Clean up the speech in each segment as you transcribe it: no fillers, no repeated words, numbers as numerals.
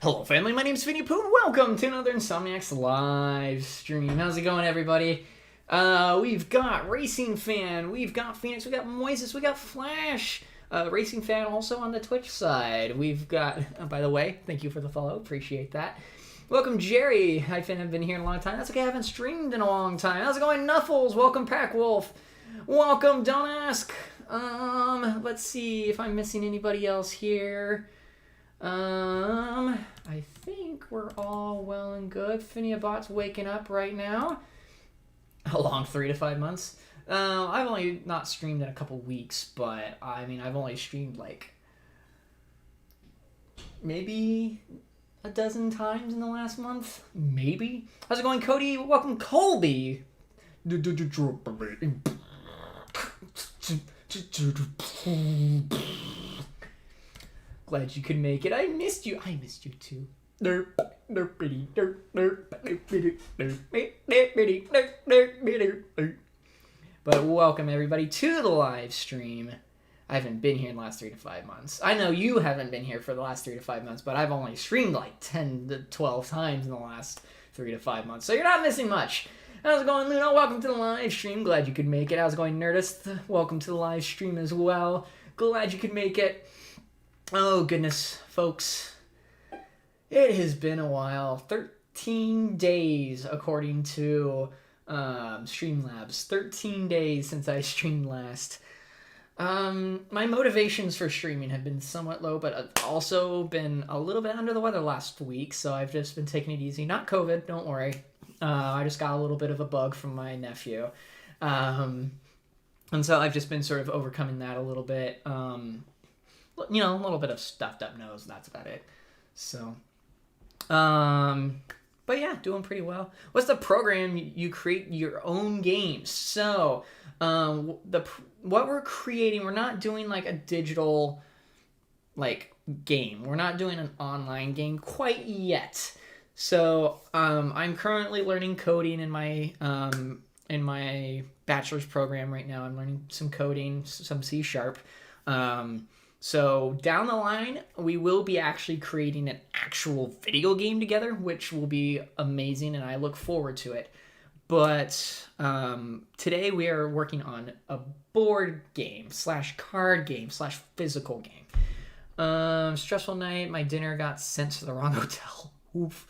Hello family, my name's Vinny Pooh and welcome to another Insomniacs live stream. How's it going everybody? We've got Racing Fan, we've got Phoenix, we got Moises, we got Flash. Racing Fan also on the Twitch side. We've got, by the way, thank you for the follow, appreciate that. Welcome Jerry, I haven't been here in a long time. That's okay, I haven't streamed in a long time. How's it going Nuffles? Welcome Pack Wolf. Welcome Don't Ask. Let's see if I'm missing anybody else here. I think we're all well and good. Finiabot's waking up right now. A long 3 to 5 months. I've only not streamed in a couple weeks, but I mean, I've only streamed like maybe a dozen times in the last month. Maybe. How's it going, Cody? Welcome, Colby. Glad you could make it. I missed you. I missed you too. But welcome everybody to the live stream. I haven't been here in the last 3 to 5 months. I know you haven't been here for the last 3 to 5 months, but I've only streamed like 10 to 12 times in the last 3 to 5 months. So you're not missing much. How's it going, Luna? Welcome to the live stream. Glad you could make it. How's it going, Nerdist? Welcome to the live stream as well. Glad you could make it. Oh, goodness, folks. It has been a while. 13 days, according to Streamlabs. 13 days since I streamed last. My motivations for streaming have been somewhat low, but I've also been a little bit under the weather last week, so I've just been taking it easy. Not COVID, don't worry. I just got a little bit of a bug from my nephew. And so I've just been sort of overcoming that a little bit. You know, a little bit of stuffed up nose, that's about it. So, but yeah, doing pretty well. What's the program? You create your own games. So, what we're creating, we're not doing like a digital, like, game. We're not doing an online game quite yet. So, I'm currently learning coding in my bachelor's program right now. I'm learning some coding, some C#. So down the line, we will be actually creating an actual video game together, which will be amazing, and I look forward to it. But today we are working on a board game / card / physical game. Stressful night. My dinner got sent to the wrong hotel. Oof.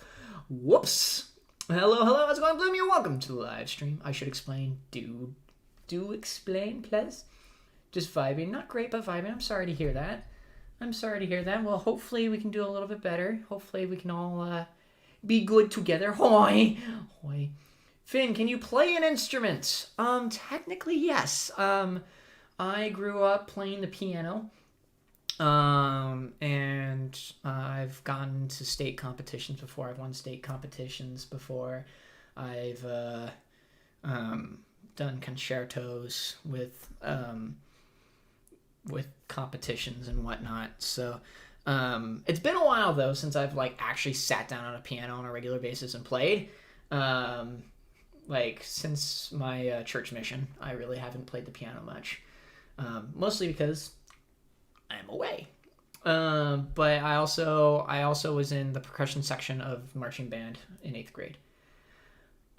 Whoops. Hello, how's it going, Bloom? You're welcome to the live stream. I should explain. Do explain, please. Just vibing. Not great, but vibing. I'm sorry to hear that. Well, hopefully we can do a little bit better. Hopefully we can all be good together. Hoi. Finn, can you play an instrument? Technically, yes. I grew up playing the piano. And I've gone to state competitions before. I've won state competitions before. I've done concertos with competitions and whatnot. So it's been a while though since I've like actually sat down on a piano on a regular basis and played. Like since my church mission, I really haven't played the piano much. Mostly because I'm away. But I also was in the percussion section of marching band in 8th grade.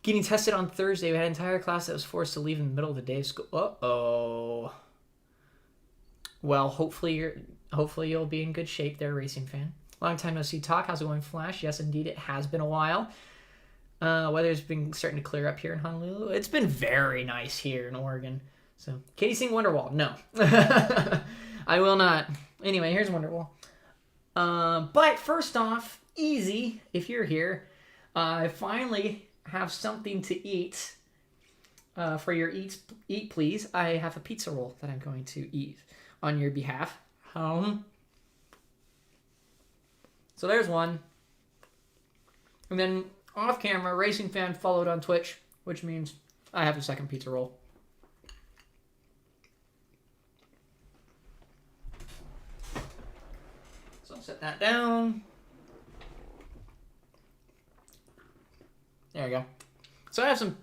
Getting tested on Thursday. We had an entire class that was forced to leave in the middle of the day of school. Uh-oh. Well, hopefully you'll be in good shape there, Racing Fan. Long time no see talk. How's it going, Flash? Yes, indeed, it has been a while. Weather's been starting to clear up here in Honolulu. It's been very nice here in Oregon. So, can you sing Wonderwall? No. I will not. Anyway, here's Wonderwall. But first off, easy, if you're here, I finally have something to eat. For your eat please, I have a pizza roll that I'm going to eat on your behalf. So there's one. And then off camera, Racing Fan followed on Twitch, which means I have a second pizza roll. So I'll set that down. There we go. So I have some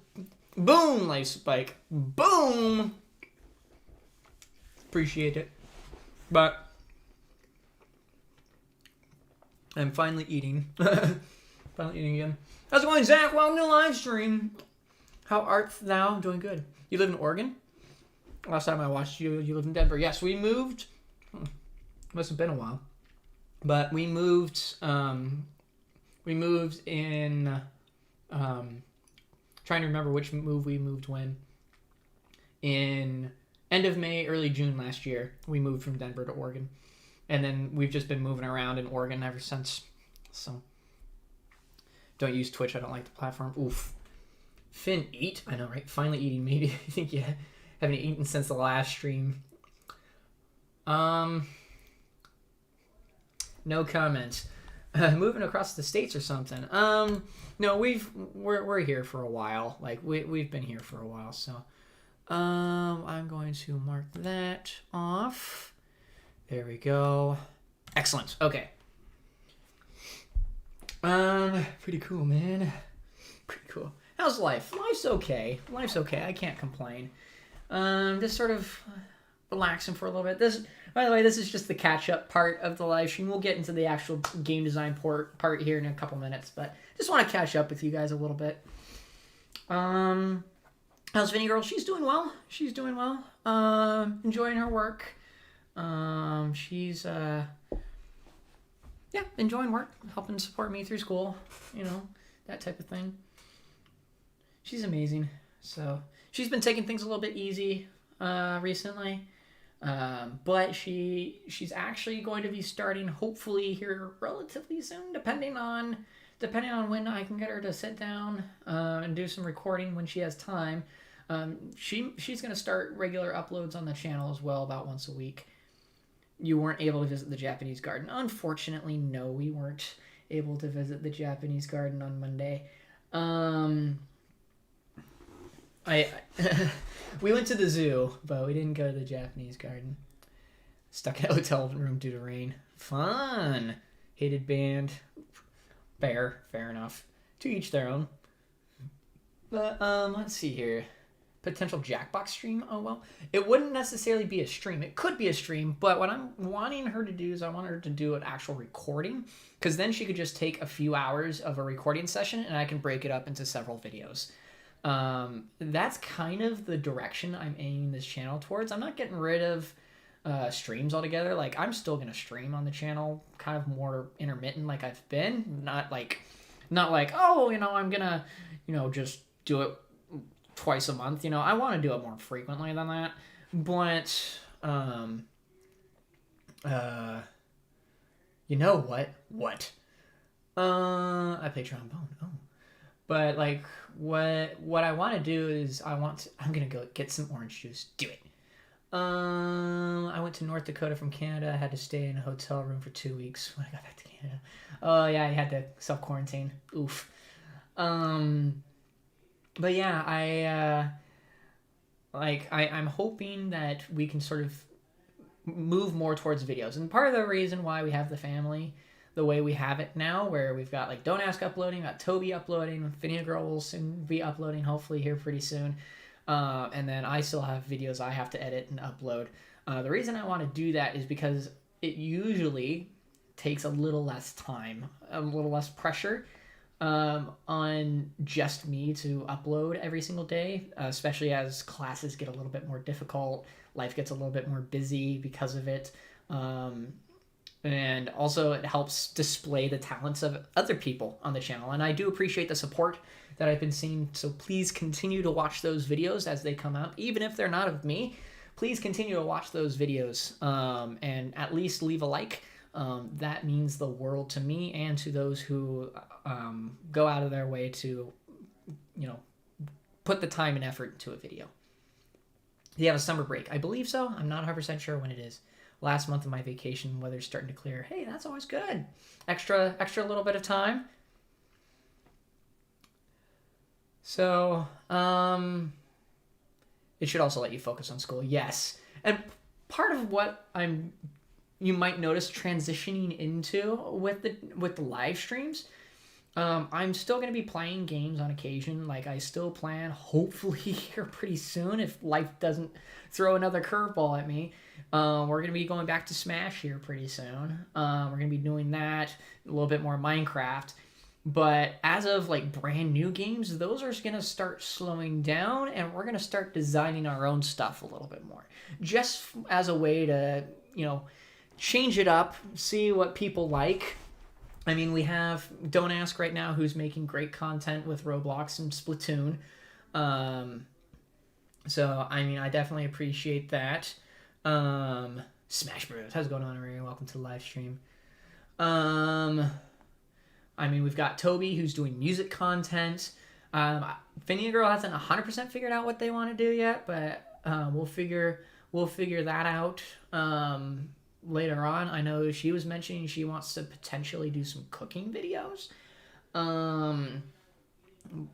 boom life spike. Boom! Appreciate it. But I'm finally eating. Finally eating again. How's it going, Zach? Welcome to the live stream. How art thou? I'm doing good. You live in Oregon? Last time I watched you, you live in Denver. Yes, we moved. Must have been a while. But we moved in, trying to remember which move we moved when. In end of May, early June last year, we moved from Denver to Oregon. And then we've just been moving around in Oregon ever since. So, don't use Twitch. I don't like the platform. Oof. Finn, eat? I know, right? Finally eating. Maybe I think you haven't eaten since the last stream. No comments. Moving across the states or something. No, we're here for a while. Like we've been here for a while. So, I'm going to mark that off. There we go. Excellent. Okay. Pretty cool, man. Pretty cool. How's life? Life's okay. Life's okay. I can't complain. Just sort of relaxing for a little bit. This, by the way, this is just the catch-up part of the live stream. We'll get into the actual game design part here in a couple minutes, but just want to catch up with you guys a little bit. How's Vinny Girl? She's doing well. She's doing well. Enjoying her work. She's enjoying work, helping support me through school, that type of thing. She's amazing. So she's been taking things a little bit easy recently, but she's actually going to be starting hopefully here relatively soon, depending on when I can get her to sit down and do some recording when she has time. She's going to start regular uploads on the channel as well, about once a week. You weren't able to visit the Japanese garden. Unfortunately, no, we weren't able to visit the Japanese garden on Monday. We went to the zoo, but we didn't go to the Japanese garden. Stuck in a hotel room due to rain. Fun. Hated band. Fair enough. To each their own. But let's see here. Potential Jackbox stream. Oh well, it wouldn't necessarily be a stream. It could be a stream, but what I'm wanting her to do is I want her to do an actual recording, because then she could just take a few hours of a recording session and I can break it up into several videos. That's kind of the direction I'm aiming this channel towards. I'm not getting rid of streams altogether. Like, I'm still gonna stream on the channel, kind of more intermittent like I've been. Not like oh, I'm gonna just do it twice a month. I want to do it more frequently than that, but you know what I play trombone. Oh, but like what I want to do is I'm gonna go get some orange juice. Do it. I went to North Dakota from Canada. I had to stay in a hotel room for 2 weeks when I got back to Canada. Oh yeah, I had to self-quarantine. Oof. But yeah, I'm hoping that we can sort of move more towards videos. And part of the reason why we have the family the way we have it now, where we've got like Don't Ask uploading, got Toby uploading, Finny Girl will soon be uploading, hopefully here pretty soon. And then I still have videos I have to edit and upload. The reason I want to do that is because it usually takes a little less time, a little less pressure on just me to upload every single day, especially as classes get a little bit more difficult, life gets a little bit more busy because of it, and also it helps display the talents of other people on the channel, and I do appreciate the support that I've been seeing, so please continue to watch those videos as they come out, even if they're not of me. Please continue to watch those videos, and at least leave a like. That means the world to me and to those who go out of their way to, put the time and effort into a video. Do you have a summer break? I believe so. I'm not 100% sure when it is. Last month of my vacation, weather's starting to clear. Hey, that's always good. Extra little bit of time. So, it should also let you focus on school. Yes. And part of what you might notice transitioning into with the live streams, I'm still going to be playing games on occasion. Like, I still plan, hopefully here pretty soon, if life doesn't throw another curveball at me. We're going to be going back to Smash here pretty soon. We're going to be doing that, a little bit more Minecraft. But as of, like, brand new games, those are going to start slowing down, and we're going to start designing our own stuff a little bit more. Just as a way to, change it up, see what people like. I mean, we have Don't Ask right now, who's making great content with Roblox and Splatoon. So, I mean, I definitely appreciate that. Smash Bros. How's it going on, Ray? Welcome to the live stream. I mean, we've got Toby, who's doing music content. Finia Girl hasn't 100% figured out what they want to do yet, but we'll figure that out later on. I know she was mentioning she wants to potentially do some cooking videos.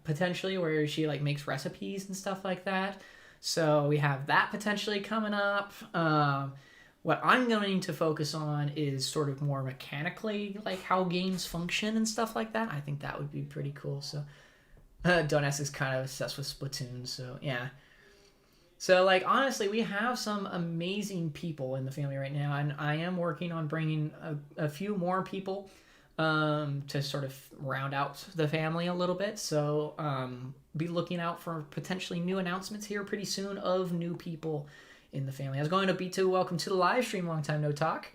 Potentially where she like makes recipes and stuff like that. So we have that potentially coming up. What I'm going to focus on is sort of more mechanically, like how games function and stuff like that. I think that would be pretty cool. So, Don't Ask is kind of obsessed with Splatoon, so yeah. So, like, honestly, we have some amazing people in the family right now, and I am working on bringing a few more people to sort of round out the family a little bit. So, be looking out for potentially new announcements here pretty soon of new people in the family. I was going to B2, welcome to the live stream, long time no talk.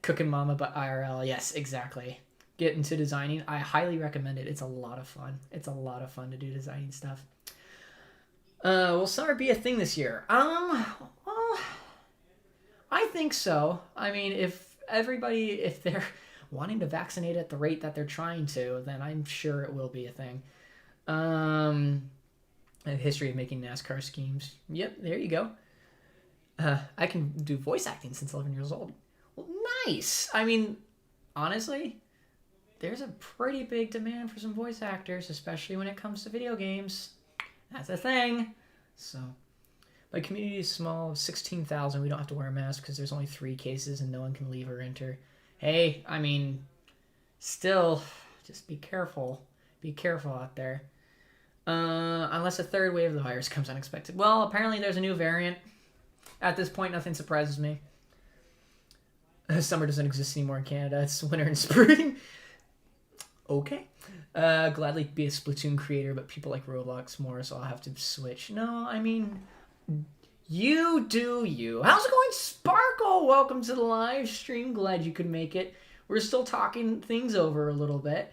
Cooking Mama, but IRL, yes, exactly. Get into designing, I highly recommend it. It's a lot of fun. It's a lot of fun to do designing stuff. Will summer be a thing this year? Well, I think so. I mean, if they're wanting to vaccinate at the rate that they're trying to, then I'm sure it will be a thing. A history of making NASCAR schemes. Yep, there you go. I can do voice acting since 11 years old. Well, nice. I mean, honestly, there's a pretty big demand for some voice actors, especially when it comes to video games. That's a thing. So, my community is small, 16,000. We don't have to wear a mask because there's only 3 cases and no one can leave or enter. Hey, I mean, still, just be careful. Be careful out there. Unless a third wave of the virus comes unexpected. Well, apparently there's a new variant. At this point, nothing surprises me. Summer doesn't exist anymore in Canada. It's winter and spring. Okay. Gladly be a Splatoon creator, but people like Roblox more, so I'll have to switch. No, I mean, you do you. How's it going, Sparkle? Welcome to the live stream. Glad you could make it. We're still talking things over a little bit.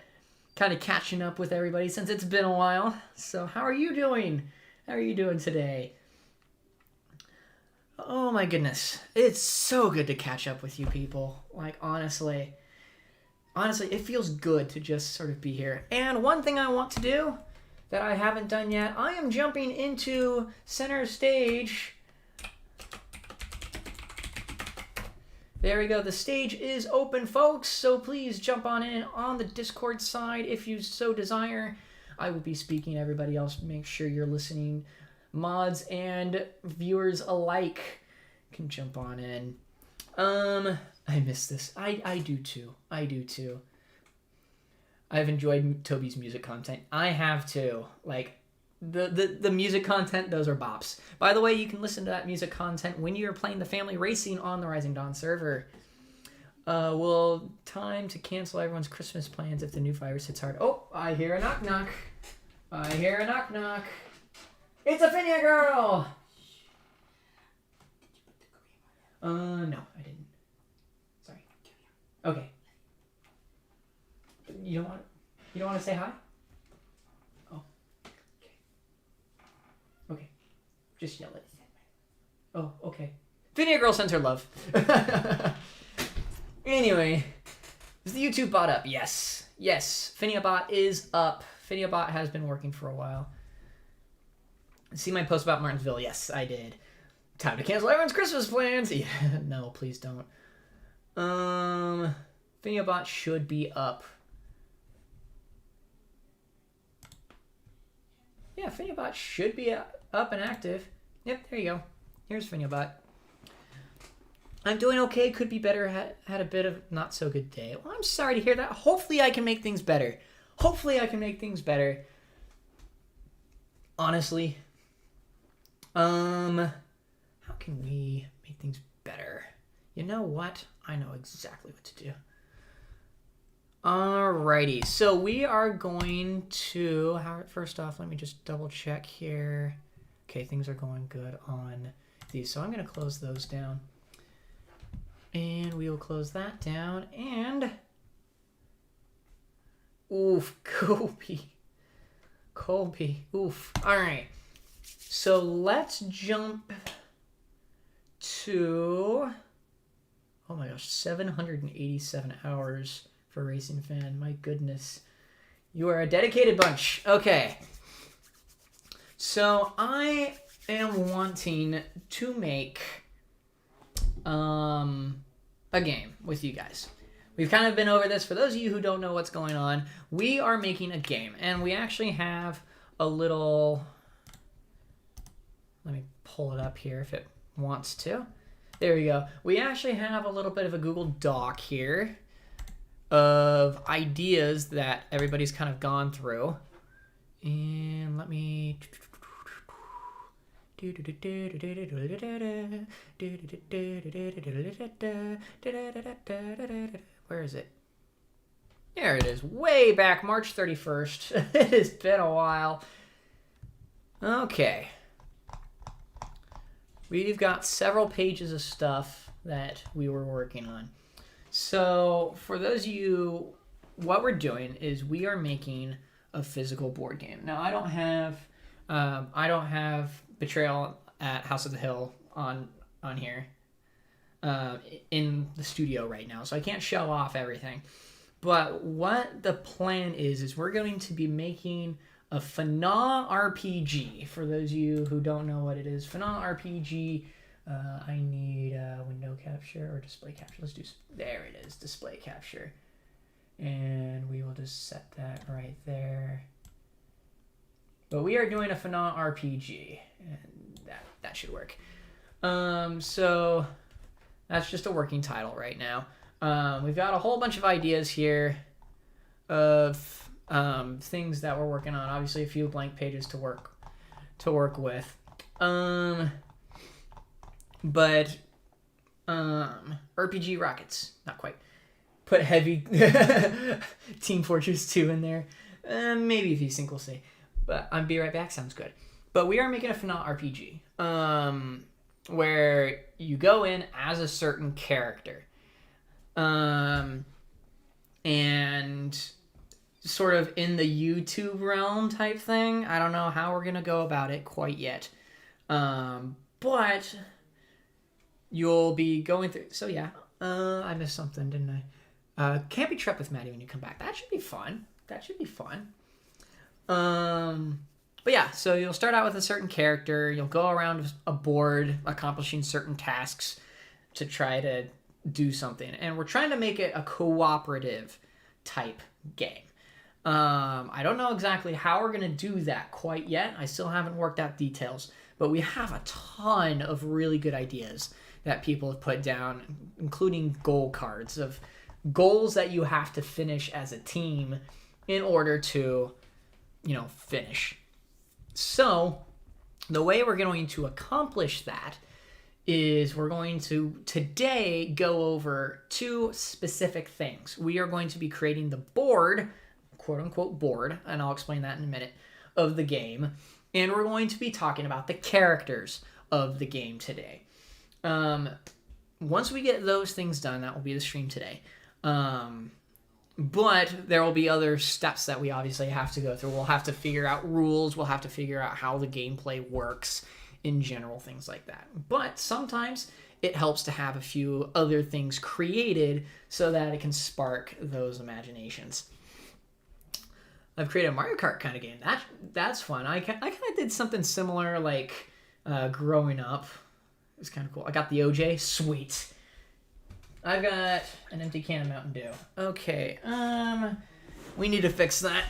Kind of catching up with everybody since it's been a while. So how are you doing? How are you doing today? Oh my goodness. It's so good to catch up with you people. Like, honestly, it feels good to just sort of be here. And one thing I want to do that I haven't done yet, I am jumping into center stage. There we go. The stage is open, folks. So please jump on in on the Discord side if you so desire. I will be speaking. Everybody else, make sure you're listening. Mods and viewers alike can jump on in. I miss this. I do too. I've enjoyed Toby's music content. I have too. Like, the music content, those are bops. By the way, you can listen to that music content when you're playing the family racing on the Rising Dawn server. Will time to cancel everyone's Christmas plans if the new virus hits hard? Oh, I hear a knock knock. It's a Finia girl! No, I didn't. Sorry. Okay. You don't want to say hi? Oh. Okay. Just yell it. Oh, okay. Finia girl sends her love. Anyway, is the YouTube bot up? Yes. Finia bot is up. Finia bot has been working for a while. See my post about Martinsville? Yes, I did. Time to cancel everyone's Christmas plans. Yeah, no, please don't. Finiabot should be up. Yeah, Finiabot should be up and active. Yep, there you go. Here's Finiabot. I'm doing okay. Could be better. Had a bit of not so good day. Well, I'm sorry to hear that. Hopefully I can make things better. hopefully I can make things better. Honestly. How can we make things better? You know what? I know exactly what to do. Alrighty, so we are going to, first off, let me just double check here. Okay, things are going good on these, so I'm going to close those down. And we will close that down, and oof, Colby, oof. Alright, so let's jump to, oh my gosh, 787 hours for Racing Fan. My goodness. You are a dedicated bunch. Okay. So I am wanting to make a game with you guys. We've kind of been over this. For those of you who don't know what's going on, we are making a game, and we actually have a little, let me pull it up here if it wants to. There we go. We actually have a little bit of a Google Doc here of ideas that everybody's kind of gone through. And let me, where is it? There it is, way back, March 31st. It has been a while. Okay. We've got several pages of stuff that we were working on. So for those of you, what we're doing is we are making a physical board game. Now I don't have Betrayal at House of the Hill on here in the studio right now, so I can't show off everything. But what the plan is we're going to be making a FNA RPG. For those of you who don't know what it is, FNA RPG, I need window capture or display capture. Let's do, there it is, display capture. And we will just set that right there. But we are doing a FNA RPG, and that should work. So that's just a working title right now. We've got a whole bunch of ideas here of things that we're working on. Obviously, a few blank pages to work with. But RPG rockets, not quite. Put heavy Team Fortress 2 in there. Maybe V-Sync, we'll see. But I'm Be Right Back sounds good. But we are making a FNA RPG, where you go in as a certain character. And sort of in the YouTube realm type thing. I don't know how we're going to go about it quite yet. But you'll be going through... So yeah, I missed something, didn't I? Can't be trapped with Maddie when you come back. That should be fun. But yeah, so you'll start out with a certain character. You'll go around a board accomplishing certain tasks to try to do something. And we're trying to make it a cooperative type game. I don't know exactly how we're going to do that quite yet. I still haven't worked out details. But we have a ton of really good ideas that people have put down, including goal cards of goals that you have to finish as a team in order to, finish. So the way we're going to accomplish that is we're going to today go over two specific things. We are going to be creating the board, quote unquote board, and I'll explain that in a minute, of the game. And we're going to be talking about the characters of the game today. Once we get those things done, that will be the stream today. But there will be other steps that we obviously have to go through. We'll have to figure out rules. We'll have to figure out how the gameplay works in general, things like that. But sometimes it helps to have a few other things created so that it can spark those imaginations. I've created a Mario Kart kind of game. That's fun. I kind of did something similar like growing up. It was kind of cool. I got the OJ. Sweet. I've got an empty can of Mountain Dew. Okay, we need to fix that.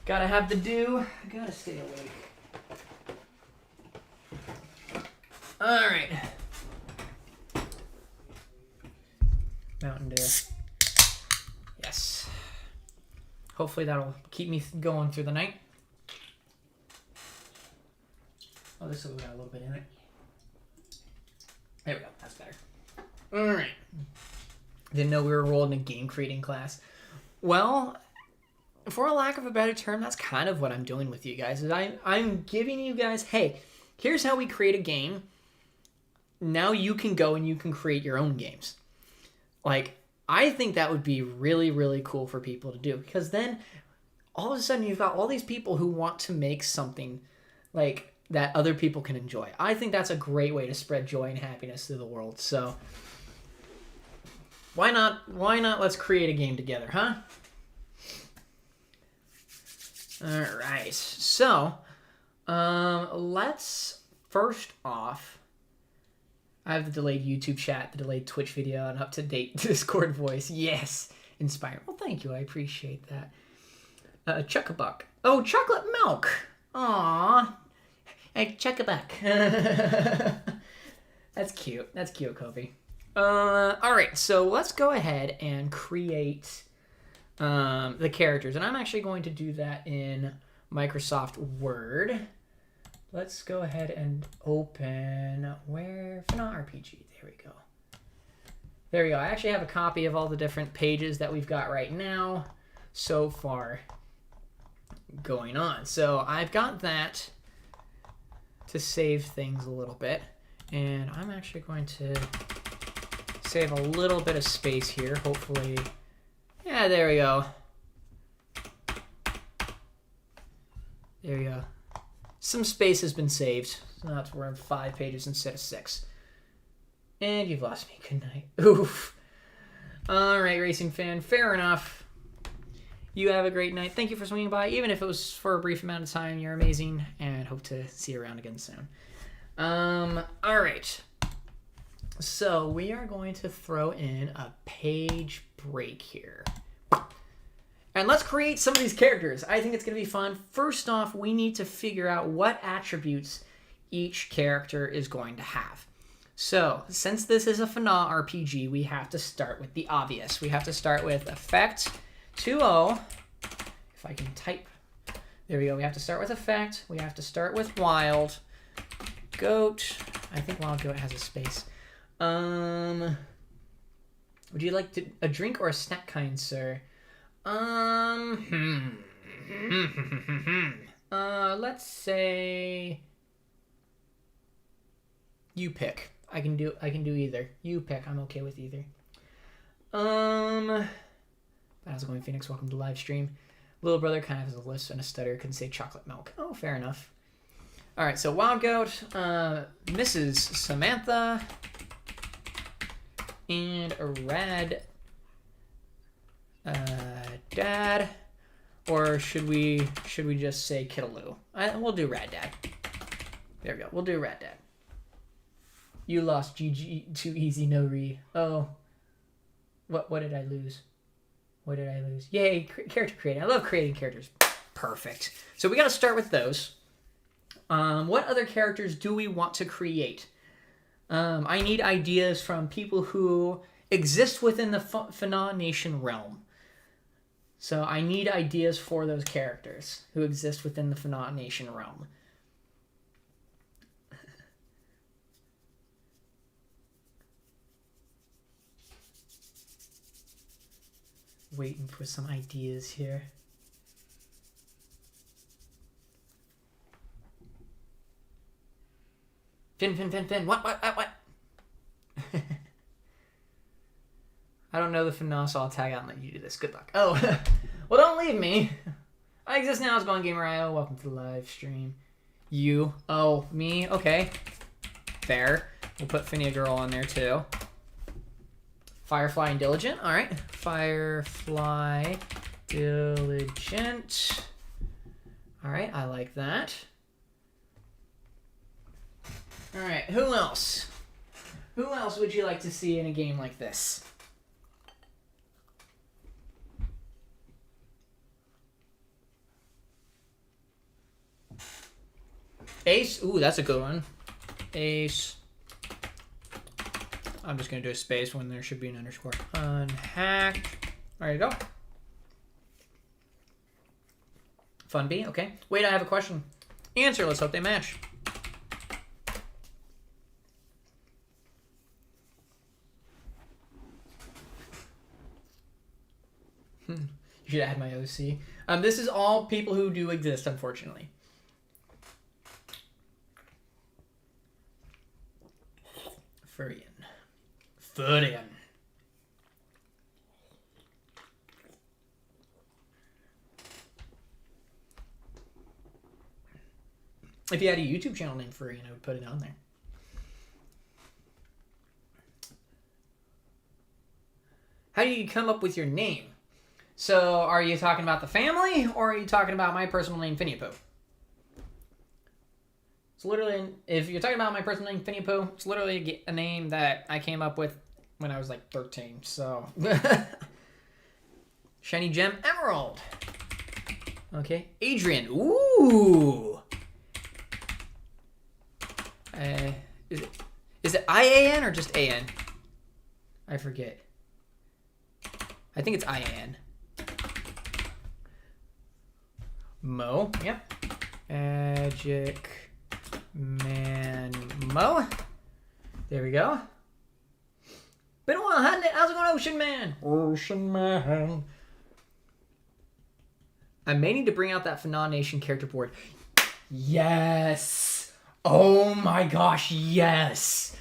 Gotta have the dew. Gotta stay awake. Alright. Mountain Dew. Yes. Hopefully that'll keep me going through the night. Oh, this will got a little bit in it. There we go. That's better. All right. Didn't know we were enrolled in a game creating class. Well, for a lack of a better term, that's kind of what I'm doing with you guys. Is I'm giving you guys, hey, here's how we create a game. Now you can go and you can create your own games. Like, I think that would be really, really cool for people to do, because then all of a sudden you've got all these people who want to make something like that other people can enjoy. I think that's a great way to spread joy and happiness through the world. So why not let's create a game together, huh? All right. So, let's first off, I have the delayed YouTube chat, the delayed Twitch video, and up-to-date Discord voice. Yes. Inspired. Well, thank you. I appreciate that. Chuck-a-buck. Oh, chocolate milk. Aw. Hey, Chuck-a-buck. That's cute. That's cute, Kobe. All right. So let's go ahead and create the characters. And I'm actually going to do that in Microsoft Word. Let's go ahead and open FNA RPG. There we go. There we go. I actually have a copy of all the different pages that we've got right now so far going on. So I've got that to save things a little bit. And I'm actually going to save a little bit of space here. Hopefully. Yeah, there we go. There we go. Some space has been saved. So now we're in 5 pages instead of 6. And you've lost me. Good night. Oof. All right, racing fan. Fair enough. You have a great night. Thank you for swinging by. Even if it was for a brief amount of time, you're amazing. And hope to see you around again soon. All right. So we are going to throw in a page break here. And let's create some of these characters. I think it's going to be fun. First off, we need to figure out what attributes each character is going to have. So, since this is a FNA RPG, we have to start with the obvious. We have to start with effect 2.0. If I can type. There we go. We have to start with effect. We have to start with wild. Goat. I think wild goat has a space. Would you like a drink or a snack, kind sir? Let's say you pick. I can do either. You pick. I'm okay with either. How's it going, Phoenix? Welcome to live stream. Little brother kind of has a lisp and a stutter. Couldn't say chocolate milk. Oh, fair enough. All right, so wild goat, Mrs. Samantha, and a rad dad, or should we just say Kittaloo? We'll do rad dad. There we go. We'll do rad dad. You lost GG too easy, no re. Oh, what did I lose? What did I lose? Yay, character creating. I love creating characters. Perfect. So we got to start with those. What other characters do we want to create? I need ideas from people who exist within the FNA Nation realm. So I need ideas for those characters who exist within the FNA Nation realm. Waiting for some ideas here. Finn. What? I don't know the FNA, so I'll tag out and let you do this. Good luck. Oh, well, don't leave me. I exist now as Gone Gamer IO. Welcome to the live stream. You. Oh, me. Okay. Fair. We'll put Finny Girl on there too. Firefly and Diligent. All right. Firefly, Diligent. All right. I like that. All right. Who else? Who else would you like to see in a game like this? Ace. Ooh, that's a good one. Ace. I'm just going to do a space when there should be an underscore. Unhacked. There you go. Fun B, okay. Wait, I have a question. Answer, let's hope they match. You should add my OC. This is all people who do exist, unfortunately. Furian. If you had a YouTube channel named Furian, I would put it on there. How do you come up with your name? So, are you talking about the family, or are you talking about my personal name, Finny-Poo? It's literally, if you're talking about my personal name, Finny-Poo, it's literally a name that I came up with when I was like 13, so. Shiny Gem Emerald. Okay, Adrian. Ooh. Is it IAN or just AN? I forget. I think it's IAN. Mo. Yep. Magic Man Mo. There we go. Been a while, hasn't it? How's it going, Ocean Man? Ocean Man. I may need to bring out that Phenon Nation character board. Yes. Oh my gosh, yes.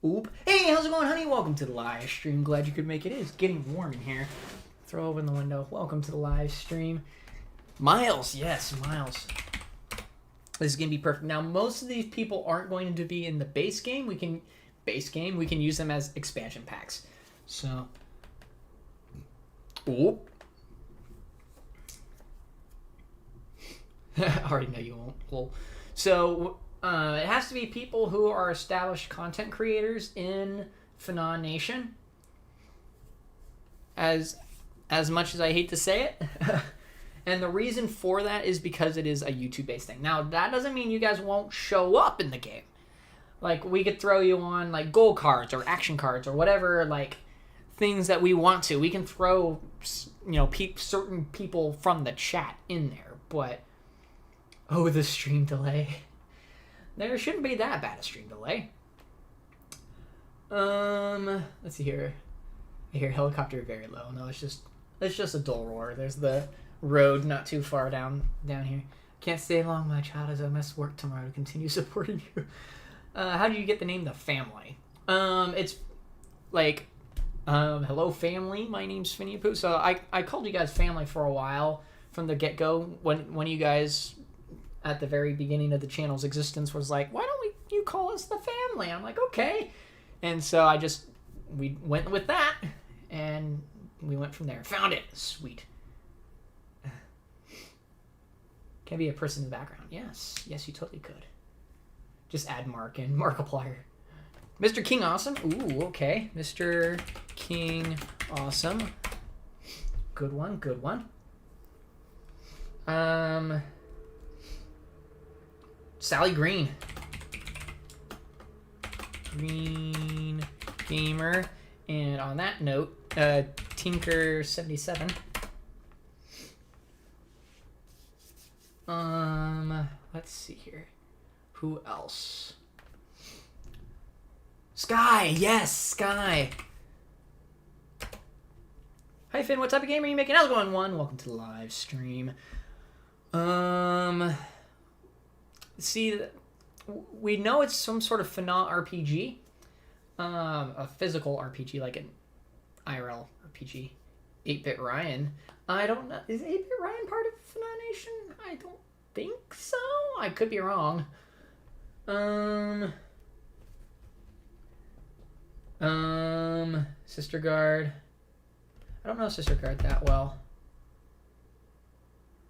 Oop. Hey, how's it going, honey? Welcome to the live stream. Glad you could make it. It's getting warm in here. Throw open the window. Welcome to the live stream. Miles, yes, Miles. This is going to be perfect. Now, most of these people aren't going to be in the base game. We can use them as expansion packs. So, oop. I already know you won't. Well, so it has to be people who are established content creators in Phenon Nation. As much as I hate to say it. And the reason for that is because it is a YouTube-based thing. Now, that doesn't mean you guys won't show up in the game. Like, we could throw you on, like, goal cards or action cards or whatever, like, things that we want to. We can throw, you know, certain people from the chat in there. But, oh, the stream delay. There shouldn't be that bad a stream delay. Let's see here. I hear helicopter very low. No, it's just a dull roar. There's the road not too far down here. Can't stay long, my child, as I must work tomorrow to continue supporting you. How do you get the name The Family? It's like, hello family, my name's Finny-Poo. So I called you guys family for a while from the get-go when you guys at the very beginning of the channel's existence was like, why don't you call us The Family? I'm like, okay. And so we went with that and we went from there. Found it. Sweet. Can be a person in the background. Yes, you totally could. Just add Mark and Markiplier. Mr. King Awesome. Ooh, okay. Mr. King Awesome. Good one. Sally Green. Green Gamer. And on that note, Tinker77. Let's see here. Who else? Sky! Yes, Sky! Hi, Finn. What type of game are you making? How's it going, one? Welcome to the live stream. See, we know it's some sort of Phenon RPG. A physical RPG, like an IRL RPG. 8-Bit Ryan. I don't know. Is 8-Bit Ryan part of Phenon Nation? I don't think so. I could be wrong. Sister Guard. I don't know Sister Guard that well.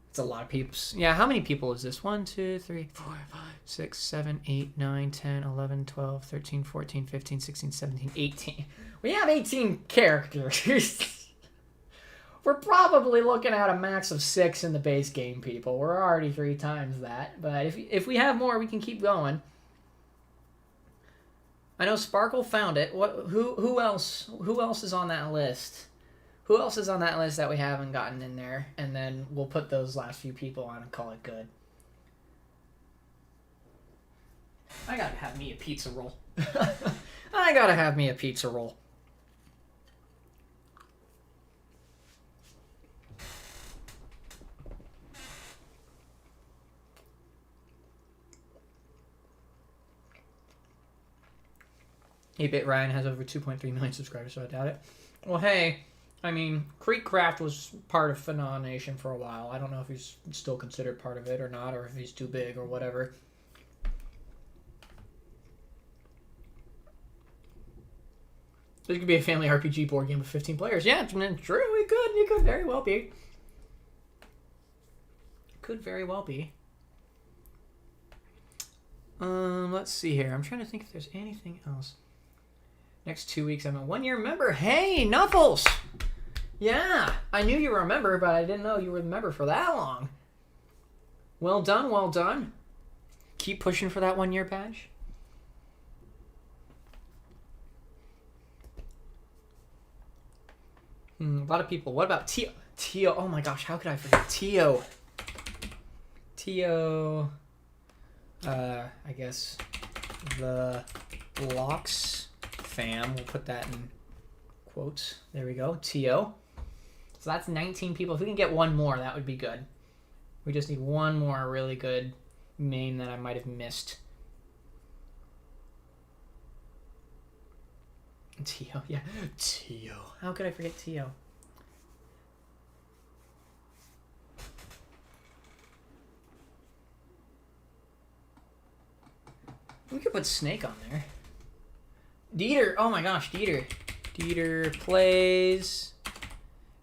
It's a lot of peeps. Yeah, how many people is this? 1, 2, 3, 4, 5, 6, 7, 8, 9, 10, 11, 12, 13, 14, 15, 16, 17, 18. We have 18 characters. We're probably looking at a max of 6 in the base game, people. We're already 3 times that. But if we have more, we can keep going. I know Sparkle found it. Who else is on that list? Who else is on that list that we haven't gotten in there? And then we'll put those last few people on and call it good. I gotta have me a pizza roll. I gotta have me a pizza roll. Bit Ryan has over 2.3 million subscribers, so I doubt it. Well, hey, I mean, Creekcraft was part of Phenom Nation for a while. I don't know if he's still considered part of it or not, or if he's too big or whatever. This could be a family RPG board game with 15 players. Yeah, true. It could very well be. Could very well be. Let's see here. I'm trying to think if there's anything else. Next 2 weeks, I'm a 1-year member. Hey, Knuffles! Yeah, I knew you were a member, but I didn't know you were a member for that long. Well done, well done. Keep pushing for that 1-year badge. A lot of people. What about Tio? Tio. Oh my gosh, how could I forget Tio? Tio. I guess the Blocks fam. We'll put that in quotes. There we go. Tio. So that's 19 people. If we can get one more, that would be good. We just need one more really good name that I might have missed. Tio, yeah. Tio. How could I forget Tio? We could put Snake on there. Dieter. Oh my gosh, Dieter. Dieter plays...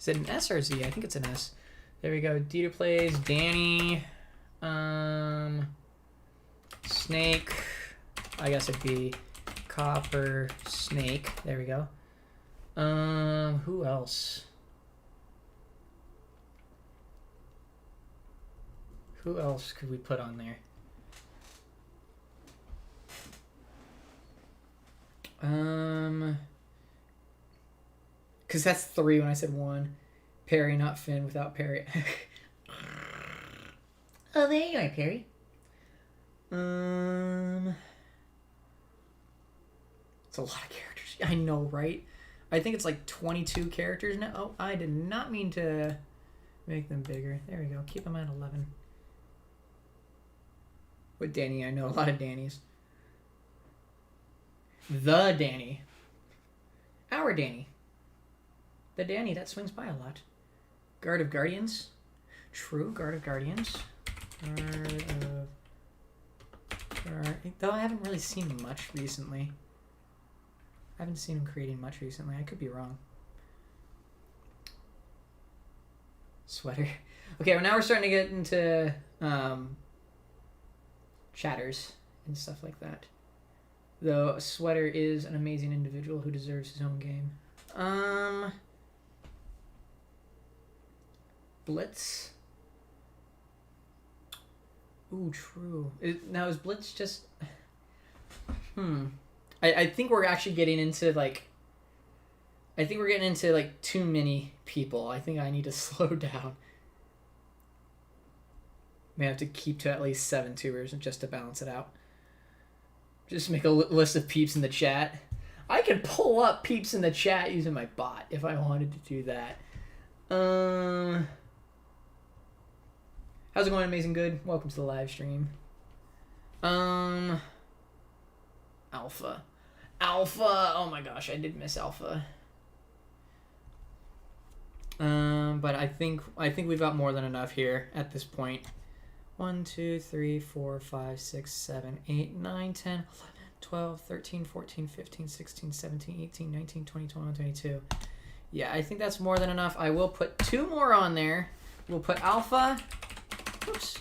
Is it an S or a Z? I think it's an S. There we go. Dieter plays Danny. Snake. I guess it'd be Copper Snake. There we go. Who else? Who else could we put on there? Because that's 3 when I said 1. Perry, not Finn, without Perry. Oh, there you are, Perry. It's a lot of characters. I know, right? I think it's like 22 characters now. Oh, I did not mean to make them bigger. There we go. Keep them at 11. With Danny, I know a lot of Dannys. The Danny. Our Danny. The Danny that swings by a lot. Guard of Guardians. True, Guard of Guardians. Though I haven't really seen him much recently. I haven't seen him creating much recently. I could be wrong. Sweater. Okay, well now we're starting to get into chatters and stuff like that. Though Sweater is an amazing individual who deserves his own game. Blitz. Ooh, true. Now is Blitz just... I think we're actually getting into like... I think we're getting into like too many people. I think I need to slow down. May have to keep to at least 7 tubers just to balance it out. Just make a list of peeps in the chat. I could pull up peeps in the chat using my bot if I wanted to do that. How's it going, Amazing Good? Welcome to the live stream. Alpha. Alpha. Oh my gosh, I did miss Alpha. But I think we've got more than enough here at this point. 1, 2, 3, 4, 5, 6, 7, 8, 9, 10, 11, 12, 13, 14, 15, 16, 17, 18, 19, 20, 21, 22. Yeah, I think that's more than enough. I will put 2 more on there. We'll put Alpha. Oops.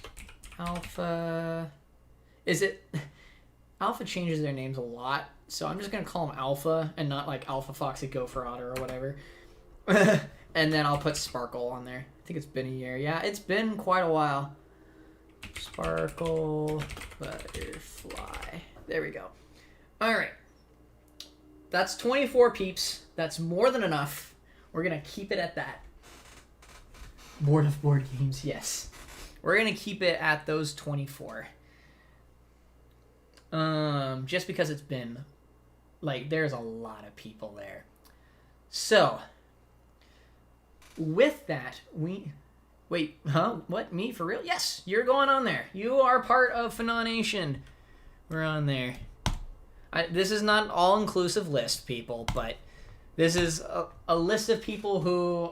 Alpha. Is it... Alpha changes their names a lot, so I'm just going to call them Alpha and not like Alpha Foxy Gopher Otter or whatever. And then I'll put Sparkle on there. I think it's been a year. Yeah, it's been quite a while. Sparkle Butterfly. There we go. All right. That's 24 peeps. That's more than enough. We're going to keep it at that. Board of board games, yes. We're going to keep it at those 24. Just because it's been, like, there's a lot of people there. So, with that, wait, huh? What? Me? For real? Yes, you're going on there. You are part of Phenon. We're on there. This is not an all-inclusive list, people, but this is a list of people who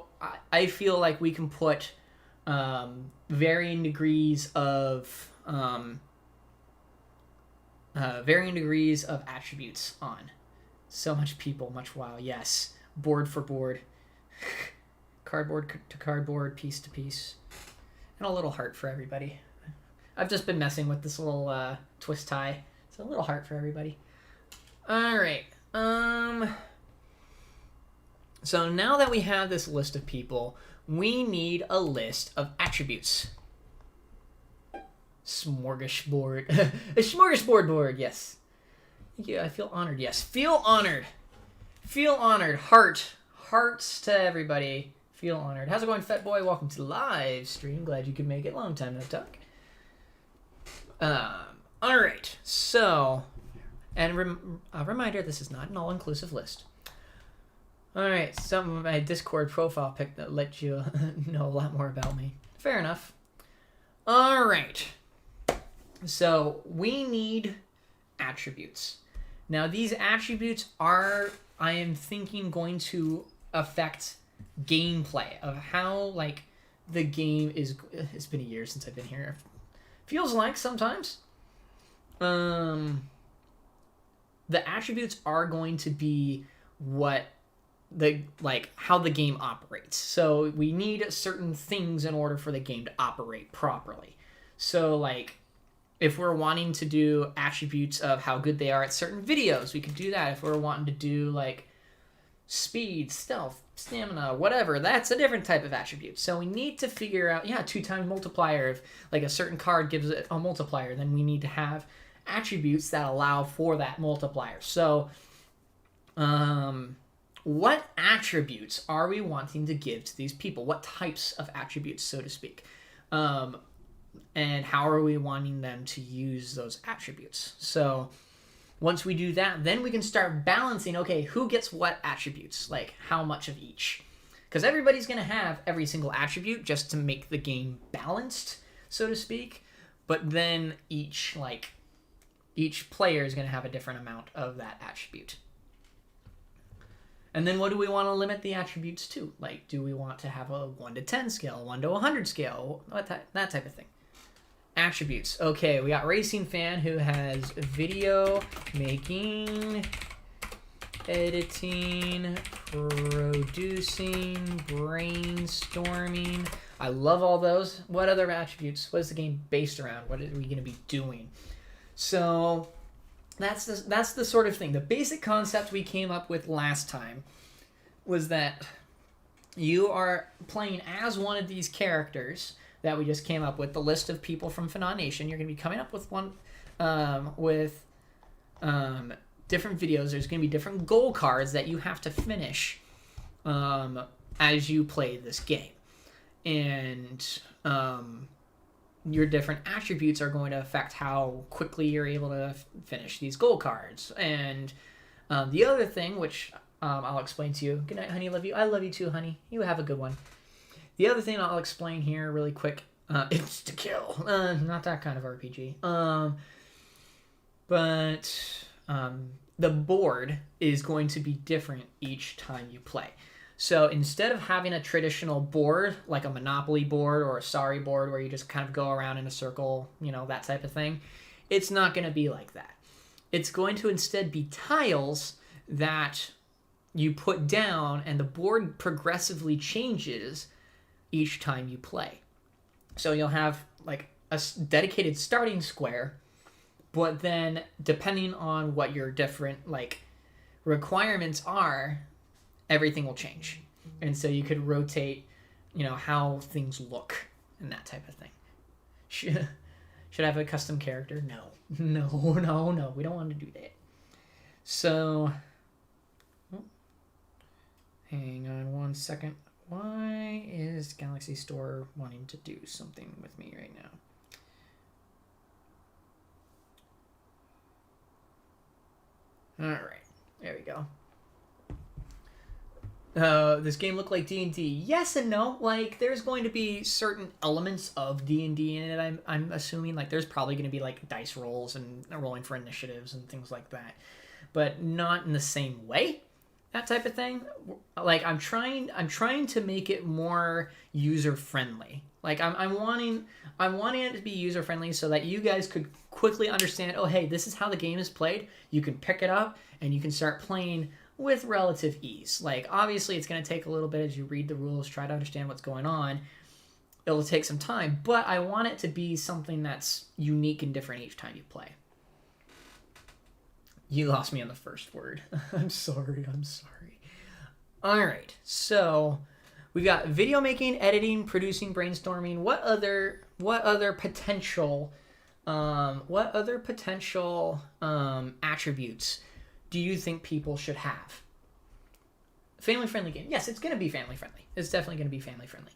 I feel like we can put varying degrees of attributes on. So much people, much wow. Yes, board for board, cardboard to cardboard, piece to piece, and a little heart for everybody. I've just been messing with this little twist tie. So a little heart for everybody. All right. So now that we have this list of people, we need a list of attributes. Smorgasbord. A smorgasbord board, yes. Thank you. I feel honored, yes. Feel honored. Feel honored. Hearts to everybody. Feel honored. How's it going, Fat Boy? Welcome to the live stream. Glad you could make it. Long time no talk. All right. So, and a reminder, this is not an all-inclusive list. All right. Some of my Discord profile pic that let you know a lot more about me. Fair enough. All right. So we need attributes. Now these attributes are, I am thinking, going to affect gameplay of how, like, the game is. It's been a year since I've been here. Feels like sometimes. The attributes are going to be what how the game operates. So we need certain things in order for the game to operate properly. So, like, if we're wanting to do attributes of how good they are at certain videos, we could do that. If we're wanting to do, like, speed, stealth, stamina, whatever, that's a different type of attribute. So we need to figure out, 2x multiplier. If, like, a certain card gives it a multiplier, then we need to have attributes that allow for that multiplier. So, what attributes are we wanting to give to these people? What types of attributes, so to speak? And how are we wanting them to use those attributes? So once we do that, then we can start balancing, okay, who gets what attributes? Like, how much of each? Because everybody's going to have every single attribute just to make the game balanced, so to speak. But then each player is going to have a different amount of that attribute. And then what do we want to limit the attributes to? Like, do we want to have a 1 to 10 scale, 1 to 100 scale, that type of thing? Attributes. Okay, we got Racing Fan, who has video making, editing, producing, brainstorming. I love all those. What other attributes? What is the game based around? What are we going to be doing? So that's the sort of thing. The basic concept we came up with last time was that you are playing as one of these characters that we just came up with, the list of people from Phenon Nation. You're going to be coming up with one with different videos. There's going to be different goal cards that you have to finish as you play this game. And your different attributes are going to affect how quickly you're able to finish these goal cards. And the other thing, which I'll explain to you. Good night, honey. Love you. I love you too, honey. You have a good one. The other thing I'll explain here really quick, it's to kill. Not that kind of RPG. But the board is going to be different each time you play. So instead of having a traditional board, like a Monopoly board or a Sorry board where you just kind of go around in a circle, that type of thing, it's not going to be like that. It's going to instead be tiles that you put down, and the board progressively changes each time you play. So you'll have like a dedicated starting square, but then depending on what your different requirements are, everything will change. And so you could rotate, how things look and that type of thing. Should I have a custom character? No. We don't want to do that. So, Hang on one second. Why is Galaxy Store wanting to do something with me right now? All right, there we go. This game looked like D&D. Yes and no. Like, there's going to be certain elements of D&D in it, I'm assuming. Like, there's probably going to be, like, dice rolls and rolling for initiatives and things like that. But not in the same way. That type of thing. Like, I'm trying to make it more user-friendly. Like, I'm wanting it to be user-friendly so that you guys could quickly understand, oh, hey, this is how the game is played. You can pick it up, and you can start playing with relative ease. Like, obviously, it's going to take a little bit as you read the rules, try to understand what's going on. It'll take some time, but I want it to be something that's unique and different each time you play. You lost me on the first word. I'm sorry. All right, so we've got video making, editing, producing, brainstorming. What other potential attributes do you think people should have? Family-friendly game. Yes, it's going to be family-friendly. It's definitely going to be family-friendly.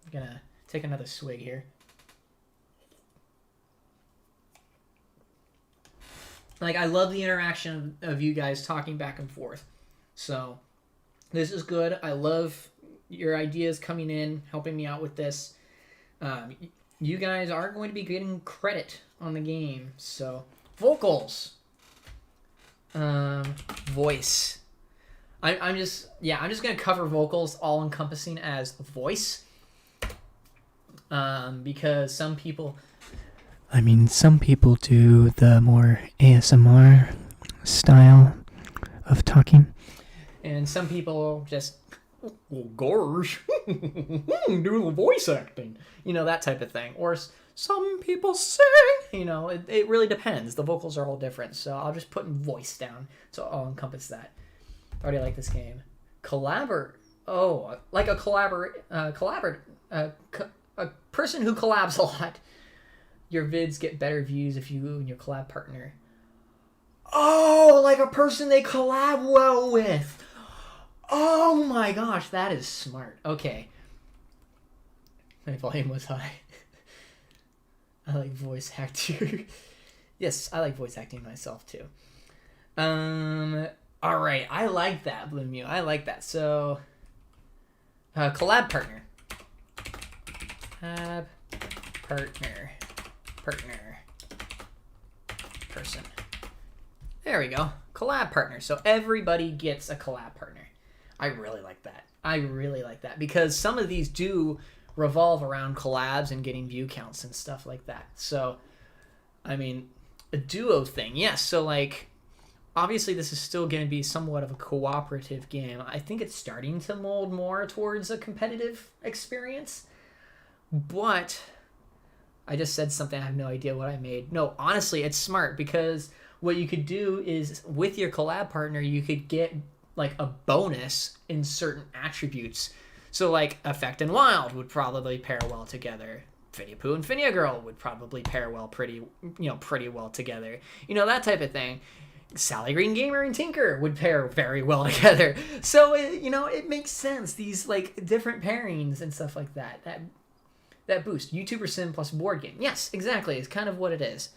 I'm going to take another swig here. Like, I love the interaction of you guys talking back and forth. So, this is good. I love your ideas coming in, helping me out with this. You guys are going to be getting credit on the game. So, vocals. Voice. I'm just going to cover vocals all encompassing as voice. Because some people do the more ASMR style of talking. And some people just, oh, gosh, do the voice acting. You know, that type of thing. Or some people sing. You know, it really depends. The vocals are all different. So I'll just put voice down. So I'll encompass that. I already like this game. A person who collabs a lot. Your vids get better views if you and your collab partner. Oh, like a person they collab well with. Oh my gosh, that is smart. Okay. My volume was high. I like voice acting. Yes, I like voice acting myself too. All right, I like that, Blue Mew. I like that. So, collab partner. Collab partner. Person. There we go. Collab partner. So everybody gets a collab partner. I really like that. Because some of these do revolve around collabs and getting view counts and stuff like that. So, I mean, a duo thing. Yes, so like, obviously this is still going to be somewhat of a cooperative game. I think it's starting to mold more towards a competitive experience. But I just said something. I have no idea what I made. No, honestly, it's smart because what you could do is with your collab partner, you could get like a bonus in certain attributes. So like Effect and Wild would probably pair well together. Finia Pooh and Finia Girl would probably pair well pretty well together. You know, that type of thing. Sally Green Gamer and Tinker would pair very well together. So, it makes sense. These like different pairings and stuff like that. That boost. YouTuber sim plus board game. Yes, exactly. It's kind of what it is.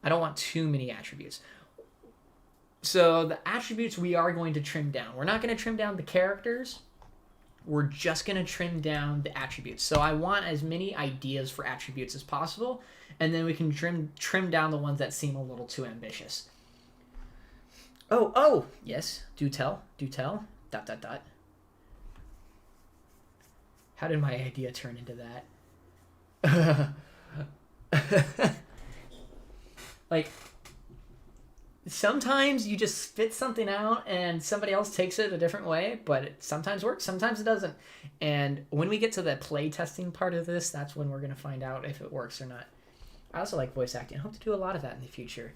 I don't want too many attributes. So the attributes we are going to trim down. We're not going to trim down the characters. We're just going to trim down the attributes. So I want as many ideas for attributes as possible. And then we can trim down the ones that seem a little too ambitious. Oh, yes. Do tell. How did my idea turn into that? Like, sometimes you just spit something out and somebody else takes it a different way, but it sometimes works, sometimes it doesn't. And when we get to the play testing part of this, that's when we're going to find out if it works or not. I also like voice acting. I hope to do a lot of that in the future.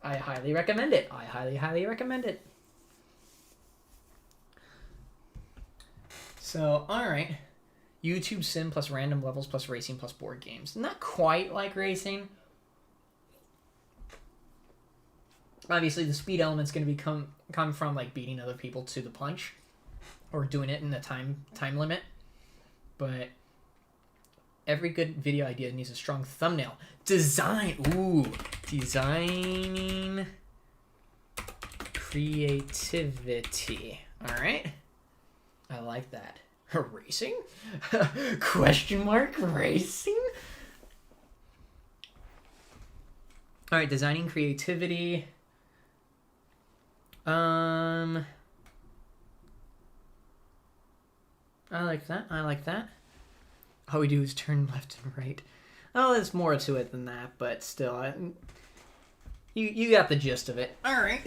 I highly recommend it. I highly recommend it. So, alright. YouTube sim plus random levels plus racing plus board games. Not quite like racing. Obviously, the speed element's going to come from like beating other people to the punch, or doing it in the time limit. But every good video idea needs a strong thumbnail. Designing creativity. All right, I like that. Racing? Question mark? Racing? All right, designing creativity. I like that. I like that. All we do is turn left and right. Oh, there's more to it than that, but still, you got the gist of it. All right.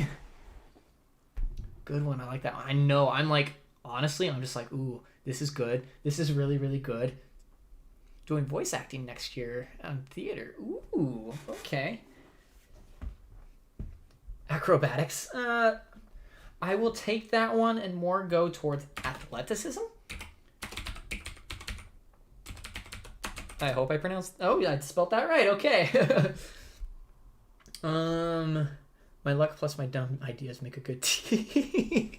Good one. I like that one. I know. I'm like, honestly, I'm just like, ooh, this is good. This is really, really good. Doing voice acting next year on theater. Ooh, okay. Acrobatics. I will take that one and more go towards athleticism. I hope I pronounced... Oh, I spelled that right. Okay. My luck plus my dumb ideas make a good team.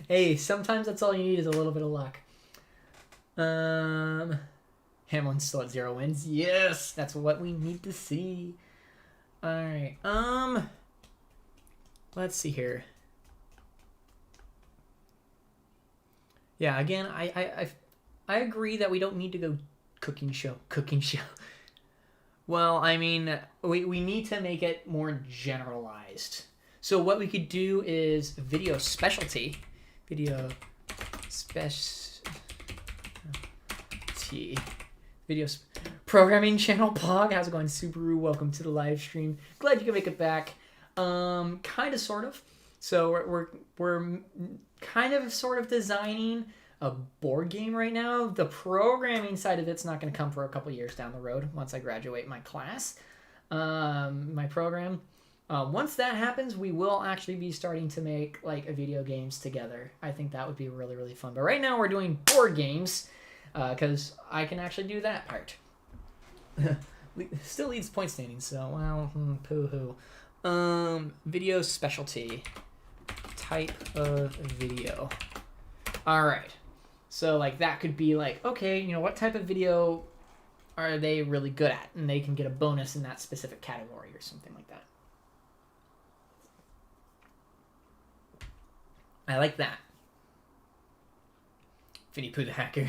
Hey, sometimes that's all you need is a little bit of luck. Hamlin's still at 0 wins. Yes, that's what we need to see. All right. Let's see here. Yeah, again, I agree that we don't need to go cooking show. Well, I mean, we need to make it more generalized. So what we could do is video specialty. Video programming channel. Pog, how's it going? Subaru, welcome to the live stream. Glad you can make it back. Kind of, sort of. So we're kind of sort of designing a board game right now. The programming side of it's not going to come for a couple years down the road once I graduate my class, my program. Once that happens, we will actually be starting to make like video games together. I think that would be really, really fun. But right now we're doing board games because I can actually do that part. Still leads point standing, so well, poo-hoo. Video specialty. Type of video. All right. So like that could be like, okay, you know, what type of video are they really good at? And they can get a bonus in that specific category or something like that. I like that. Finny Pooh the hacker.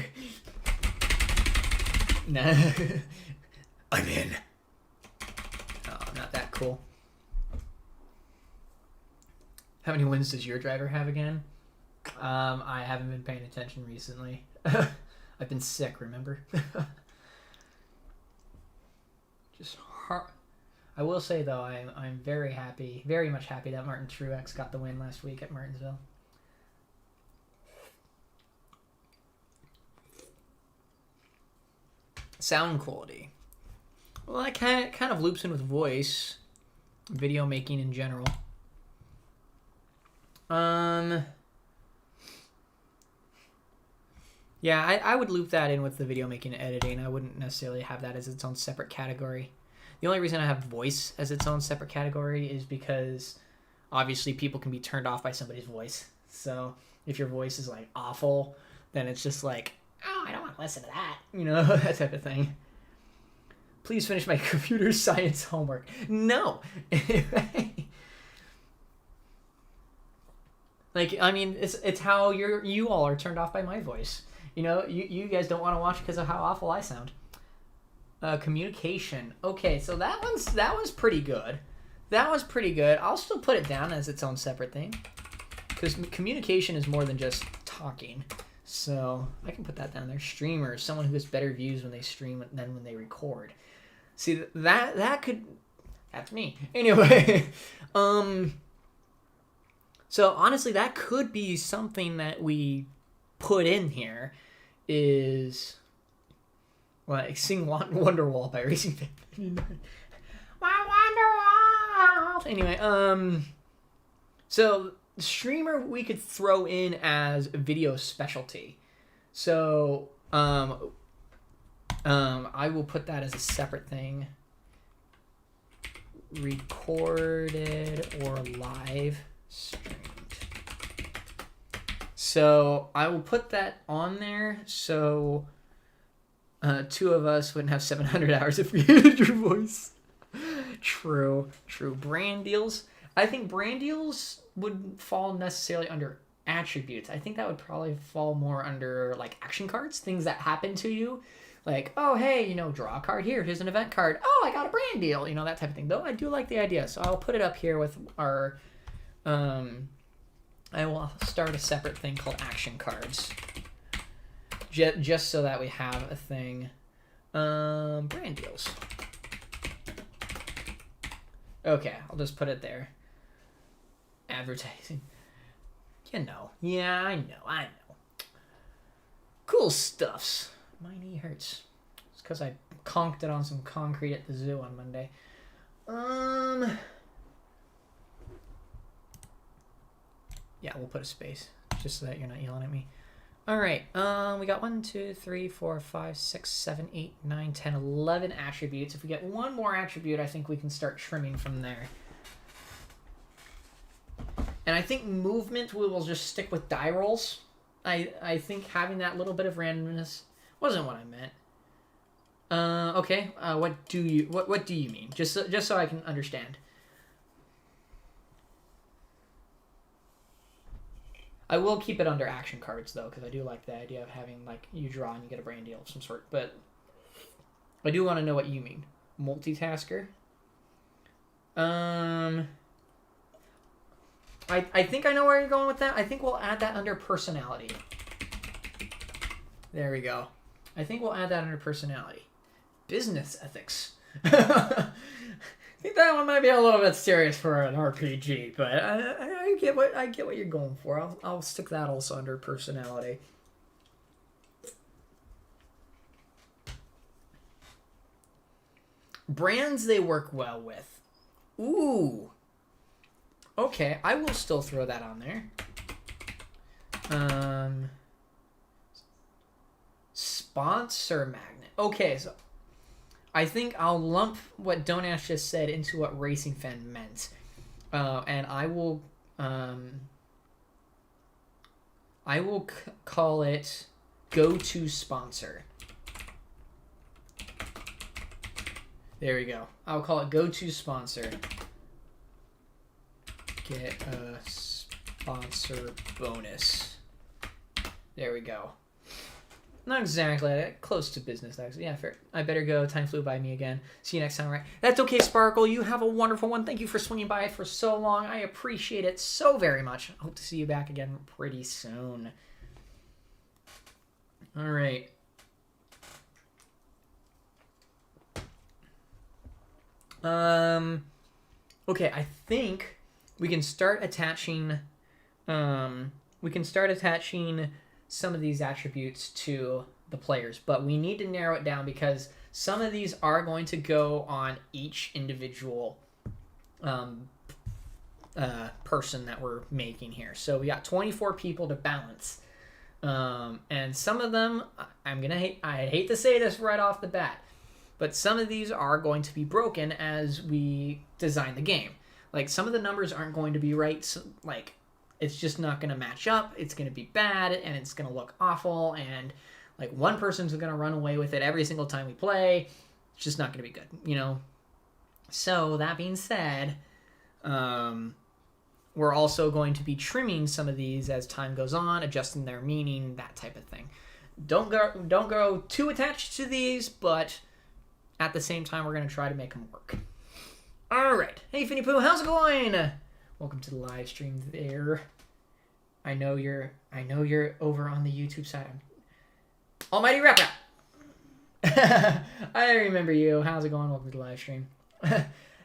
Nah. I'm in. Oh, not that cool. How many wins does your driver have again? I haven't been paying attention recently. I've been sick, remember? Just hard. I will say though, I'm very happy, very much happy that Martin Truex got the win last week at Martinsville. Sound quality. Well, that kind of loops in with voice, video making in general. Yeah, I would loop that in with the video making and editing. I wouldn't necessarily have that as its own separate category. The only reason I have voice as its own separate category is because obviously people can be turned off by somebody's voice. So if your voice is like awful, then it's just like, oh, I don't want to listen to that. You know, that type of thing. Please finish my computer science homework. No. Like, I mean, it's how you all are turned off by my voice. You know, you guys don't want to watch because of how awful I sound. Communication. Okay, so that one's pretty good. That one's pretty good. I'll still put it down as its own separate thing. Because communication is more than just talking. So I can put that down there. Streamers, someone who has better views when they stream than when they record. See, that's me. Anyway, so honestly, that could be something that we put in here is like sing Wonderwall by Racing 59. Wonderwall. Anyway, so streamer we could throw in as video specialty. So I will put that as a separate thing. recorded or live streamed. So I will put that on there so two of us wouldn't have 700 hours if we used your voice. True. Brand deals. I think brand deals would fall necessarily under attributes. I think that would probably fall more under like action cards, things that happen to you. Like, oh, hey, draw a card here. Here's an event card. Oh, I got a brand deal. That type of thing. Though I do like the idea. So I'll put it up here with our... I will start a separate thing called action cards. Just so that we have a thing. Brand deals. Okay, I'll just put it there. Advertising. Yeah, I know. Cool stuffs. My knee hurts. It's because I conked it on some concrete at the zoo on Monday. Yeah, we'll put a space just so that you're not yelling at me. All right. We got 1, 2, 3, 4, 5, 6, 7, 8, 9, 10, 11 attributes. If we get one more attribute, I think we can start trimming from there. And I think movement, we will just stick with die rolls. I think having that little bit of randomness wasn't what I meant. Okay. What do you mean? Just so I can understand. I will keep it under action cards though, because I do like the idea of having like you draw and you get a brand deal of some sort. But I do want to know what you mean. Multitasker. I think I know where you're going with that. I think we'll add that under personality. There we go. I think we'll add that under personality. Business ethics. I think that one might be a little bit serious for an RPG, but I get what you're going for. I'll stick that also under personality. Brands they work well with. Ooh. Okay, I will still throw that on there. Sponsor magnet. Okay, so I think I'll lump what Don't Ask just said into what Racing Fan meant. And I will call it go-to sponsor. There we go. I'll call it go-to sponsor. Get a sponsor bonus. There we go. Not exactly. Close to business, actually. Yeah, fair. I better go. Time flew by me again. See you next time, right? That's okay, Sparkle. You have a wonderful one. Thank you for swinging by for so long. I appreciate it so very much. Hope to see you back again pretty soon. All right. Okay, I think we can start attaching some of these attributes to the players, but we need to narrow it down because some of these are going to go on each individual person that we're making here. So we got 24 people to balance. And some of them, I hate to say this right off the bat, but some of these are going to be broken as we design the game. Like, some of the numbers aren't going to be right. So, like, it's just not going to match up. It's going to be bad, and it's going to look awful. And, like, one person's going to run away with it every single time we play. It's just not going to be good, So, that being said, we're also going to be trimming some of these as time goes on, adjusting their meaning, that type of thing. Don't go too attached to these, but at the same time, we're going to try to make them work. All right. Hey, Finny Pooh, how's it going? Welcome to the live stream there. I know you're over on the YouTube side. Almighty Rap Rap. I remember you. How's it going? Welcome to the live stream.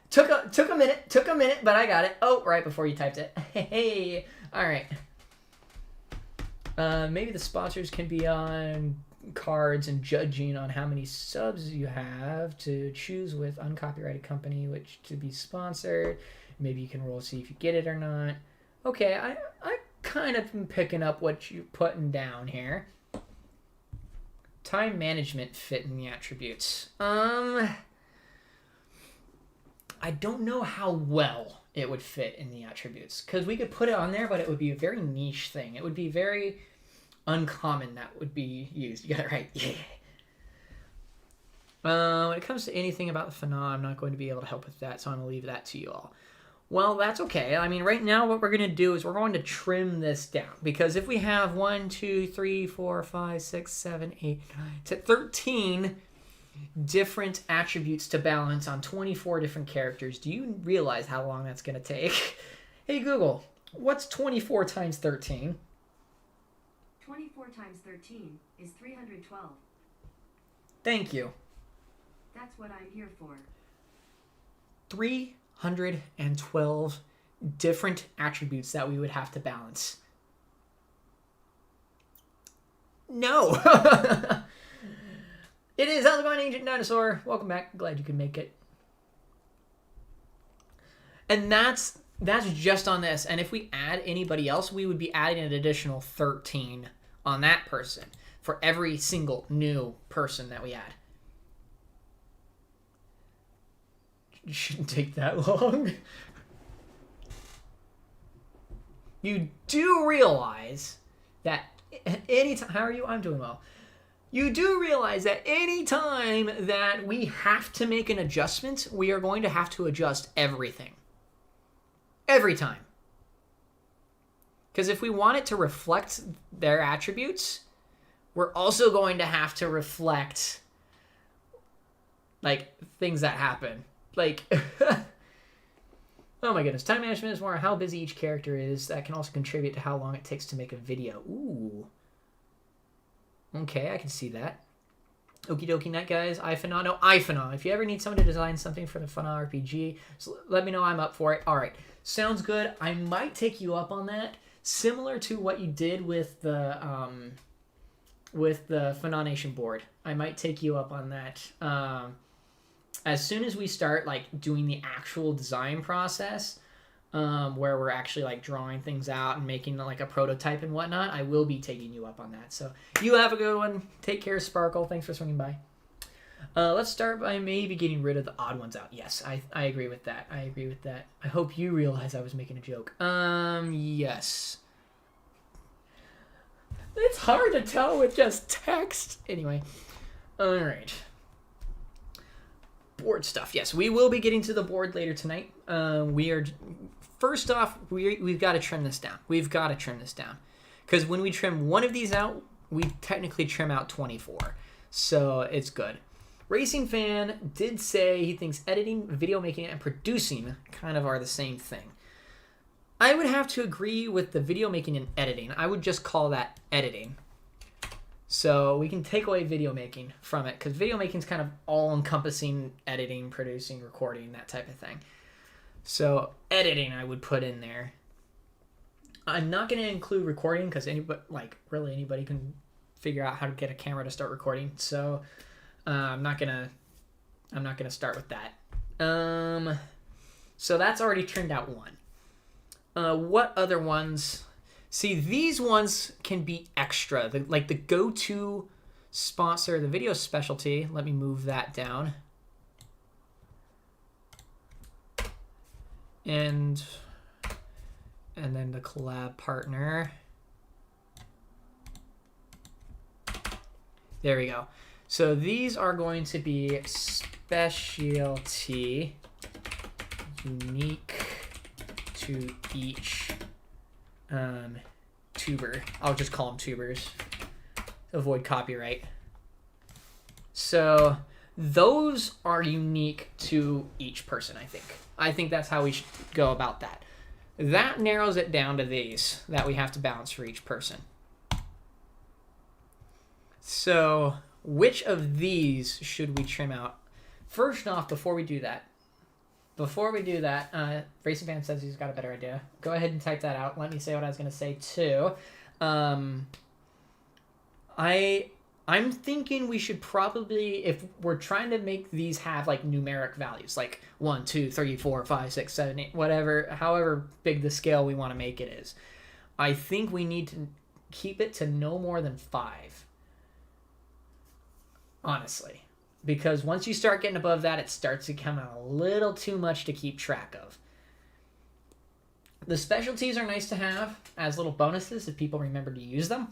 Took a minute, but I got it. Oh, right before you typed it. Hey. All right. Maybe the sponsors can be on cards and judging on how many subs you have to choose with uncopyrighted company which to be sponsored. Maybe you can roll to see if you get it or not. Okay, I kind of am picking up what you're putting down here. Time management fit in the attributes. I I don't know how well it would fit in the attributes, because we could put it on there, but it would be a very niche thing. It would be very uncommon that would be used. You got it right. Yeah. When it comes to anything about the phenom, I'm not going to be able to help with that, so I'm going to leave that to you all. Well, that's okay. I mean, right now what we're going to do is we're going to trim this down, because if we have 1, 2, 3, 4, 5, 6, 7, 8, 9, 10, 13 different attributes to balance on 24 different characters, do you realize how long that's going to take? Hey, Google, what's 24 times 13? 24 times 13 is 312. Thank you. That's what I'm here for. 312 different attributes that we would have to balance. No! It is. How's it going, Ancient Dinosaur? Welcome back. Glad you could make it. And that's just on this. And if we add anybody else, we would be adding an additional 13 on that person for every single new person that we add. It shouldn't take that long. You do realize that anytime... How are you? I'm doing well. You do realize that anytime that we have to make an adjustment, we are going to have to adjust everything. Every time. Because if we want it to reflect their attributes, we're also going to have to reflect, like, things that happen. Like, oh my goodness. Time management is more how busy each character is. That can also contribute to how long it takes to make a video. Ooh. Okay, I can see that. Okie dokie night, guys. iPhenom. No, iPhenom. If you ever need someone to design something for the Phenom RPG, so let me know. I'm up for it. All right. Sounds good. I might take you up on that. Similar to what you did with the Phenonation board. I might take you up on that. As soon as we start like doing the actual design process, where we're actually like drawing things out and making like a prototype and whatnot, I will be taking you up on that. So you have a good one. Take care, Sparkle. Thanks for swinging by. Let's start by maybe getting rid of the odd ones out. Yes, I agree with that. I agree with that. I hope you realize I was making a joke. Yes. It's hard to tell with just text. Anyway. All right. Board stuff. Yes, we will be getting to the board later tonight. First off, we've got to trim this down. We've got to trim this down. Because when we trim one of these out, we technically trim out 24. So it's good. Racing Fan did say he thinks editing, video making, and producing kind of are the same thing. I would have to agree with the video making and editing. I would just call that editing. So we can take away video making from it, because video making is kind of all-encompassing editing, producing, recording, that type of thing. So editing I would put in there. I'm not going to include recording, because really anybody can figure out how to get a camera to start recording. So I'm not gonna start with that. So that's already trimmed out one. What other ones? See, these ones can be extra. The go-to sponsor, the video specialty. Let me move that down. And then the collab partner. There we go. So these are going to be specialty, unique to each tuber. I'll just call them tubers. Avoid copyright. So those are unique to each person, I think. I think that's how we should go about that. That narrows it down to these that we have to balance for each person. So which of these should we trim out? First off, before we do that, Racing Fan says he's got a better idea. Go ahead and type that out. Let me say what I was going to say too. I'm thinking we should probably, if we're trying to make these have like numeric values, like 1, 2, 3, 4, 5, 6, 7, 8, whatever, however big the scale we want to make it is, I think we need to keep it to no more than 5. Honestly. because once you start getting above that, it starts to become a little too much to keep track of. The specialties are nice to have as little bonuses if people remember to use them.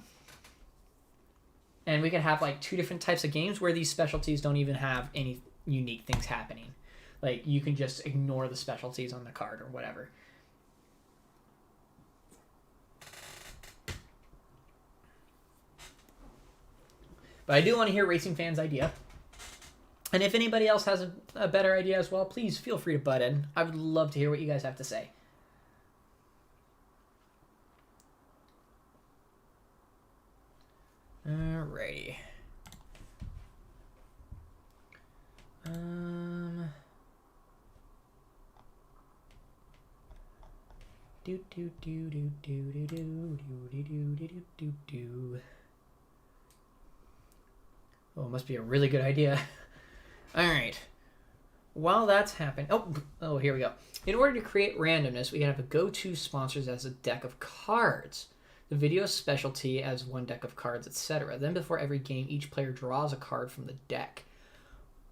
And we could have like 2 different types of games where these specialties don't even have any unique things happening. Like you can just ignore the specialties on the card or whatever. But I do want to hear Racing Fan's idea. And if anybody else has a better idea as well, please feel free to butt in. I would love to hear what you guys have to say. Alrighty. Oh, it must be a really good idea. Alright. While that's happening... Oh, here we go. In order to create randomness, we can have a go-to sponsors as a deck of cards. The video specialty as 1 deck of cards, etc. Then before every game, each player draws a card from the deck.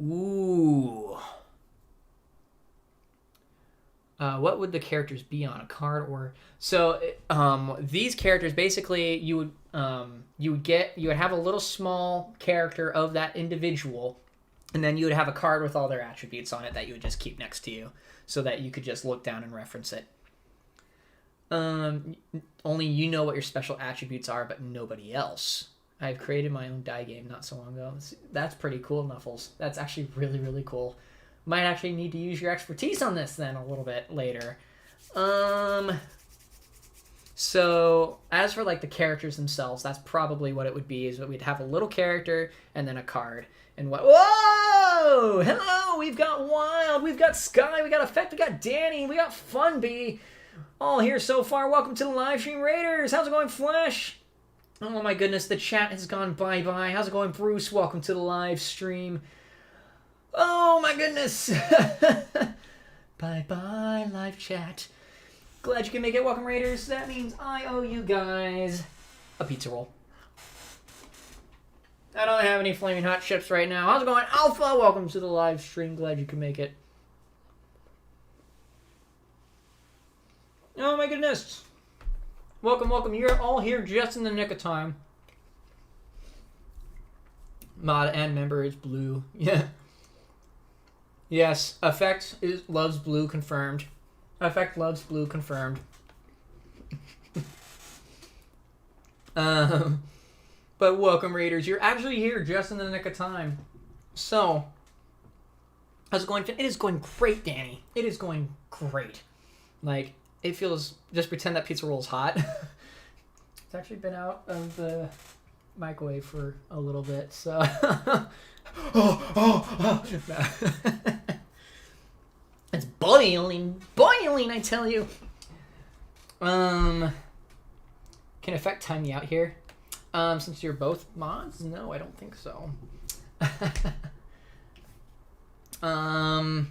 Ooh. What would the characters be on a card? Or so these characters basically you would have a little small character of that individual, and then you would have a card with all their attributes on it that you would just keep next to you, so that you could just look down and reference it. Only you know what your special attributes are, but nobody else. I've created my own die game not so long ago. That's pretty cool, Nuffles. That's actually really, really cool. Might actually need to use your expertise on this then a little bit later. So as for like the characters themselves, that's probably what it would be, is that we'd have a little character and then a card. And what? Whoa! Hello! We've got Wild, we've got Sky, we got Effect, we got Danny, we got Funbee. All here so far. Welcome to the live stream, Raiders. How's it going, Flash? Oh my goodness, the chat has gone bye-bye. How's it going, Bruce? Welcome to the live stream. Oh my goodness. Bye-bye, live chat. Glad you can make it. Welcome, Raiders. That means I owe you guys a pizza roll. I don't have any flaming hot chips right now. How's it going, Alpha? Welcome to the live stream. Glad you can make it. Oh my goodness. Welcome, welcome. You're all here just in the nick of time. Mod and member is blue. Yeah. Yes, Effect loves blue, confirmed. Effect loves blue, confirmed. But welcome, Raiders. You're actually here just in the nick of time. So, how's it going? It is going great, Danny. It is going great. Like, it feels... Just pretend that pizza roll is hot. It's actually been out of the microwave for a little bit, so... It's boiling, I tell you. Can Effect time me out here? Since you're both mods? No, I don't think so. But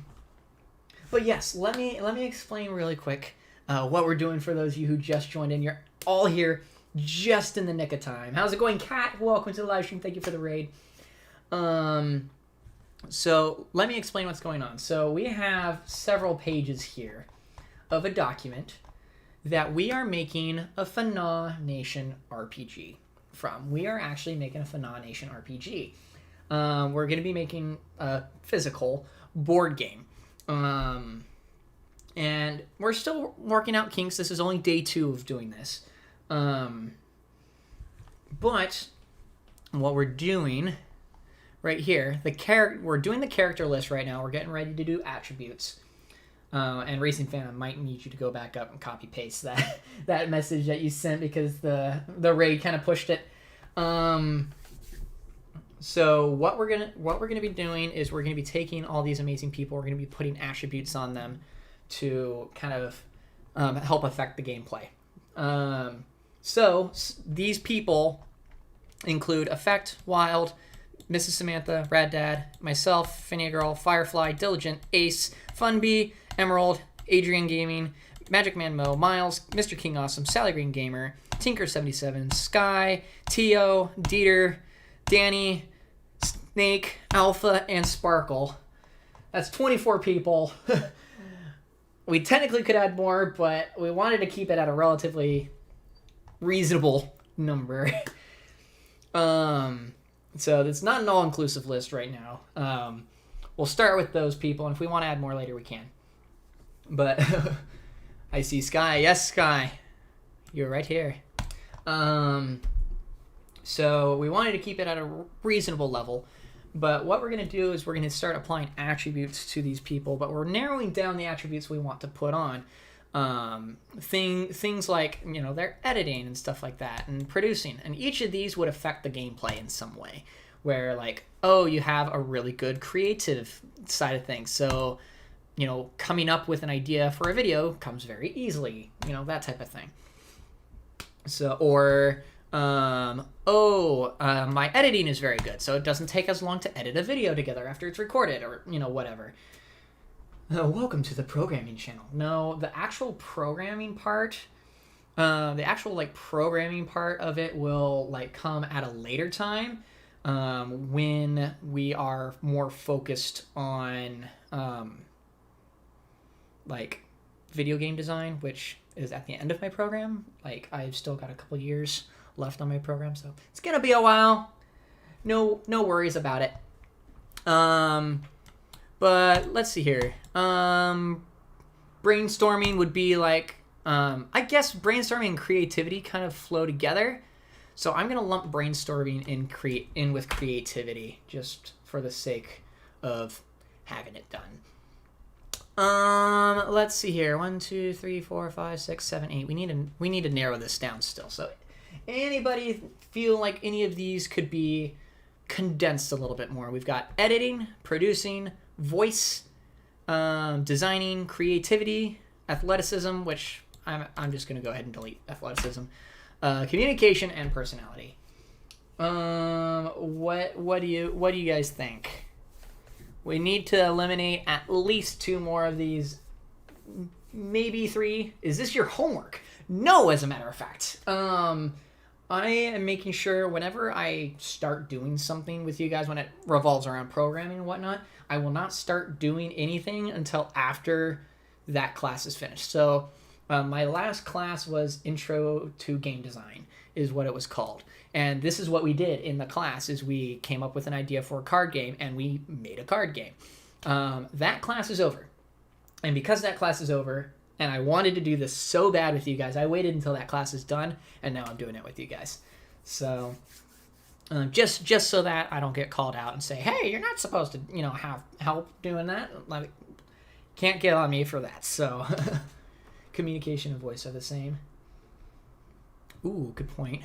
yes, let me explain really quick what we're doing for those of you who just joined in. You're all here just in the nick of time. How's it going, Kat? Welcome to the live stream. Thank you for the raid. So let me explain what's going on. So we have several pages here of a document that we are making a Fana Nation RPG from. We are actually making a Fana Nation RPG. We're going to be making a physical board game. And we're still working out kinks. This is only day 2 of doing this. But what we're doing right here, we're doing the character list right now. We're getting ready to do attributes. And Racing Fan, I might need you to go back up and copy paste that message that you sent because the raid kind of pushed it. So what we're gonna be doing is we're gonna be taking all these amazing people. We're gonna be putting attributes on them to kind of help affect the gameplay. So these people include Effect, Wild, Mrs. Samantha, Rad Dad, myself, Finia Girl, Firefly, Diligent, Ace, Funbee, Emerald, Adrian Gaming, Magic Man Mo, Miles, Mr. King Awesome, Sally Green Gamer, Tinker77, Sky, Tio, Dieter, Danny, Snake, Alpha, and Sparkle. That's 24 people. We technically could add more, but we wanted to keep it at a relatively reasonable number. So it's not an all-inclusive list right now. We'll start with those people, and if we want to add more later, we can. But I see Sky. Yes, Sky. You're right here. So we wanted to keep it at a reasonable level. But what we're going to do is we're going to start applying attributes to these people, but we're narrowing down the attributes we want to put on. Things like, you know, their editing and stuff like that, and producing. And each of these would affect the gameplay in some way. Where, like, oh, you have a really good creative side of things. So, you know, coming up with an idea for a video comes very easily. You know, that type of thing. So, or... my editing is very good, so it doesn't take as long to edit a video together after it's recorded, or, you know, whatever. Welcome to the programming channel. No, the actual programming part, programming part of it will, like, come at a later time, when we are more focused on, like, video game design, which is at the end of my program. Like, I've still got a couple years left on my program, so it's gonna be a while. No worries about it. But let's see here. Brainstorming would be like, I guess brainstorming and creativity kind of flow together. So I'm gonna lump brainstorming in with creativity, just for the sake of having it done. Let's see here. 1, 2, 3, 4, 5, 6, 7, 8. We need to narrow this down still. So anybody feel like any of these could be condensed a little bit more? We've got editing, producing, voice, designing, creativity, athleticism, which I'm just going to go ahead and delete athleticism, communication, and personality. What do you guys think? We need to eliminate at least 2 more of these, maybe 3. Is this your homework? No, as a matter of fact. I am making sure whenever I start doing something with you guys, when it revolves around programming and whatnot, I will not start doing anything until after that class is finished. So my last class was Intro to Game Design, is what it was called. And this is what we did in the class, is we came up with an idea for a card game, and we made a card game. That class is over. And because that class is over, and I wanted to do this so bad with you guys, I waited until that class is done, and now I'm doing it with you guys. So, just so that I don't get called out and say, hey, you're not supposed to, you know, have help doing that. Like, can't get on me for that. So, communication and voice are the same. Ooh, good point.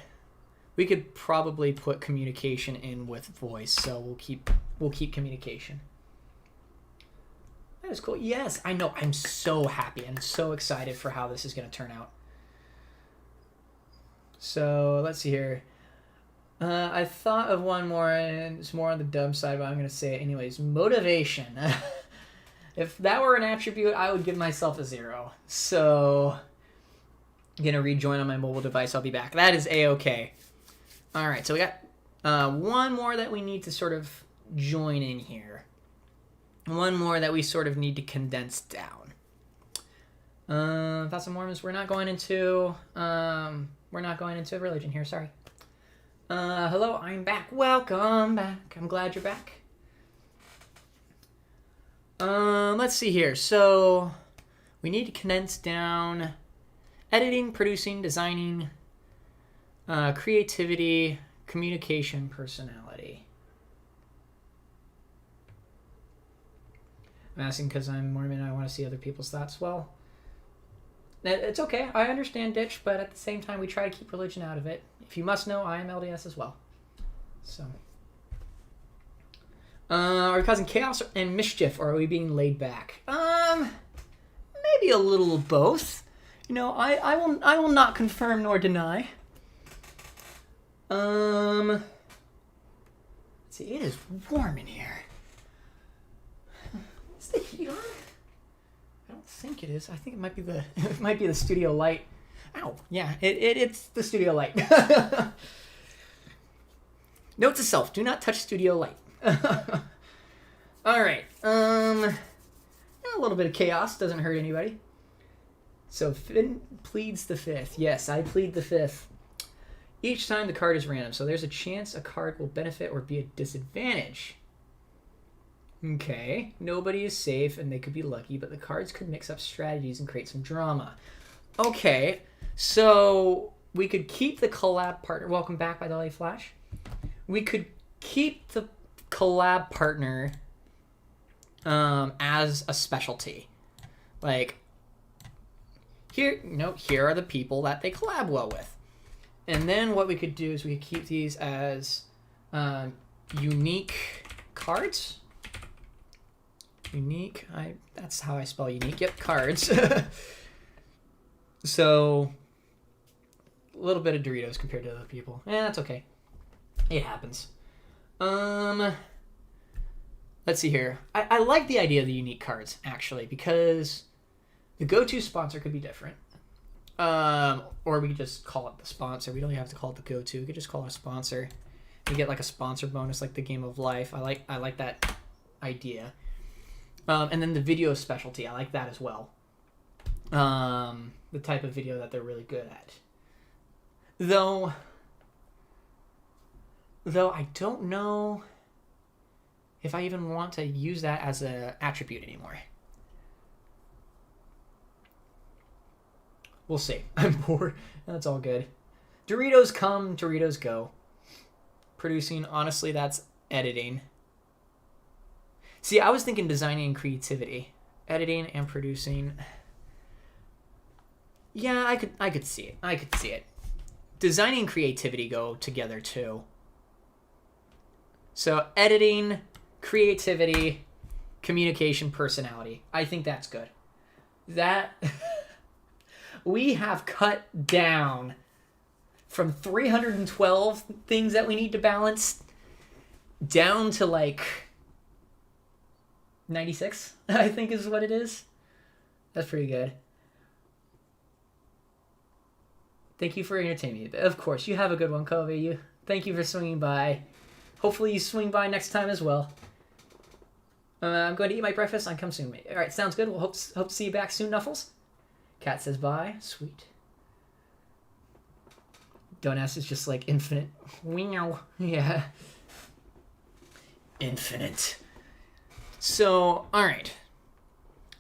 We could probably put communication in with voice, so we'll keep communication. That is cool. Yes, I know. I'm so happy and so excited for how this is going to turn out. So let's see here. I thought of one more, and it's more on the dumb side, but I'm going to say it anyways. Motivation. If that were an attribute, I would give myself a 0. So I'm going to rejoin on my mobile device. I'll be back. That is A-okay. All right, so we got one more that we need to sort of join in here. One more that we sort of need to condense down. Thoughts and Mormons. We're not going into religion here. Sorry. Hello, I'm back. Welcome back. I'm glad you're back. Let's see here. So we need to condense down editing, producing, designing, creativity, communication, personality. I'm asking because I'm Mormon and I want to see other people's thoughts. Well, it's okay. I understand Ditch, but at the same time, we try to keep religion out of it. If you must know, I am LDS as well. So, are we causing chaos and mischief, or are we being laid back? Maybe a little of both. You know, I will not confirm nor deny. Let's see. It is warm in here. Is the heat on? I don't think it is. I think it might be the studio light. Ow. Yeah, it's the studio light. Note to self: do not touch studio light. All right. A little bit of chaos doesn't hurt anybody. So Finn pleads the fifth. Yes, I plead the fifth. Each time the card is random, so there's a chance a card will benefit or be a disadvantage. Okay, nobody is safe and they could be lucky, but the cards could mix up strategies and create some drama. Okay, so we could keep the collab partner. Welcome back, by the way, Flash. We could keep the collab partner as a specialty. Like, here are the people that they collab well with. And then what we could do is we could keep these as unique cards. Unique, that's how I spell unique. Yep, cards. So, a little bit of Doritos compared to other people. That's okay. It happens. Let's see here. I like the idea of the unique cards, actually, because the go-to sponsor could be different. Or we could just call it the sponsor. We don't even have to call it the go-to. We could just call it a sponsor. We get like a sponsor bonus, like the Game of Life. I like that idea. And then the video specialty. I like that as well. The type of video that they're really good at. Though I don't know if I even want to use that as an attribute anymore. We'll see. I'm bored. That's all good. Doritos come, Doritos go. Producing, honestly, that's editing. See, I was thinking designing and creativity. Editing and producing. Yeah, I could see it. I could see it. Designing and creativity go together too. So editing, creativity, communication, personality. I think that's good. That we have cut down from 312 things that we need to balance down to like 96, I think is what it is. That's pretty good. Thank you for entertaining me. Of course, you have a good one, Kobe. Thank you for swinging by. Hopefully you swing by next time as well. I'm going to eat my breakfast. I'll come soon, mate. All right, sounds good. We'll hope to see you back soon, Nuffles. Cat says bye. Sweet. Donass is just like infinite. Wow. Yeah. Infinite. So, all right.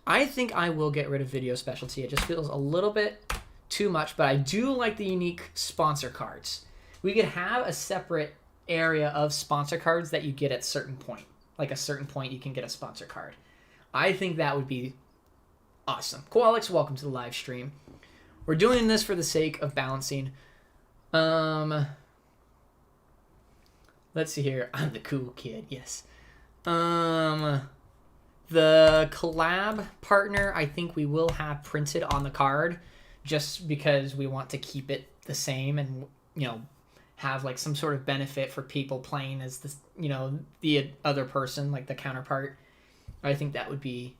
I think I will get rid of video specialty. It just feels a little bit too much, but I do like the unique sponsor cards. We could have a separate area of sponsor cards that you get at a certain point. Like a certain point you can get a sponsor card. I think that would be awesome. Koalex, welcome to the live stream. We're doing this for the sake of balancing. Let's see here. I'm the cool kid, yes. The collab partner, I think we will have printed on the card just because we want to keep it the same and, have like some sort of benefit for people playing as this, the other person, like the counterpart. I think that would be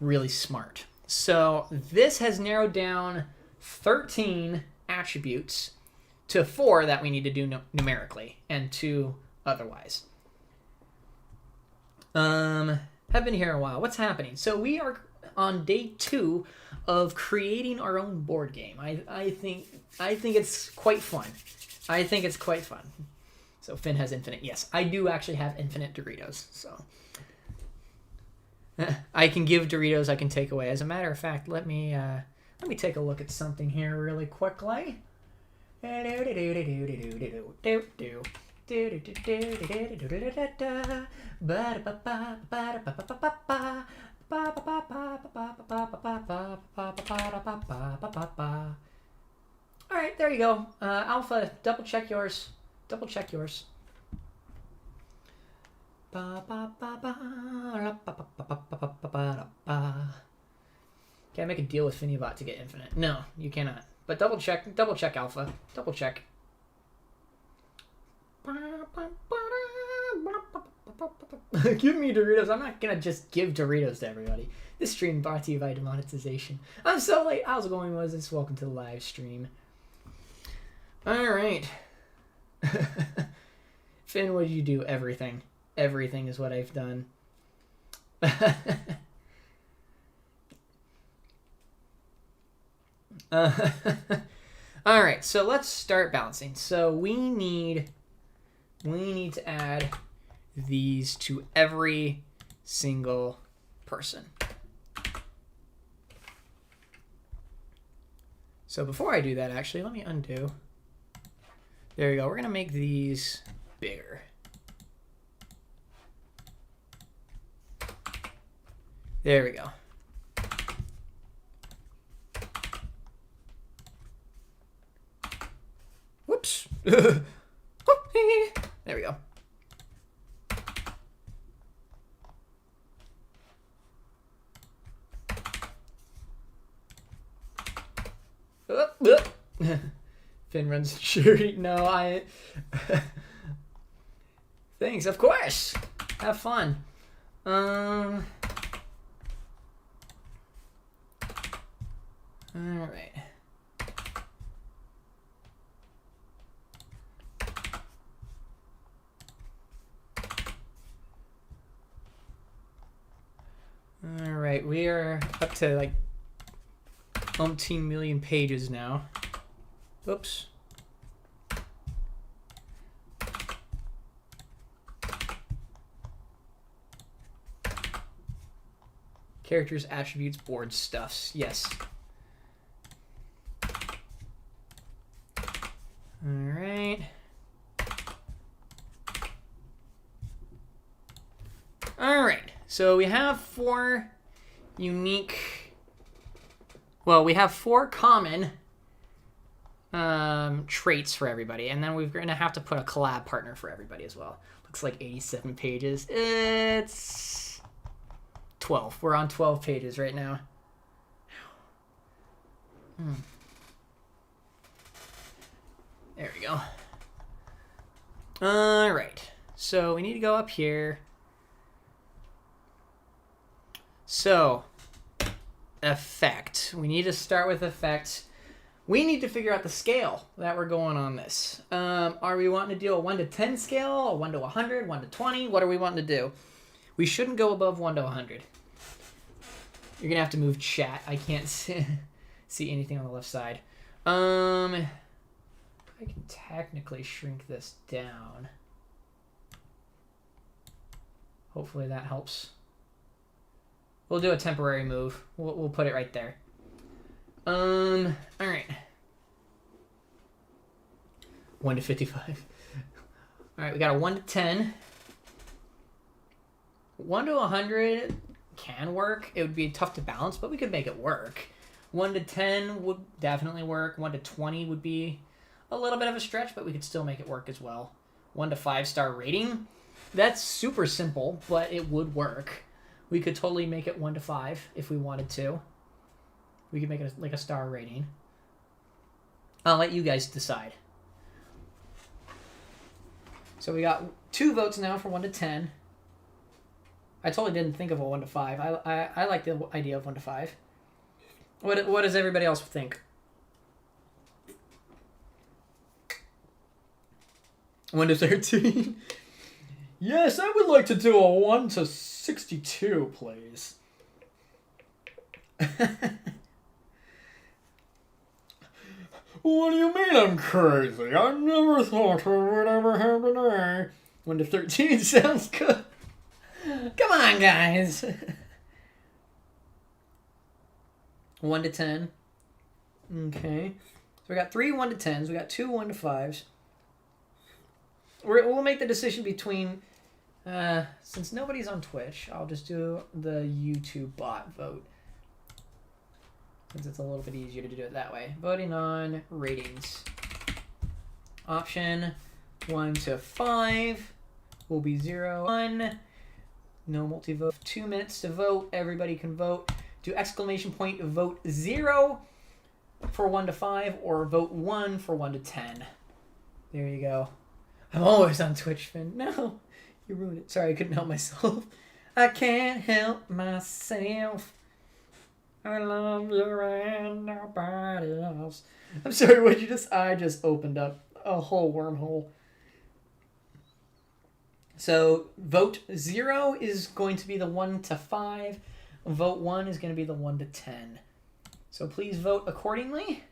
really smart. So this has narrowed down 13 attributes to 4 that we need to do numerically and 2 otherwise. Have been here a while. What's happening? So we are on day 2 of creating our own board game. I think it's quite fun. I think it's quite fun. So Finn has infinite. Yes, I do actually have infinite Doritos. So I can give Doritos. I can take away. As a matter of fact, let me take a look at something here really quickly. All right, there you go. Alpha, double check yours. Double check yours. Can I make a deal with Finibot to get infinite? No, you cannot. But double check Alpha. Double check. Give me Doritos. I'm not gonna just give Doritos to everybody. This stream brought to you by demonetization. I'm so late. How's it going, Moses? Welcome to the live stream. All right. Finn, what did you do? Everything. everything is what I've done. All right, so let's start balancing. So we need to add these to every single person. So before I do that, actually, let me undo. There we go. We're going to make these bigger. There we go. Whoops. There we go. Finn runs Shuri. No, I... Thanks, of course. Have fun. All right. All right, we are up to like umpteen million pages now. Oops. Characters, attributes, board stuffs. Yes. All right. All right. So we have 4 unique. Well, we have 4 common traits for everybody, and then we're going to have to put a collab partner for everybody as well. Looks like 87 pages. It's 12. We're on 12 pages right now. There we go. All right. So we need to go up here. So, effect. We need to start with effect. We need to figure out the scale that we're going on this. Are we wanting to do a 1 to 10 scale, a 1 to 100, 1 to 20? What are we wanting to do? We shouldn't go above 1 to 100. You're going to have to move chat. I can't see anything on the left side. I can technically shrink this down. Hopefully that helps. We'll do a temporary move. We'll put it right there. All right. 1 to 55. All right, we got a 1 to 10. 1 to 100 can work. It would be tough to balance, but we could make it work. 1 to 10 would definitely work. 1 to 20 would be a little bit of a stretch, but we could still make it work as well. 1 to 5-star rating. That's super simple, but it would work. We could totally make it 1 to 5 if we wanted to. We could make it like a star rating. I'll let you guys decide. So we got 2 votes now for 1 to 10. I totally didn't think of a 1 to 5. I like the idea of 1 to 5. What does everybody else think? 1 to 13. Yes, I would like to do a 1 to 62, please. What do you mean I'm crazy? I never thought it would ever happen to me. 1 to 13 sounds good. Come on, guys. 1 to 10. Okay. So we got 3 1 to 10s. We got 2 1 to 5s. We'll make the decision between... since nobody's on Twitch, I'll just do the YouTube bot vote. Since it's a little bit easier to do it that way. Voting on ratings. Option 1 to 5 will be 0. 1. No multi-vote. 2 minutes to vote. Everybody can vote. Do exclamation point vote 0 for 1 to 5 or vote 1 for 1 to 10. There you go. I'm always on Twitch, Finn. No, you ruined it. Sorry, I couldn't help myself. I can't help myself. I love you and nobody else. I'm sorry, what you just... I just opened up a whole wormhole. So vote 0 is going to be the 1 to 5. Vote 1 is going to be the 1 to 10. So please vote accordingly.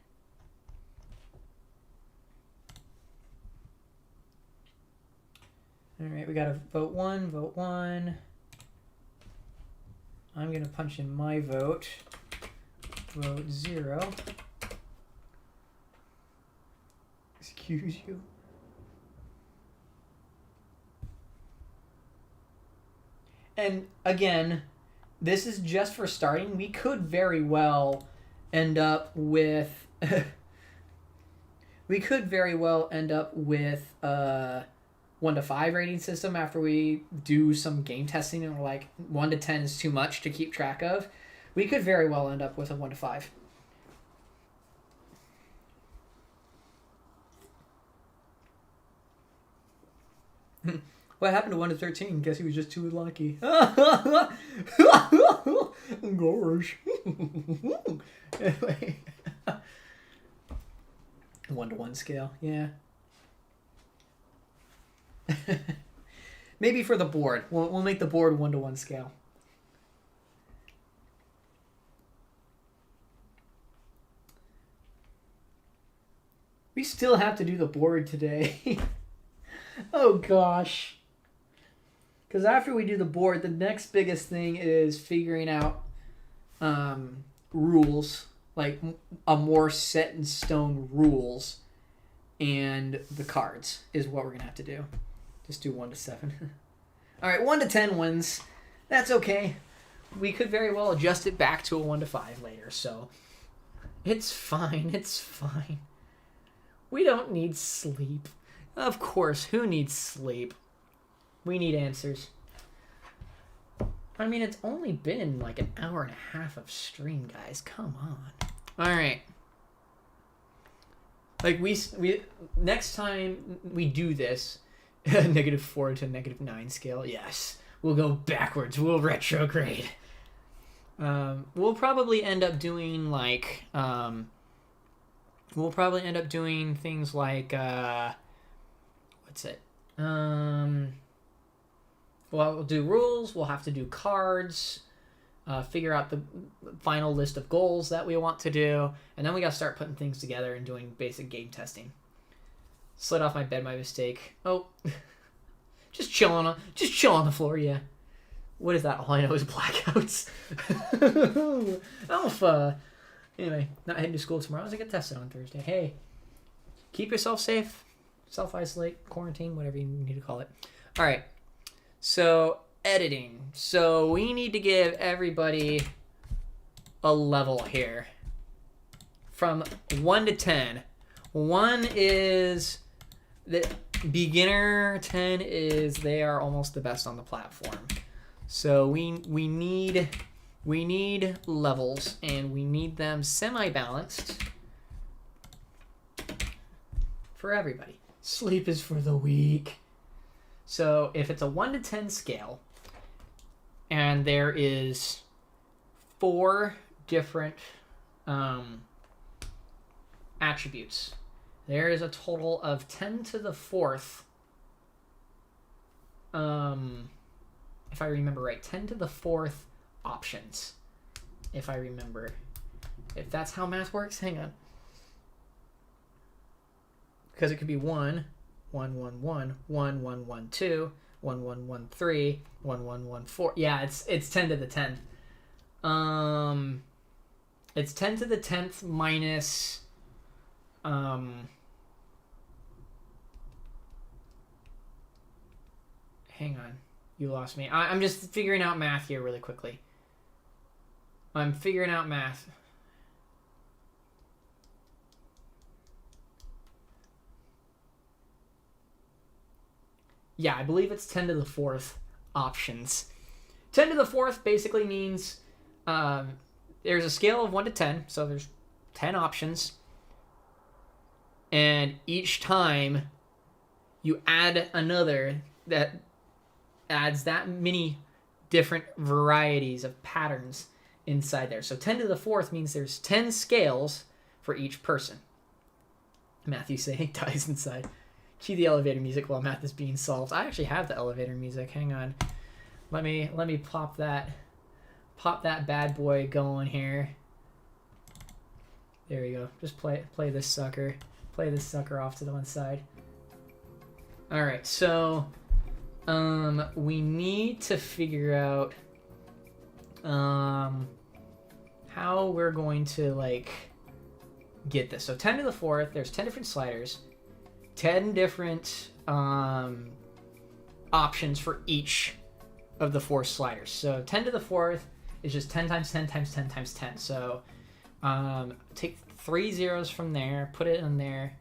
All right, we got to vote 1, vote 1. I'm going to punch in my vote. Vote 0. Excuse you. And again, this is just for starting. We could very well end up with 1 to 5 rating system after we do some game testing and we're like 1 to 10 is too much to keep track of. We could very well end up with a 1 to 5. What happened to 1 to 13? Guess he was just too lucky. Gosh. Anyway. 1 to 1 scale, yeah. Maybe for the board. We'll make the board 1 to 1 scale. We still have to do the board today. Oh gosh. Because after we do the board, the next biggest thing is figuring out rules, like a more set in stone rules, and the cards is what we're going to have to do. Just do 1 to 7. All right, 1 to 10 wins. That's okay. We could very well adjust it back to a 1 to 5 later, so it's fine. It's fine. We don't need sleep. Of course, who needs sleep? We need answers. I mean, it's only been like an hour and a half of stream, guys. Come on. All right. Like we next time we do this, -4 to -9 scale. Yes, we'll go backwards. We'll retrograde. We'll probably end up doing like things like what's it? We'll do rules. We'll have to do cards. Figure out the final list of goals that we want to do, and then we gotta start putting things together and doing basic game testing. Slid off my bed by mistake. Oh, just chill on the floor. Yeah. What is that? All I know is blackouts. Alpha. Anyway, not heading to school tomorrow. I get tested on Thursday. Hey, keep yourself safe. Self-isolate, quarantine, whatever you need to call it. All right. So editing. So we need to give everybody a level here. From 1 to 10. 1 is the beginner. 10 is they are almost the best on the platform. So we need levels, and we need them semi-balanced for everybody. Sleep is for the weak. So if it's a 1 to 10 scale, and there is 4 different attributes, there is a total of 10 to the 4th, if I remember right, 10 to the 4th options, if I remember. If that's how math works, hang on. Because it could be 1, 1, 1, 1, 1, 1, 1, 2, 1, 1, 1, 3, 1, 1, 1, 4. Yeah, it's 10 to the 10th. It's 10 to the 10th minus hang on. You lost me. I'm just figuring out math here really quickly. I'm figuring out math. Yeah, I believe it's 10 to the 4th options. 10 to the 4th basically means there's a scale of 1 to 10, so there's 10 options. And each time you add another that adds that many different varieties of patterns inside there. So 10 to the 4th means there's 10 scales for each person. Matthew saying dies inside. Cue the elevator music while math is being solved. I actually have the elevator music. Hang on. Let me pop that bad boy going here. There we go. Just play this sucker. Play this sucker off to the one side. All right. So we need to figure out how we're going to like get this. So 10 to the 4th, there's 10 different sliders, 10 different options for each of the 4 sliders. So 10 to the 4th is just 10 times 10 times 10 times 10. So take 3 zeros from there, put it in there.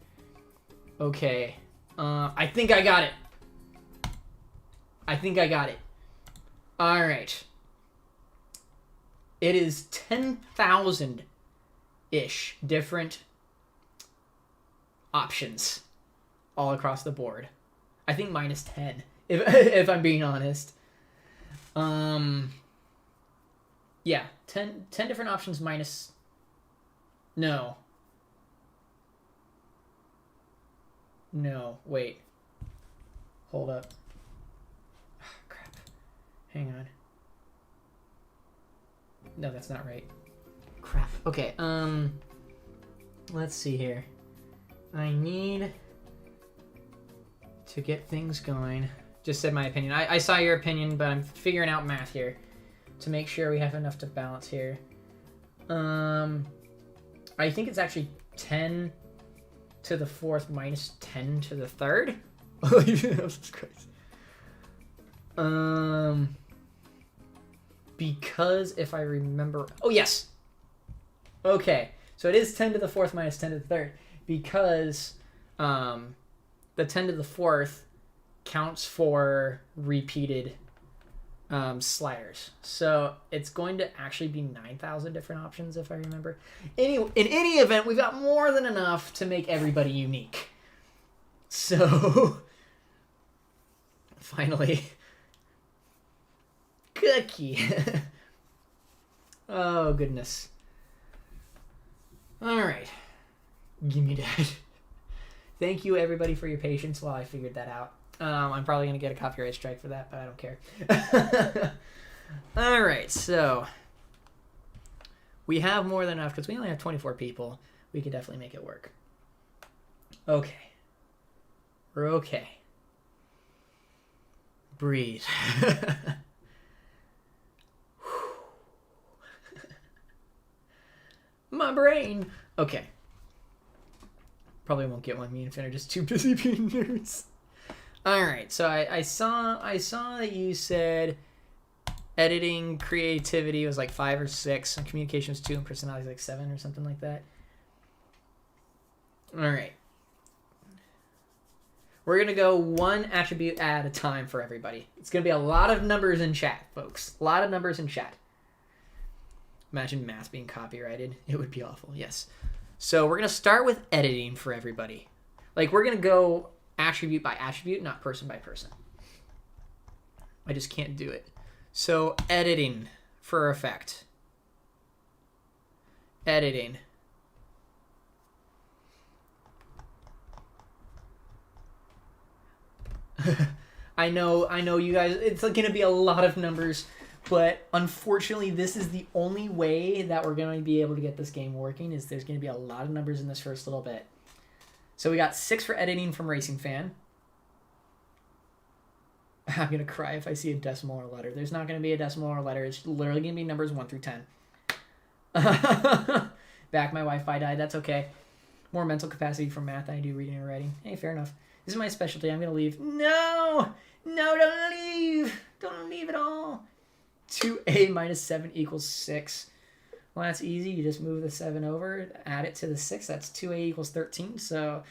Okay. I think I got it. All right. It is 10,000-ish different options all across the board. I think minus 10, if I'm being honest. Yeah, 10 different options minus... No, wait. Hold up. Oh, crap. Hang on. No, that's not right. Crap. Okay, let's see here. I need to get things going. Just said my opinion. I saw your opinion, but I'm figuring out math here to make sure we have enough to balance here. I think it's actually 10 to the 4th minus 10 to the 3rd. Oh, Jesus Christ. Because if I remember... Oh, yes! Okay, so it is 10 to the 4th minus 10 to the 3rd. Because the 10 to the 4th counts for repeated sliders. So it's going to actually be 9,000 different options if I remember. In any event, we've got more than enough to make everybody unique. So finally, cookie. Oh goodness. All right, give me that. Thank you everybody for your patience while I figured that out. I'm probably going to get a copyright strike for that, but I don't care. All right, so we have more than enough because we only have 24 people. We could definitely make it work. Okay. We're okay. Breathe. My brain. Okay. Probably won't get one. Me and Finn are just too busy being nerds. All right, so I saw that you said editing creativity was like 5 or 6, and communication was 2, and personality was like 7 or something like that. All right, we're gonna go one attribute at a time for everybody. It's gonna be a lot of numbers in chat, folks. A lot of numbers in chat. Imagine math being copyrighted. It would be awful. Yes. So we're gonna start with editing for everybody. Like we're gonna go attribute by attribute, not person by person. I just can't do it. So editing for effect. Editing. I know you guys, it's going to be a lot of numbers, but unfortunately this is the only way that we're going to be able to get this game working, is there's going to be a lot of numbers in this first little bit. So we got 6 for editing from Racing Fan. I'm going to cry if I see a decimal or a letter. There's not going to be a decimal or a letter. It's literally going to be numbers 1 through 10. Back, my Wi-Fi died. That's okay. More mental capacity for math than I do reading and writing. Hey, fair enough. This is my specialty. I'm going to leave. No! No, don't leave! Don't leave at all. 2a minus 7 equals 6. Well, that's easy. You just move the 7 over, add it to the 6. That's 2a equals 13. So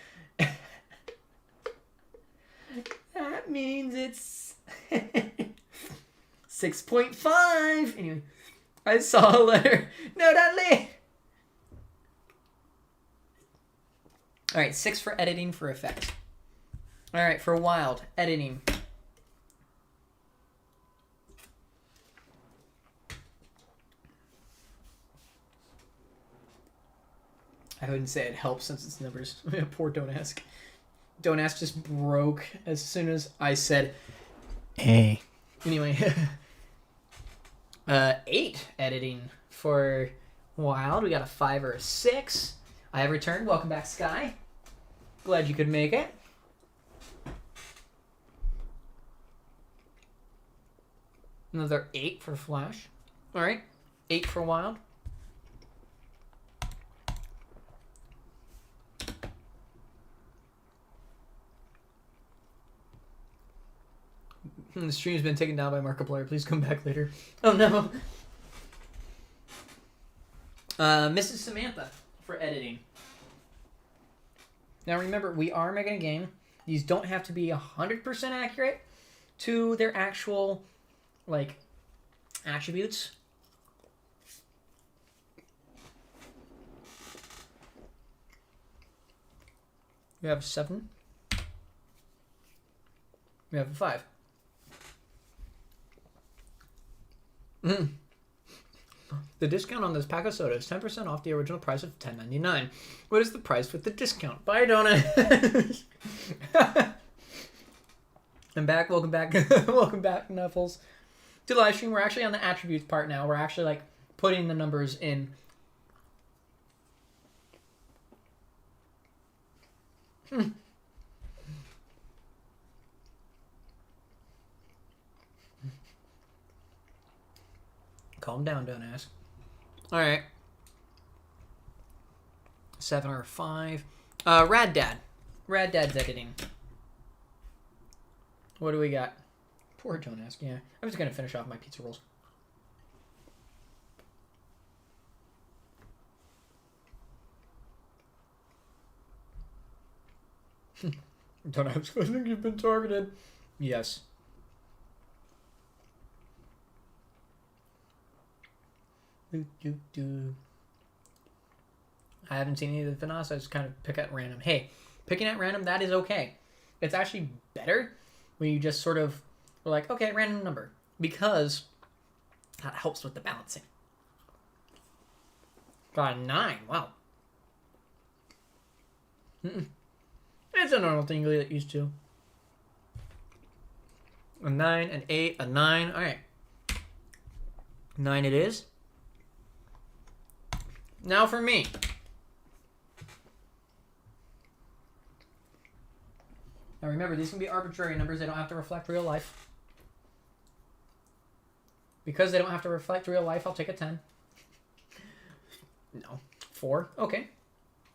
that means it's 6.5. Anyway, I saw a letter. No, don't leave. All right, 6 for editing for effect. All right, for wild, editing. I wouldn't say it helps since it's numbers. Poor don't ask. Don't Ask just broke as soon as I said, hey. Anyway, 8 editing for Wild. We got a 5 or a 6. I have returned. Welcome back, Sky. Glad you could make it. Another 8 for Flash. All right, 8 for Wild. The stream's been taken down by Markiplier. Please come back later. Oh no. Mrs. Samantha for editing. Now remember, we are making a game. These don't have to be 100% accurate to their actual, like, attributes. We have a 7. We have a 5. The discount on this pack of soda is 10% off the original price of $10.99. What is the price with the discount? Bye, Donut. I'm back. Welcome back. Welcome back, Nuffles. To the live stream, we're actually on the attributes part now. We're actually like putting the numbers in. Calm down, don't ask. All right. 7 or 5. Rad Dad. Rad Dad's editing. What do we got? Poor don't ask. Yeah. I'm just going to finish off my pizza rolls. Don't ask. I think you've been targeted. Yes. I haven't seen any of the finale, so I just kind of pick at random. Hey, picking at random, that is okay. It's actually better when you just sort of are like, okay, random number. Because that helps with the balancing. Got a 9. Wow. It's a normal thing you get used to. A 9, an 8, a 9. All right. 9 it is. Now for me. Now remember, these can be arbitrary numbers. They don't have to reflect real life. Because they don't have to reflect real life, I'll take a 10. No. 4. Okay.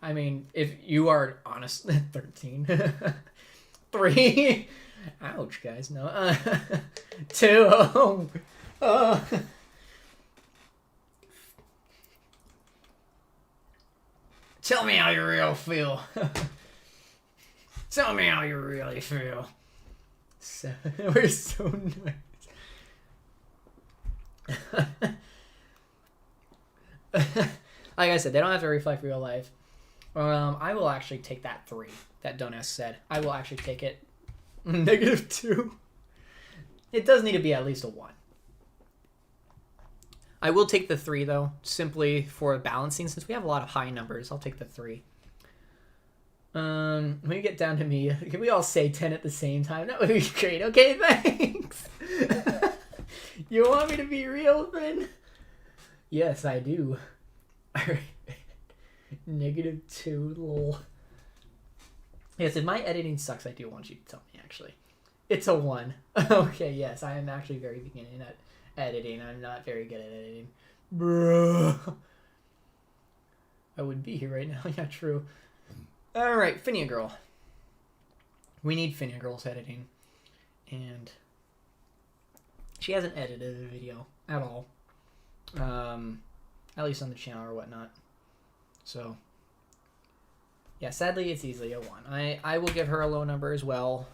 I mean, if you are honest, 13. 3. Ouch, guys. No. 2. Tell me how you really feel. Tell me how you really feel. We're so nice. Like I said, they don't have to reflect real life. I will actually take that 3 that Don't Ask said. I will actually take it. -2. It does need to be at least a 1. I will take the 3 though, simply for balancing. Since we have a lot of high numbers, I'll take the 3. When you get down to me, can we all say 10 at the same time? That would be great. Okay, thanks. You want me to be real, then? Yes, I do. Alright. -2, lol. Yes, if my editing sucks, I do want you to tell me, actually. It's a 1. Okay, yes, I am actually very beginning at editing. I'm not very good at editing. Bro. I would be here right now. Yeah, true. Alright, Finia Girl. We need Finia Girl's editing. And she hasn't edited a video at all. At least on the channel or whatnot. So, yeah, sadly it's easily a 1. I will give her a low number as well.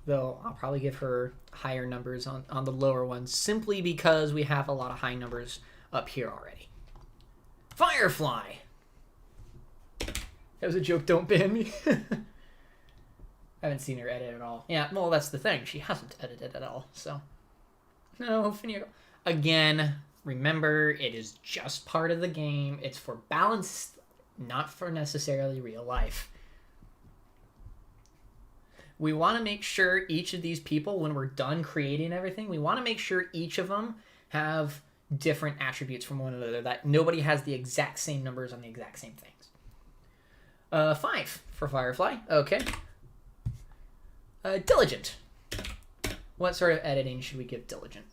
Though I'll probably give her higher numbers on the lower ones. Simply because we have a lot of high numbers up here already. Firefly! That was a joke, don't ban me. I haven't seen her edit at all. Yeah, well, that's the thing. She hasn't edited at all, so. No, Finia. Again, remember, it is just part of the game. It's for balance, not for necessarily real life. we want to make sure each of these people, when we're done creating everything, we want to make sure each of them have different attributes from one another, that nobody has the exact same numbers on the exact same things. 5 for Firefly. Okay. Diligent. What sort of editing should we give Diligent?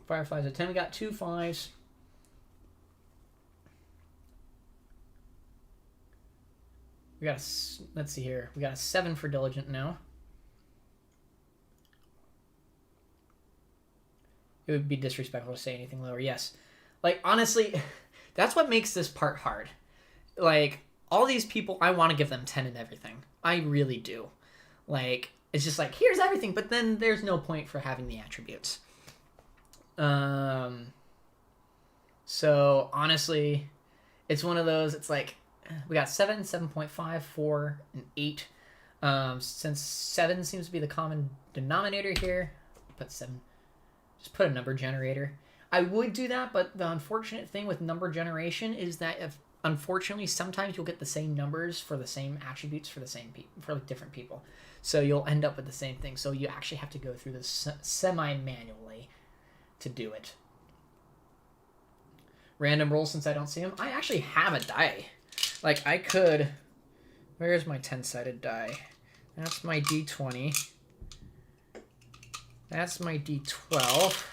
Firefly's a 10. We got 2 5s. We got let's see here. We got a 7 for Diligent now. It would be disrespectful to say anything lower. Yes. Like, honestly, that's what makes this part hard. Like, all these people, I want to give them 10 in everything. I really do. Like, it's just like, here's everything, but then there's no point for having the attributes. So, honestly, it's one of those, it's like, we got 7, 7.5, 4, and 8. Since 7 seems to be the common denominator here, put 7. Just put a number generator. I would do that, but the unfortunate thing with number generation is that unfortunately sometimes you'll get the same numbers for the same attributes for the same for different people. So you'll end up with the same thing. So you actually have to go through this semi-manually to do it. Random roll since I don't see them. I actually have a die. Like, I could... Where's my 10-sided die? That's my D20. That's my D12.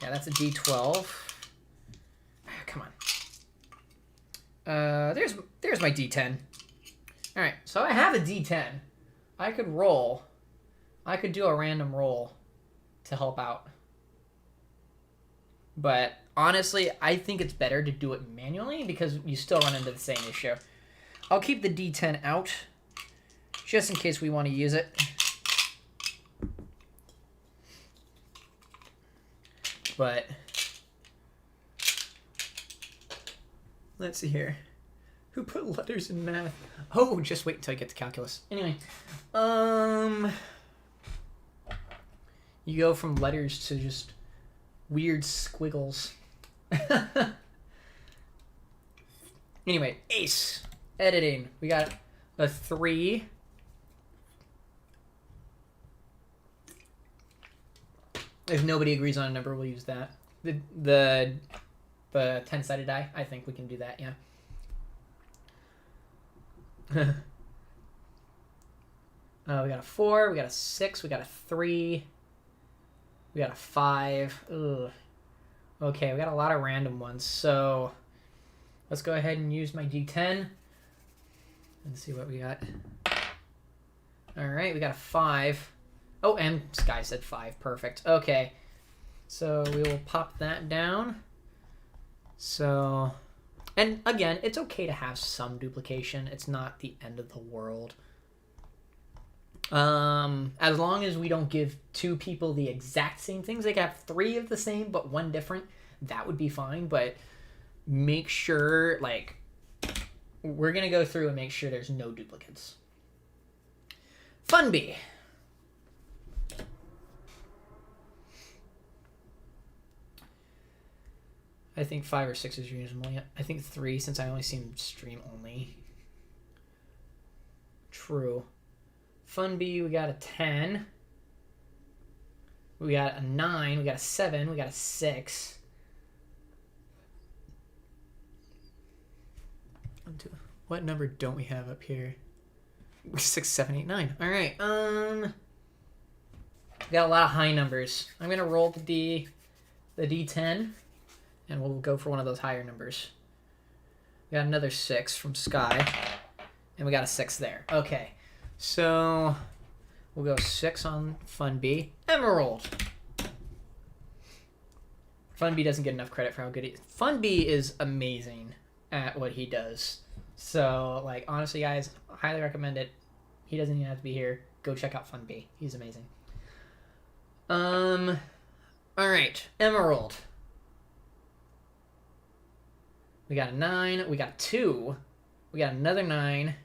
Yeah, that's a D12. Come on. There's my D10. All right, so I have a D10. I could roll. I could do a random roll to help out. But honestly, I think it's better to do it manually because you still run into the same issue. I'll keep the D10 out just in case we want to use it. But let's see here. Who put letters in math? Oh, just wait until I get to calculus. Anyway, you go from letters to just weird squiggles. Anyway, ace. Editing. We got a 3. If nobody agrees on a number, we'll use that. The 10-sided die, I think we can do that, yeah. We got a 4, we got a 6, we got a 3, we got a 5. Ugh. Okay, we got a lot of random ones, so let's go ahead and use my D10 and see what we got. All right, we got a 5. Oh, and Sky said 5. Perfect. Okay. So we will pop that down. So, and again, it's okay to have some duplication. It's not the end of the world. As long as we don't give 2 people the exact same things, they can have 3 of the same but 1 different, that would be fine. But make sure, like, we're going to go through and make sure there's no duplicates. Funbee. I think 5 or 6 is reasonable. Yeah, I think 3 since I only see him stream only. True. Funbee, we got a 10. We got a 9. We got a 7. We got a 6. What number don't we have up here? 6, 7, 8, 9. All right. We got a lot of high numbers. I'm gonna roll the D10. And we'll go for one of those higher numbers. We got another 6 from Sky. And we got a 6 there. Okay. So we'll go 6 on Funbee. Emerald. Funbee doesn't get enough credit for how good he is. Funbee is amazing at what he does. So, like, honestly, guys, I highly recommend it. He doesn't even have to be here. Go check out Funbee. He's amazing. All right. Emerald. We got a 9. We got a 2. We got another 9.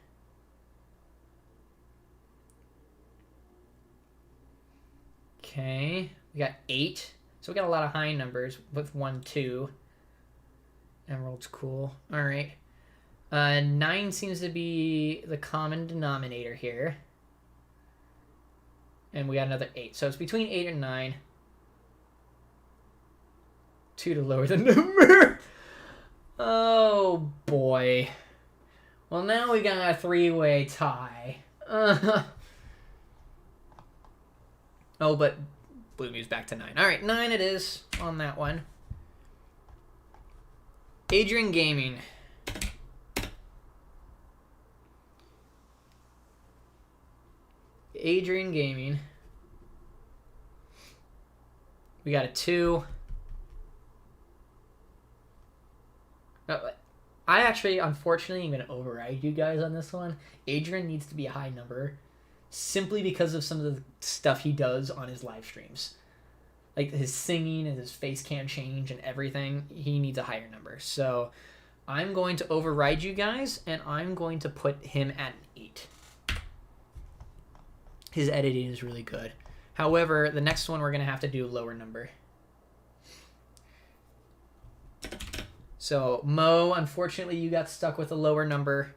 Okay. We got 8. So we got a lot of high numbers with 1, 2. Emerald's cool. All right. 9 seems to be the common denominator here. And we got another 8. So it's between 8 and 9. 2 to lower the number. Oh, boy. Well, now we got a 3-way tie. Oh, but blue moves back to 9. All right, 9 it is on that one. Adrian Gaming. Adrian Gaming. We got a 2. I actually, unfortunately, am going to override you guys on this one. Adrian needs to be a high number simply because of some of the stuff he does on his live streams. Like his singing and his face cam change and everything, he needs a higher number. So I'm going to override you guys, and I'm going to put him at an 8. His editing is really good. However, the next one we're going to have to do a lower number. So, Mo, unfortunately, you got stuck with a lower number.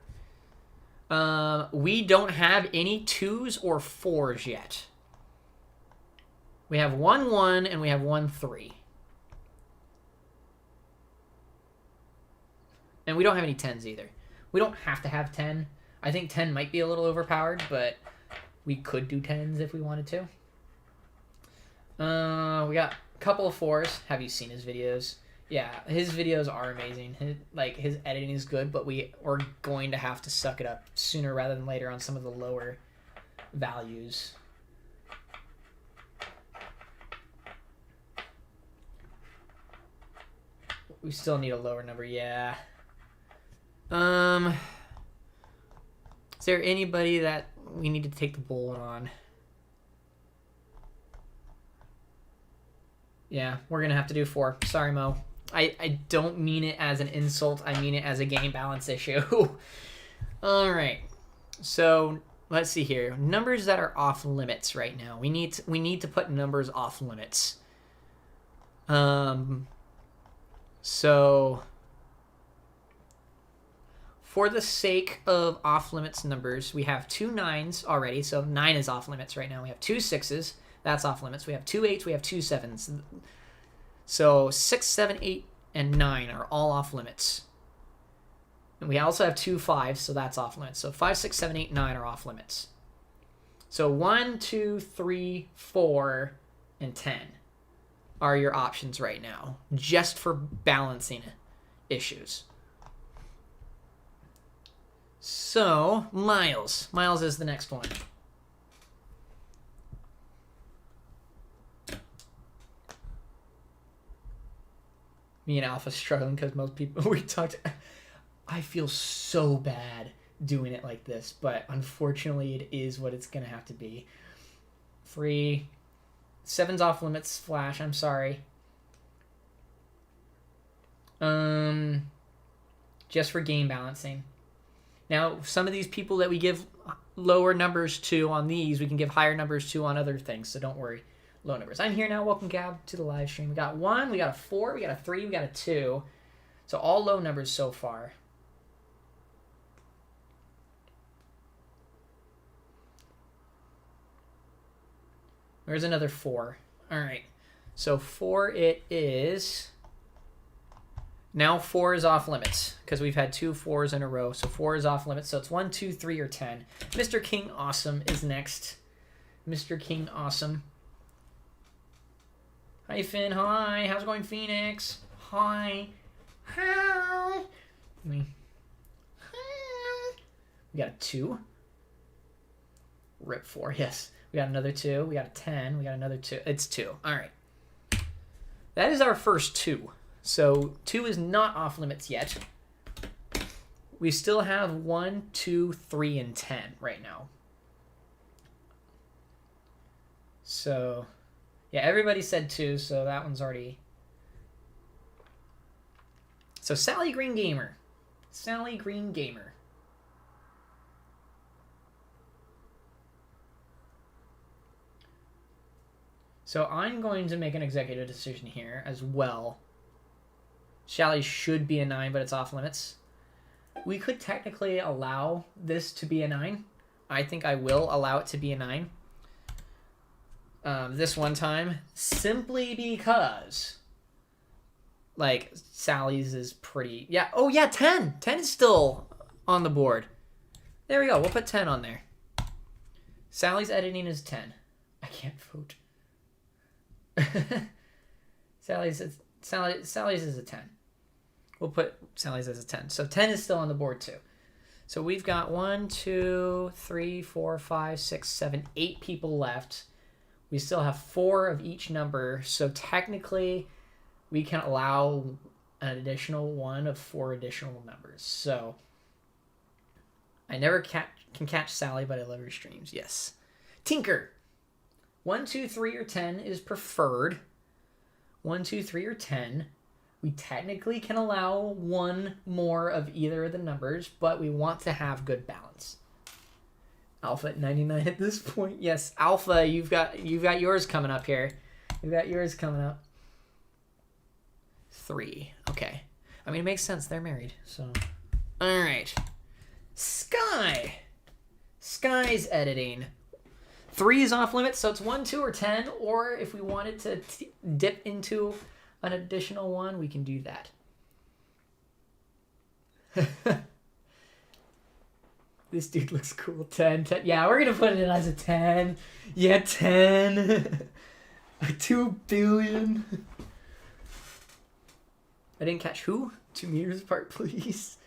We don't have any 2s or 4s yet. We have 1 1 and we have 1 3. And we don't have any 10s either. We don't have to have 10. I think 10 might be a little overpowered, but we could do 10s if we wanted to. We got a couple of 4s. Have you seen his videos? Yeah, his videos are amazing. His editing is good, but we are going to have to suck it up sooner rather than later on some of the lower values. We still need a lower number, yeah. Is there anybody that we need to take the bullet on? Yeah, we're going to have to do 4. Sorry, Mo. I don't mean it as an insult. I mean it as a game balance issue. All right. So let's see here. Numbers that are off limits right now. We need to put numbers off limits. So for the sake of off limits numbers, we have 2 9s already. So 9 is off limits right now. We have 2 6s. That's off limits. We have 2 8s. We have 2 7s. So 6, 7, 8, and 9 are all off limits. And we also have 2 5s, so that's off limits. So 5, 6, 7, 8, 9 are off limits. So 1, 2, 3, 4, and 10 are your options right now, just for balancing issues. So, Miles. Miles is the next one. Me and Alpha struggling because most people we talked. I feel so bad doing it like this, but unfortunately, it is what it's gonna have to be. 3, 7's off limits. Flash. I'm sorry. Just for game balancing. Now, some of these people that we give lower numbers to on these, we can give higher numbers to on other things. So don't worry. Low numbers. I'm here now. Welcome, Gab, to the live stream. We got 1, we got a 4, we got a 3, we got a 2. So all low numbers so far. There's another 4. All right. So 4 it is. Now 4 is off limits because we've had 2 4s in a row. So 4 is off limits. So it's 1, 2, 3, or 10. Mr. King Awesome is next. Mr. King Awesome. Hi, Finn. Hi. How's it going, Phoenix? Hi. Hi. We got a 2. Rip 4. Yes. We got another 2. We got a 10. We got another 2. It's 2. All right. That is our first 2. So 2 is not off limits yet. We still have 1, 2, 3, and 10 right now. So... yeah, everybody said 2, so that one's already... So Sally Green Gamer. Sally Green Gamer. So I'm going to make an executive decision here as well. Sally should be a 9, but it's off limits. We could technically allow this to be a 9. I think I will allow it to be a 9. This one time, simply because, like, Sally's is pretty... Yeah, oh yeah, 10! 10 is still on the board. There we go, we'll put 10 on there. Sally's editing is 10. I can't vote. Sally's is a 10. We'll put Sally's as a 10. So 10 is still on the board too. So we've got 1, 2, 3, 4, 5, 6, 7, 8 people left. We still have 4 of each number. So technically, we can allow an additional one of 4 additional numbers. So I never can catch Sally, but I love her streams. Yes. Tinker. 1, 2, 3, or 10 is preferred. 1, 2, 3, or 10. We technically can allow one more of either of the numbers, but we want to have good balance. Alpha at 99 at this point. Yes, Alpha, you've got yours coming up here. You've got yours coming up. 3. Okay. I mean, it makes sense. They're married, so. All right. Sky. Sky's editing. 3 is off limits, so it's 1, 2, or 10. Or if we wanted to dip into an additional one, we can do that. This dude looks cool. 10. Yeah, we're gonna put it in as a 10. Yeah, 10. 2 billion. I didn't catch who? 2 meters apart, please.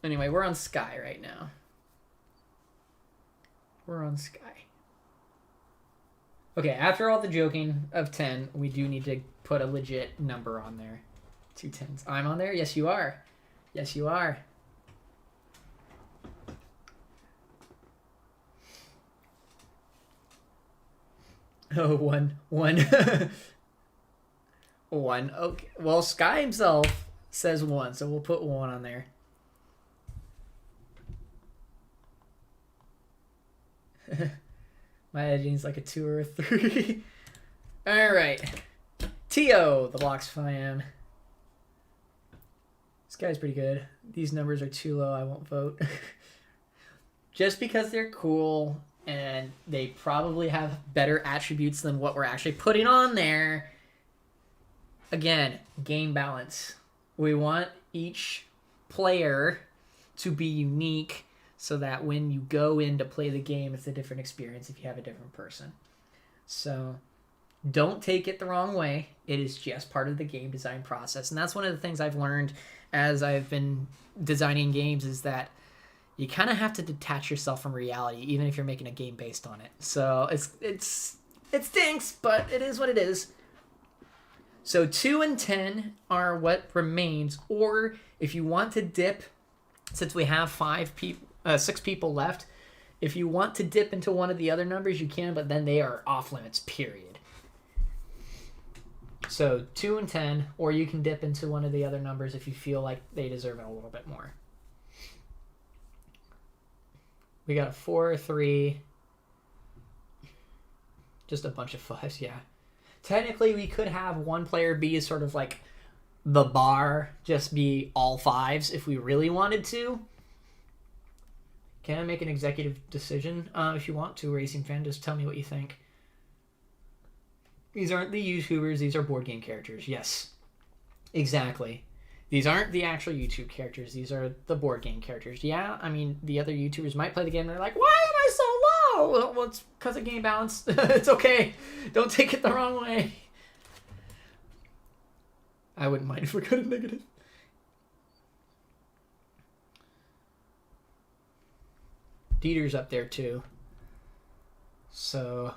Anyway, we're on Sky right now. We're on Sky. Okay, after all the joking of 10, we do need to put a legit number on there. 2 10s. I'm on there? Yes, you are. Yes, you are. Oh, 1. 1. 1. Okay. Well, Sky himself says 1, so we'll put 1 on there. My editing's like a 2 or a 3. Alright. Tio, the blocks fan. This guy's pretty good. These numbers are too low, I won't vote. Just because they're cool and they probably have better attributes than what we're actually putting on there. Again, game balance. We want each player to be unique, so that when you go in to play the game, it's a different experience if you have a different person. So don't take it the wrong way. It is just part of the game design process. And that's one of the things I've learned as I've been designing games, is that you kind of have to detach yourself from reality, even if you're making a game based on it. So it stinks, but it is what it is. So 2 and 10 are what remains. Or if you want to dip, since we have 6 people left, if you want to dip into one of the other numbers, you can, but then they are off limits, period. So 2 and 10, or you can dip into one of the other numbers if you feel like they deserve it a little bit more. We got a 4, 3, just a bunch of 5s, yeah. Technically, we could have one player be sort of like the bar, just be all 5s if we really wanted to. Can I make an executive decision? If you want to, Racing Fan, just tell me what you think. These aren't the YouTubers, these are board game characters. Yes, exactly. These aren't the actual YouTube characters, these are the board game characters. Yeah, I mean, the other YouTubers might play the game and they're like, why am I so low? Well, it's because of game balance. It's okay. Don't take it the wrong way. I wouldn't mind if we got a negative. Dieter's up there too. So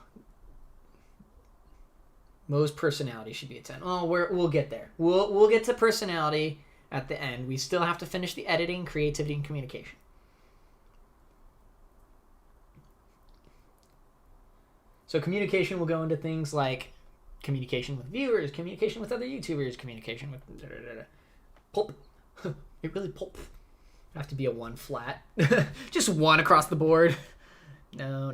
Mo's personality should be a 10. Oh, we'll get there. We'll get to personality at the end. We still have to finish the editing, creativity, and communication. So communication will go into things like communication with viewers, communication with other YouTubers, communication with pulp. It really pulp. Have to be a 1 flat. Just 1 across the board. No.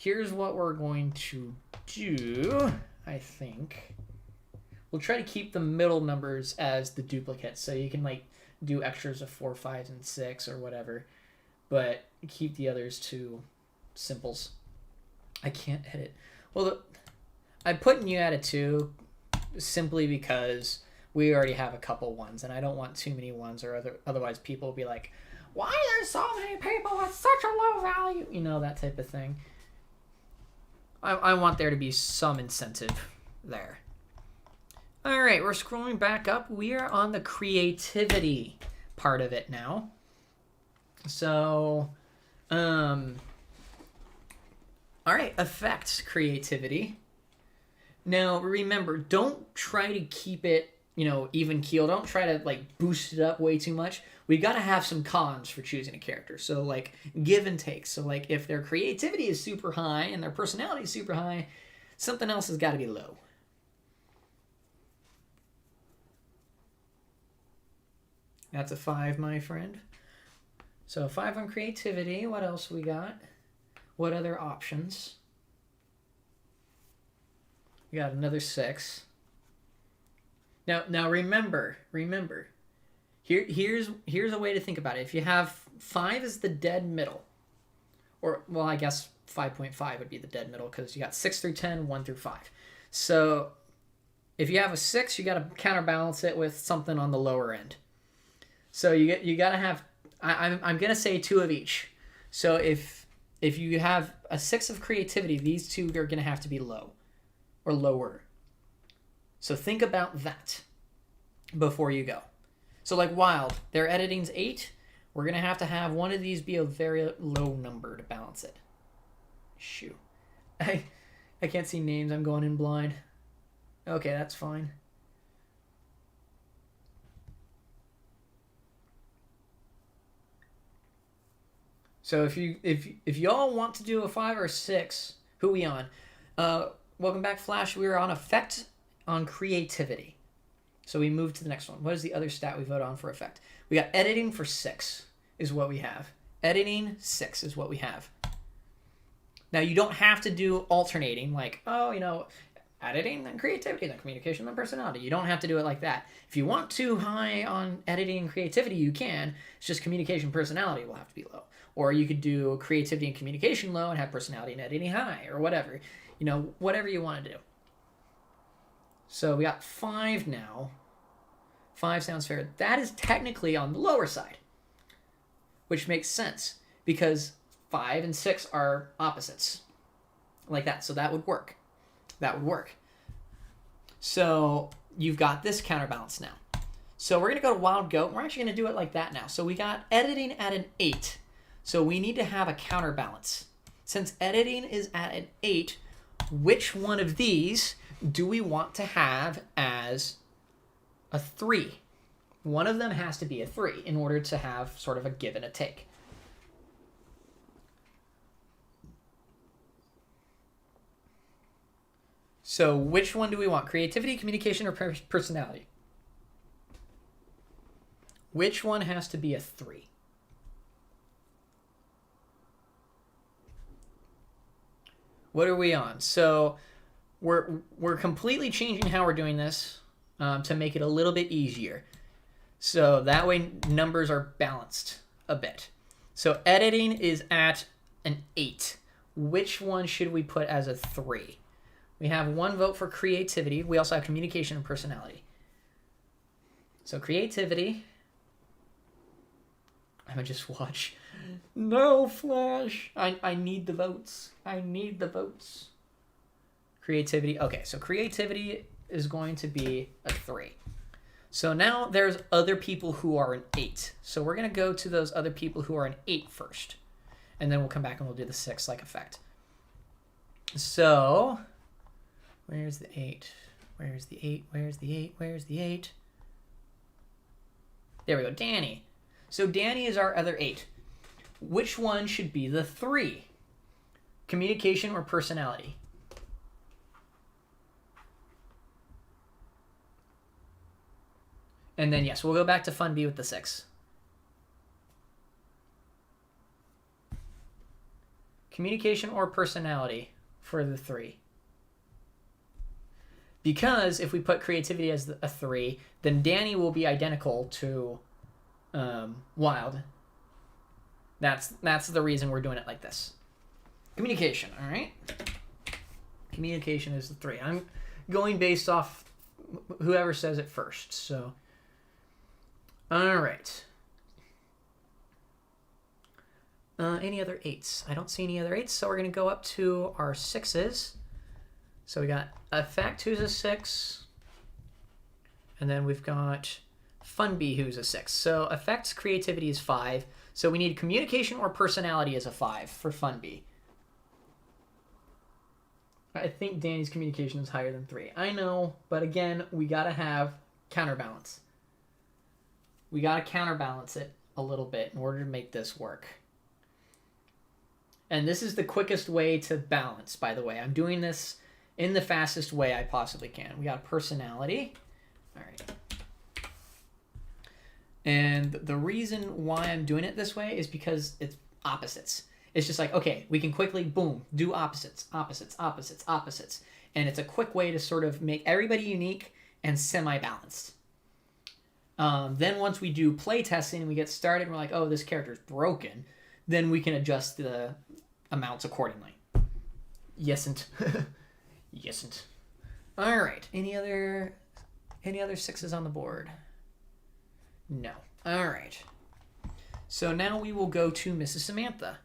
here's what we're going to do, I think. We'll try to keep the middle numbers as the duplicates, so you can like do extras of 4, 5, and 6 or whatever, but keep the others to simples. I can't edit. Well, I put new added 2 simply because we already have a couple ones, and I don't want too many ones, or otherwise people will be like, why are there so many people with such a low value? You know, that type of thing. I want there to be some incentive there. All right, we're scrolling back up. We are on the creativity part of it now. So, all right, effects creativity. Now, remember, don't try to keep it, you know, even keel. Don't try to like boost it up way too much. We got to have some cons for choosing a character. So like give and take. So like if their creativity is super high and their personality is super high, something else has got to be low. That's a 5, my friend. So 5 on creativity. What else we got? What other options? We got another 6. Now remember. Here's a way to think about it. If you have 5 as the dead middle, or well, I guess 5.5 would be the dead middle because you got 6 through 10, 1 through 5. So if you have a 6, you got to counterbalance it with something on the lower end. So you got to have. I'm gonna say 2 of each. So if you have a 6 of creativity, these 2 are gonna have to be low or lower. So think about that before you go. So like Wild, their editing's 8. We're going to have one of these be a very low number to balance it. Shoot. I can't see names. I'm going in blind. Okay, that's fine. So if y'all want to do a 5 or 6, who we on? Welcome back, Flash. We are on effect on creativity. So we move to the next one. What is the other stat we vote on for effect? We got editing for 6 is what we have. Editing 6 is what we have. Now you don't have to do alternating like, oh, you know, editing then creativity, then communication, then personality. You don't have to do it like that. If you want too high on editing and creativity, you can. It's just communication personality will have to be low. Or you could do creativity and communication low and have personality and editing high or whatever. You know, whatever you want to do. So we got 5 now. 5 sounds fair. That is technically on the lower side, which makes sense because 5 and 6 are opposites like that. So that would work. That would work. So you've got this counterbalance now. So we're going to go to Wild Goat. We're actually going to do it like that now. So we got editing at an 8. So we need to have a counterbalance. Since editing is at an 8, which one of these do we want to have as a 3? One of them has to be a 3 in order to have sort of a give and a take. So which one do we want? Creativity, communication, or personality? Which one has to be a 3? What are we on? So we're completely changing how we're doing this to make it a little bit easier. So that way numbers are balanced a bit. So editing is at an 8. Which one should we put as a 3? We have 1 vote for creativity. We also have communication and personality. So creativity. I'm going to just watch. No, Flash. I need the votes. I need the votes. Creativity. Okay, so creativity is going to be a 3. So now there's other people who are an 8. So we're going to go to those other people who are an 8 first. And then we'll come back and we'll do the 6 like effect. So, where's the 8? Where's the 8? Where's the 8? Where's the 8? There we go, Danny. So Danny is our other 8. Which one should be the 3? Communication or personality? And then, yes, we'll go back to Fun B with the 6. communication or personality for the 3. Because if we put creativity as a 3, then Danny will be identical to Wild. That's the reason we're doing it like this. Communication, all right? Communication is the 3. I'm going based off whoever says it first, so. All right. Any other 8s? I don't see any other 8s, so we're going to go up to our 6s. So we got Effect, who's a 6. And then we've got Funbee, who's a 6. So Effect's creativity is 5. So we need communication or personality as a 5 for Funbee. I think Danny's communication is higher than 3. I know, but again, we got to have counterbalance. We got to counterbalance it a little bit in order to make this work. And this is the quickest way to balance, by the way. I'm doing this in the fastest way I possibly can. We got personality. All right. And the reason why I'm doing it this way is because it's opposites. It's just like, okay, we can quickly, boom, do opposites, opposites, opposites, opposites. And it's a quick way to sort of make everybody unique and semi-balanced. Then once we do play testing and we get started and we're like, oh, this character's broken, then we can adjust the amounts accordingly. Yesn't. Yesn't. All right. Any other 6s on the board? No. All right. So now we will go to Mrs. Samantha.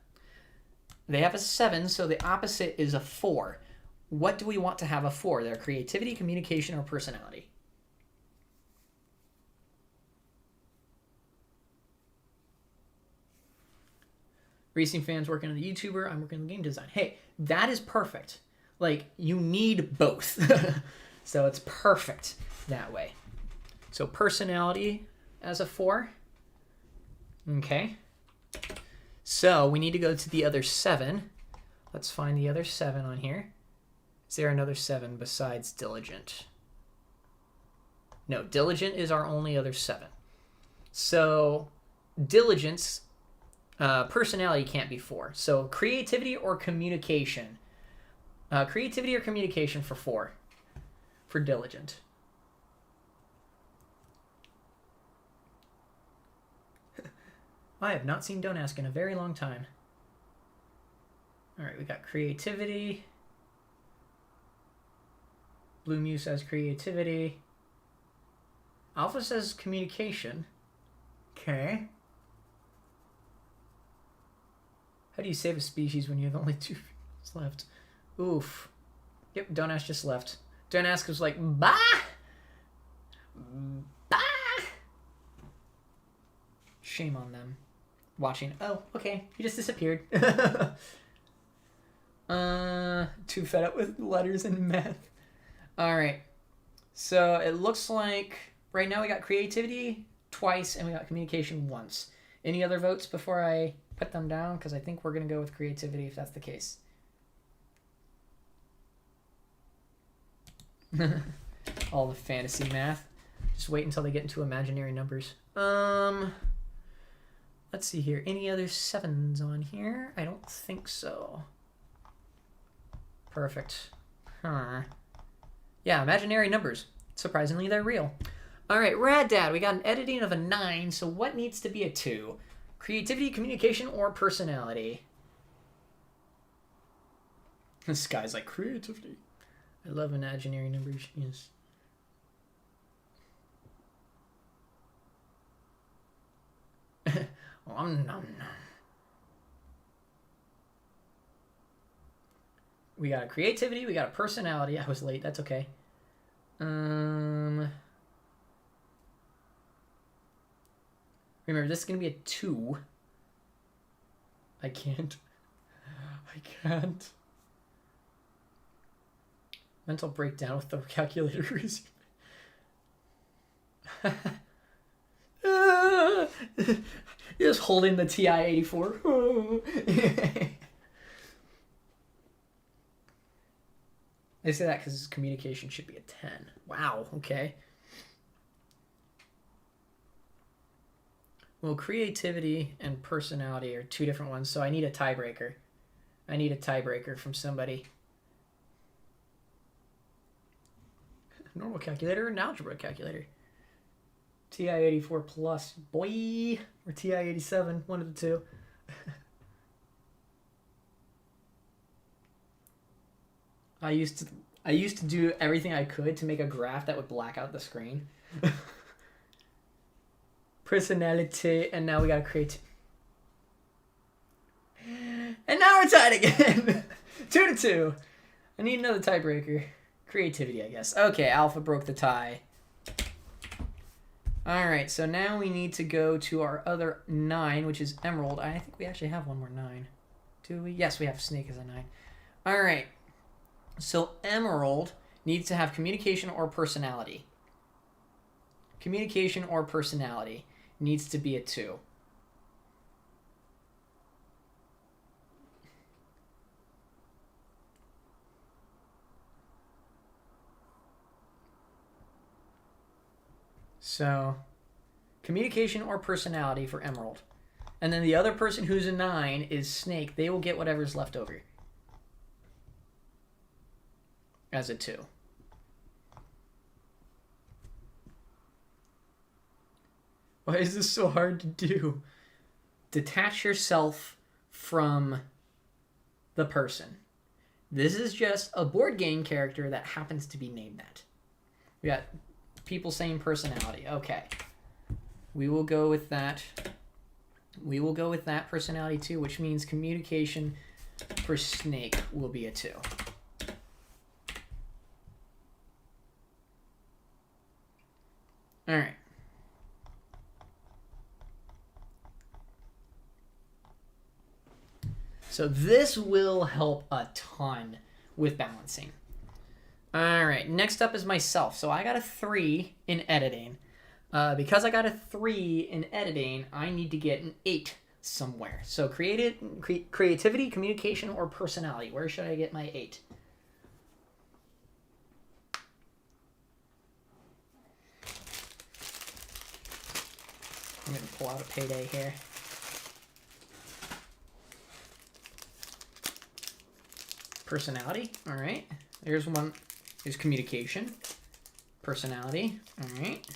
They have a 7, so the opposite is a 4. What do we want to have a 4? Their creativity, communication, or personality? Racing fans working on the YouTuber, I'm working on the game design. Hey, that is perfect. Like, you need both. So it's perfect that way. So personality as a 4. Okay. So we need to go to the other 7. Let's find the other 7 on here. Is there another 7 besides diligent? No, diligent is our only other 7. So diligence, personality can't be 4. So creativity or communication. Creativity or communication for 4. For diligent. I have not seen Don't Ask in a very long time. All right, we got creativity. Blue Mew says creativity. Alpha says communication. Okay. How do you save a species when you have only 2 females left? Oof. Yep, Don't Ask just left. Don't Ask was like, bah! Bah! Shame on them. Watching. Oh, okay. He just disappeared. Too fed up with letters and math. Alright. So it looks like right now we got creativity twice and we got communication once. Any other votes before I put them down? Because I think we're going to go with creativity if that's the case. All the fantasy math. Just wait until they get into imaginary numbers. Let's see here. Any other 7s on here? I don't think so. Perfect. Huh. Yeah, imaginary numbers. Surprisingly, they're real. All right, Rad Dad. We got an editing of a 9, so what needs to be a 2? Creativity, communication, or personality? This guy's like, creativity. I love imaginary numbers, yes. We got a creativity, we got a personality. I was late, that's okay. Remember, this is going to be a 2. I can't. Mental breakdown with the calculator is... Just holding the TI-84. I say that because communication should be a 10. Wow, okay. Well, creativity and personality are 2 different ones, so I need a tiebreaker. I need a tiebreaker from somebody. Normal calculator and algebra calculator. TI-84 plus, boy, or TI-87, one of the two. I used to do everything I could to make a graph that would black out the screen. Personality, and now we gotta create. And now we're tied again. 2-2. I need another tiebreaker. Creativity, I guess. Okay, Alpha broke the tie. Alright, so now we need to go to our other 9, which is Emerald. I think we actually have one more 9. Do we? Yes, we have Snake as a 9. Alright. So Emerald needs to have communication or personality. Communication or personality needs to be a 2. So, communication or personality for Emerald. And then the other person who's a 9 is Snake. They will get whatever's left over. As a 2. Why is this so hard to do? Detach yourself from the person. This is just a board game character that happens to be named that. We got people saying personality. Okay. We will go with that. We will go with that personality too, which means communication for Snake will be a 2. All right. So this will help a ton with balancing. All right, next up is myself. So I got a 3 in editing. Because I got a 3 in editing, I need to get an 8 somewhere. So creativity, communication, or personality. Where should I get my 8? I'm going to pull out a payday here. Personality. All right. There's one. There's communication. Personality. All right.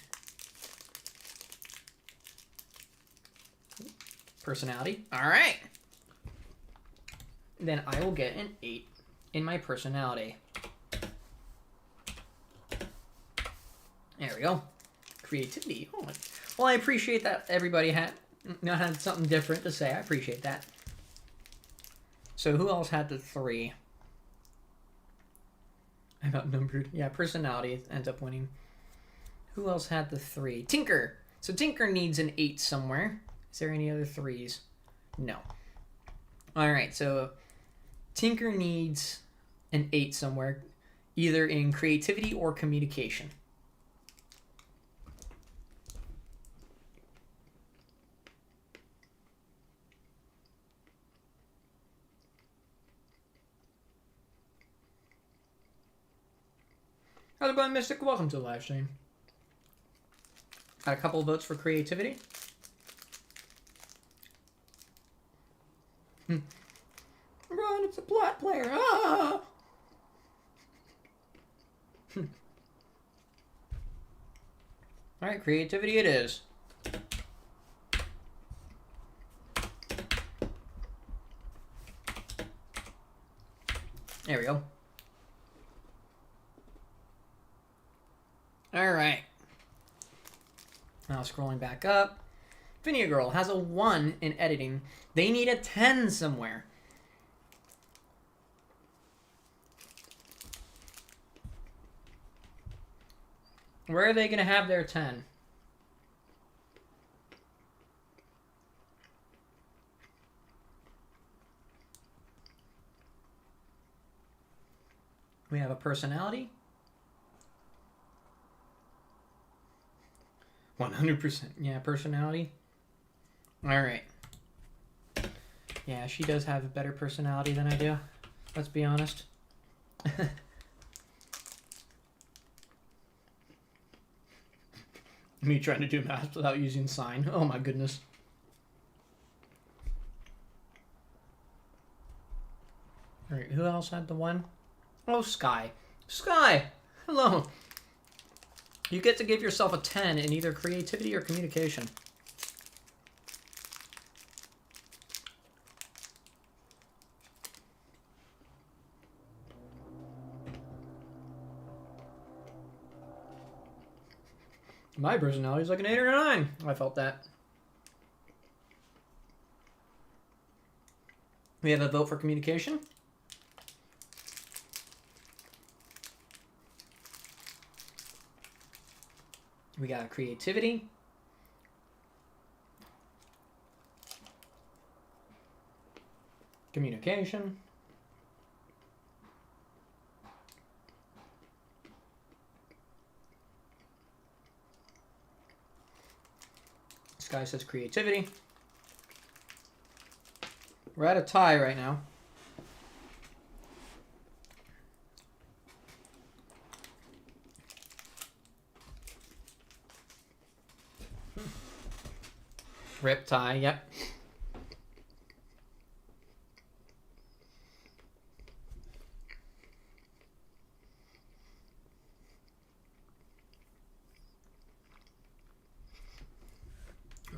Personality. All right. Then I will get an 8 in my personality. There we go. Creativity. Oh, well, I appreciate that everybody had something different to say. I appreciate that. So who else had the 3? I'm outnumbered. Yeah, personality ends up winning. Who else had the 3? Tinker. So Tinker needs an 8 somewhere. Is there any other 3s? No. All right, so Tinker needs an 8 somewhere, either in creativity or communication. How's it going, Mystic? Welcome to the live stream. Got a couple of votes for creativity. Run, it's a plot player. Ah! Alright, creativity it is. There we go. Alright. Now scrolling back up. Vinia Girl has a 1 in editing. They need a 10 somewhere. Where are they going to have their 10? We have a personality. 100%. Yeah, personality. All right. Yeah, she does have a better personality than I do. Let's be honest. Me trying to do math without using sign. Oh my goodness. else had the 1? Oh, Sky. Sky! Hello. You get to give yourself a 10 in either creativity or communication. My personality is like an 8 or a 9. I felt that. We have a vote for communication. We got creativity. Communication. This guy says creativity. We're at a tie right now. Rip tie, yep.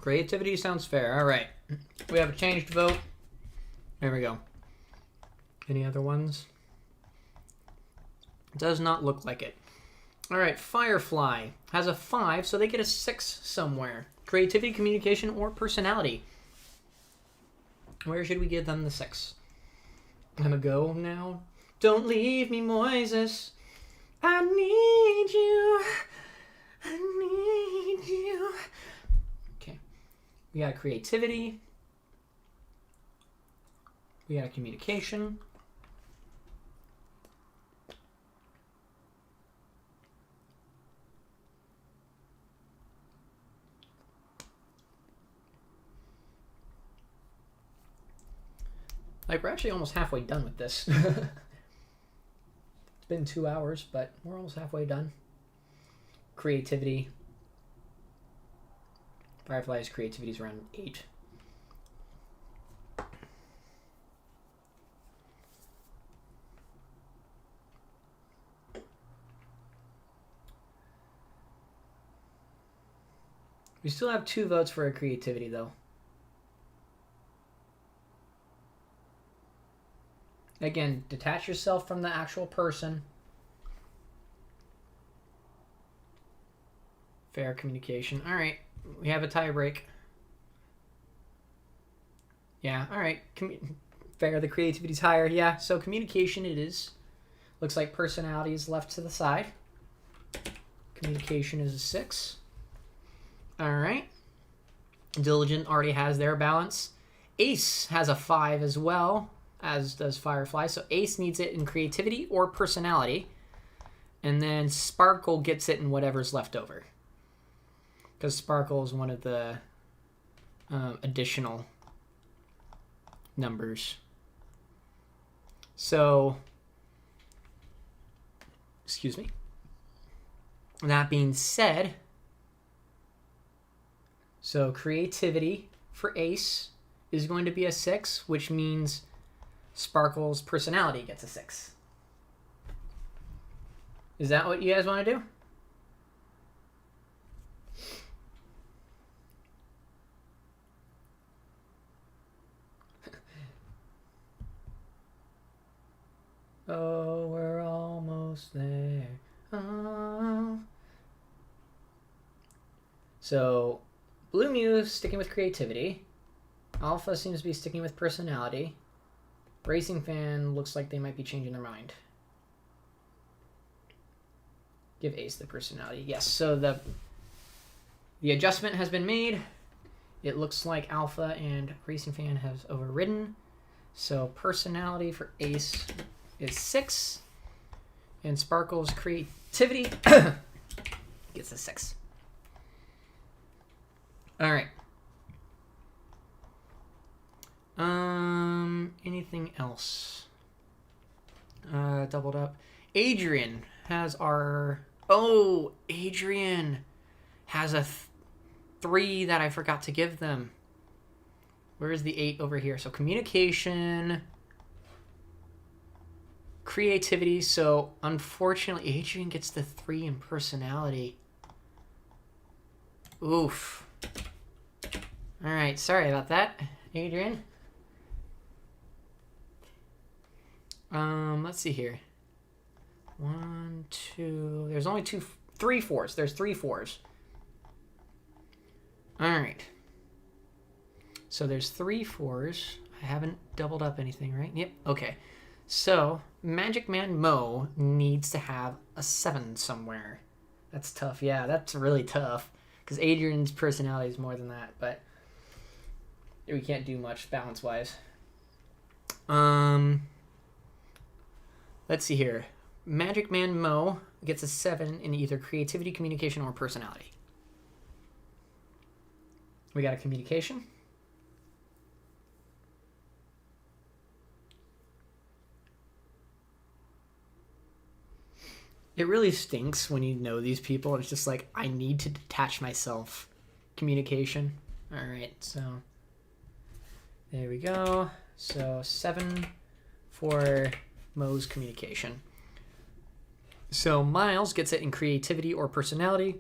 Creativity sounds fair. All right. We have a changed vote. There we go. Any other ones? Does not look like it. All right. Firefly has a 5, so they get a 6 somewhere. Creativity, communication, or personality. Where should we give them the 6? I'm gonna go now. Don't leave me, Moises. I need you. I need you. Okay. We got a creativity. We got a communication. Like, we're actually almost halfway done with this. It's been 2 hours, but we're almost halfway done. Creativity. Firefly's creativity is around 8. We still have 2 votes for a creativity, though. Again, detach yourself from the actual person. Fair communication. All right. We have a tie break. Yeah, all right. Fair, the creativity's higher. Yeah, so communication it is. Looks like personality is left to the side. Communication is a 6. All right. Diligent already has their balance. Ace has a 5 as well, as does Firefly. So Ace needs it in creativity or personality. And then Sparkle gets it in whatever's left over. Because Sparkle is one of the additional numbers. So, excuse me. That being said, so creativity for Ace is going to be a 6, which means Sparkle's personality gets a 6. Is that what you guys want to do? Oh, we're almost there. Oh. So, Blue Mew sticking with creativity. Alpha seems to be sticking with personality. Racing Fan looks like they might be changing their mind. Give Ace the personality. Yes, so the adjustment has been made. It looks like Alpha and Racing Fan has overridden. So personality for Ace is 6. And Sparkle's creativity gets a 6. All right. Anything else? Doubled up. Adrian has our... Oh, Adrian has a 3 that I forgot to give them. Where is the 8 over here? So communication. creativity, so unfortunately Adrian gets the 3 in personality. Oof. Alright, sorry about that, Adrian. Let's see here. 1, 2... There's only 3 4s. There's 3 4s. Alright. So there's 3 4s. I haven't doubled up anything, right? Yep, okay. So, Magic Man Mo needs to have a 7 somewhere. That's tough. Yeah, that's really tough. Because Adrian's personality is more than that, but we can't do much balance-wise. Let's see here. Magic Man Mo gets a 7 in either creativity, communication, or personality. We got a communication. It really stinks when you know these people. It's just like, I need to detach myself. Communication. All right, so there we go. So 7 for Mo's communication. So Miles gets it in creativity or personality.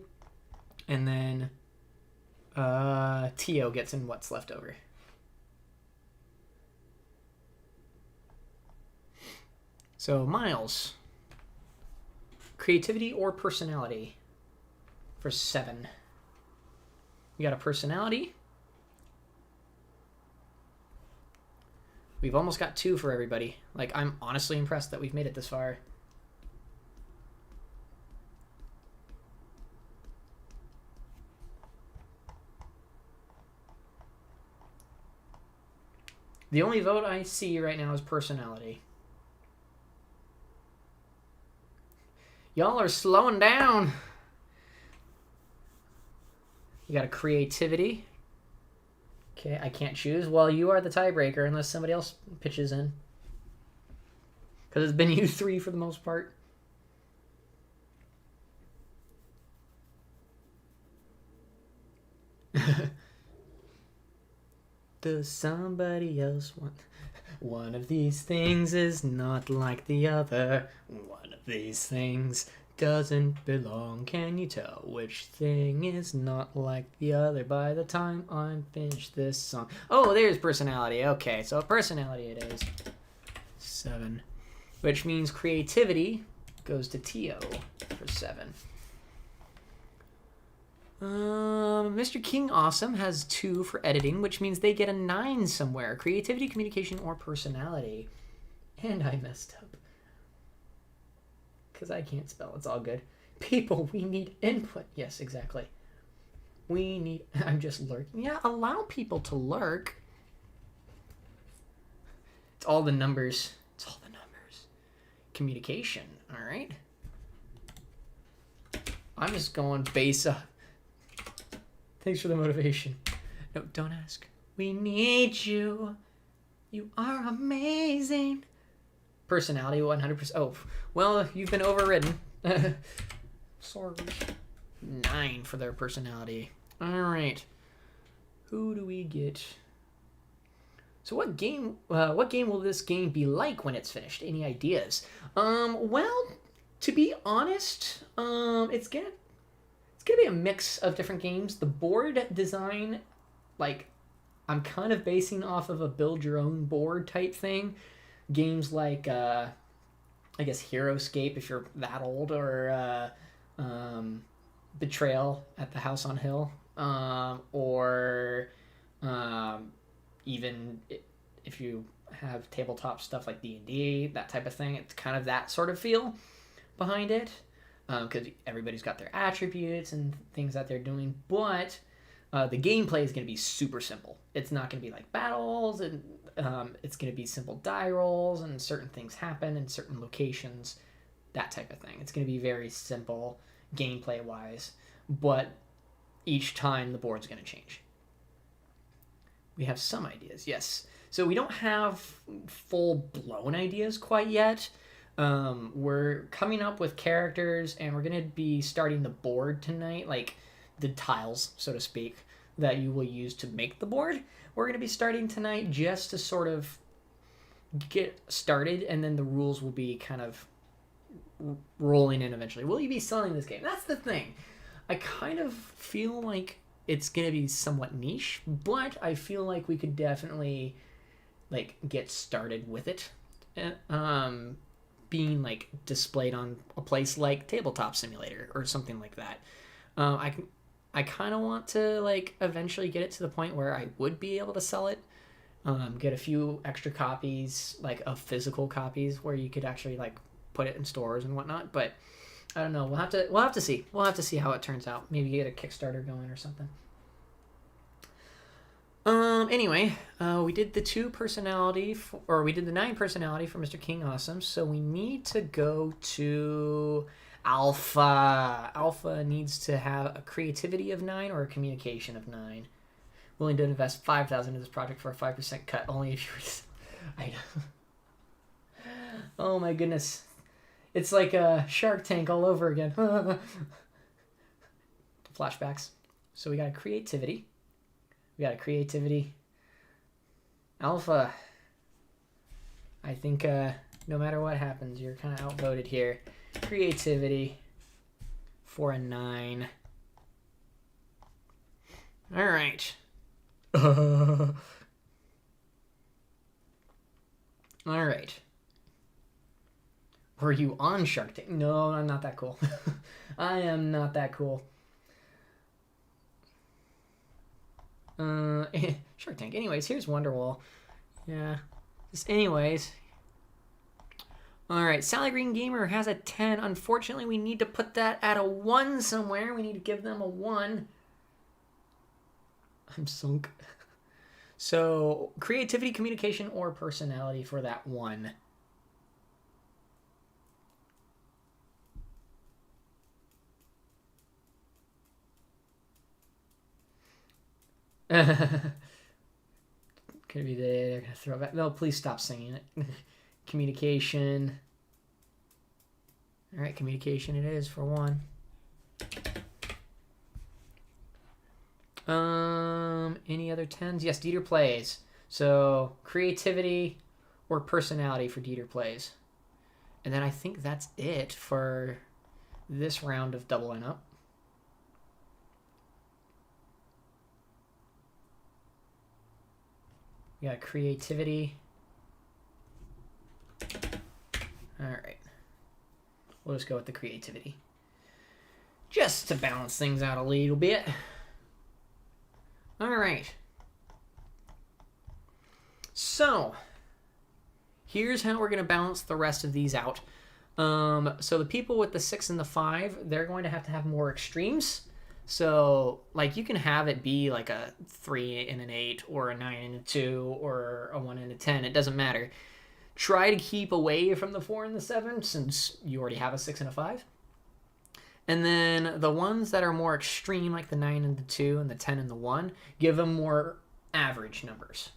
And then Tio gets in what's left over. So Miles, creativity or personality for 7. We got a personality. We've almost got 2 for everybody. Like, I'm honestly impressed that we've made it this far. The only vote I see right now is personality. Y'all are slowing down. You got a creativity. Okay, I can't choose. Well, you are the tiebreaker unless somebody else pitches in. Because it's been you 3 for the most part. Does somebody else want... One of these things is not like the other. One of these things doesn't belong. Can you tell which thing is not like the other by the time I'm finished this song? Oh, there's personality. Okay, so personality it is. 7. Which means creativity goes to Tio for 7. Mr. King Awesome has 2 for editing, which means they get a 9 somewhere. Creativity, communication, or personality. And I messed up. Because I can't spell. It's all good. People, we need input. Yes, exactly. We need... I'm just lurking. Yeah, allow people to lurk. It's all the numbers. It's all the numbers. Communication. All right. I'm just going base up. Thanks for the motivation. No, don't ask. We need you. You are amazing. Personality 100%. Oh, well, you've been overridden. Sorry. 9 for their personality. All right. Who do we get? So what game will this game be like when it's finished? Any ideas? Well, to be honest, it's gonna be a mix of different games. The board design, like, I'm kind of basing off of a build your own board type thing. Games like, I guess, Heroescape, if you're that old, or Betrayal at the House on Hill, or even if you have tabletop stuff like D&D, that type of thing. It's kind of that sort of feel behind it. Because everybody's got their attributes and things that they're doing, but the gameplay is going to be super simple. It's not going to be like battles, and it's going to be simple die rolls, and certain things happen in certain locations, that type of thing. It's going to be very simple gameplay-wise, but each time the board's going to change. We have some ideas, yes. So we don't have full-blown ideas quite yet. We're coming up with characters, and we're going to be starting the board tonight, like the tiles, so to speak, that you will use to make the board. We're going to be starting tonight just to sort of get started, and then the rules will be kind of rolling in eventually. Will you be selling this game? That's the thing. I kind of feel like it's going to be somewhat niche, but I feel like we could definitely like get started with it. Being like displayed on a place like Tabletop Simulator or something like that. I kind of want to like eventually get it to the point where I would be able to sell it. Get a few extra copies, like of physical copies, where you could actually like put it in stores and whatnot. But I don't know. We'll have to see. We'll have to see how it turns out. Maybe get a Kickstarter going or something. Anyway, we did the 9 personality for Mr. King Awesome, so we need to go to Alpha. Alpha needs to have a creativity of 9 or a communication of 9. Willing to invest 5,000 into this project for a 5% cut, only if you're... Oh my goodness. It's like a Shark Tank all over again. Flashbacks. So we got a creativity. Alpha. I think no matter what happens, you're kind of outvoted here. Creativity for a 9. All right. All right. Were you on Shark Tank? No, I'm not that cool. I am not that cool. Shark Tank. Anyways, here's Wonderwall. Yeah. Just anyways. Alright, Sally Green Gamer has a 10. Unfortunately, we need to put that at a 1 somewhere. We need to give them a 1. I'm sunk. So, creativity, communication, or personality for that 1. Could be they're gonna throw it back. No, please stop singing it. Communication. All right, communication it is for 1. Any other 10s? Yes, Dieter plays. So creativity or personality for Dieter plays, and then I think that's it for this round of doubling up. We got creativity. All right. We'll just go with the creativity. Just to balance things out a little bit. All right. So, here's how we're going to balance the rest of these out. So the people with the 6 and the 5, they're going to have more extremes. So, like, you can have it be like a 3 and an 8, or a 9 and a 2, or a 1 and a 10. It doesn't matter. Try to keep away from the 4 and the 7, since you already have a 6 and a 5. And then the ones that are more extreme, like the 9 and the 2, and the 10 and the 1, give them more average numbers.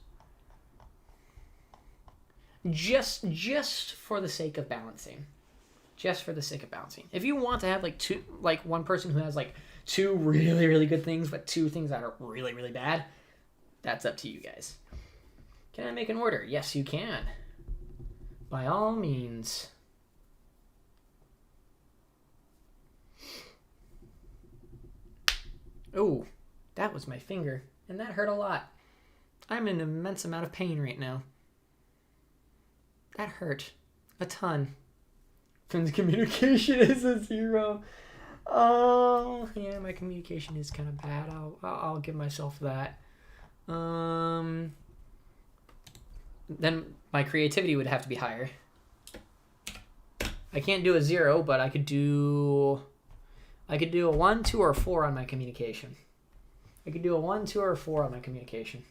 Just for the sake of balancing. Just for the sake of balancing. If you want to have like one person who has like 2 really, really good things, but 2 things that are really, really bad, that's up to you guys. Can I make an order? Yes, you can. By all means. Oh, that was my finger, and that hurt a lot. I'm in an immense amount of pain right now. That hurt a ton. Finn's communication is a 0. Oh, yeah, my communication is kind of bad. I'll give myself that. Then my creativity would have to be higher. I can't do a 0, but I could do a 1, 2, or 4 on my communication. I could do a 1, 2, or a 4 on my communication.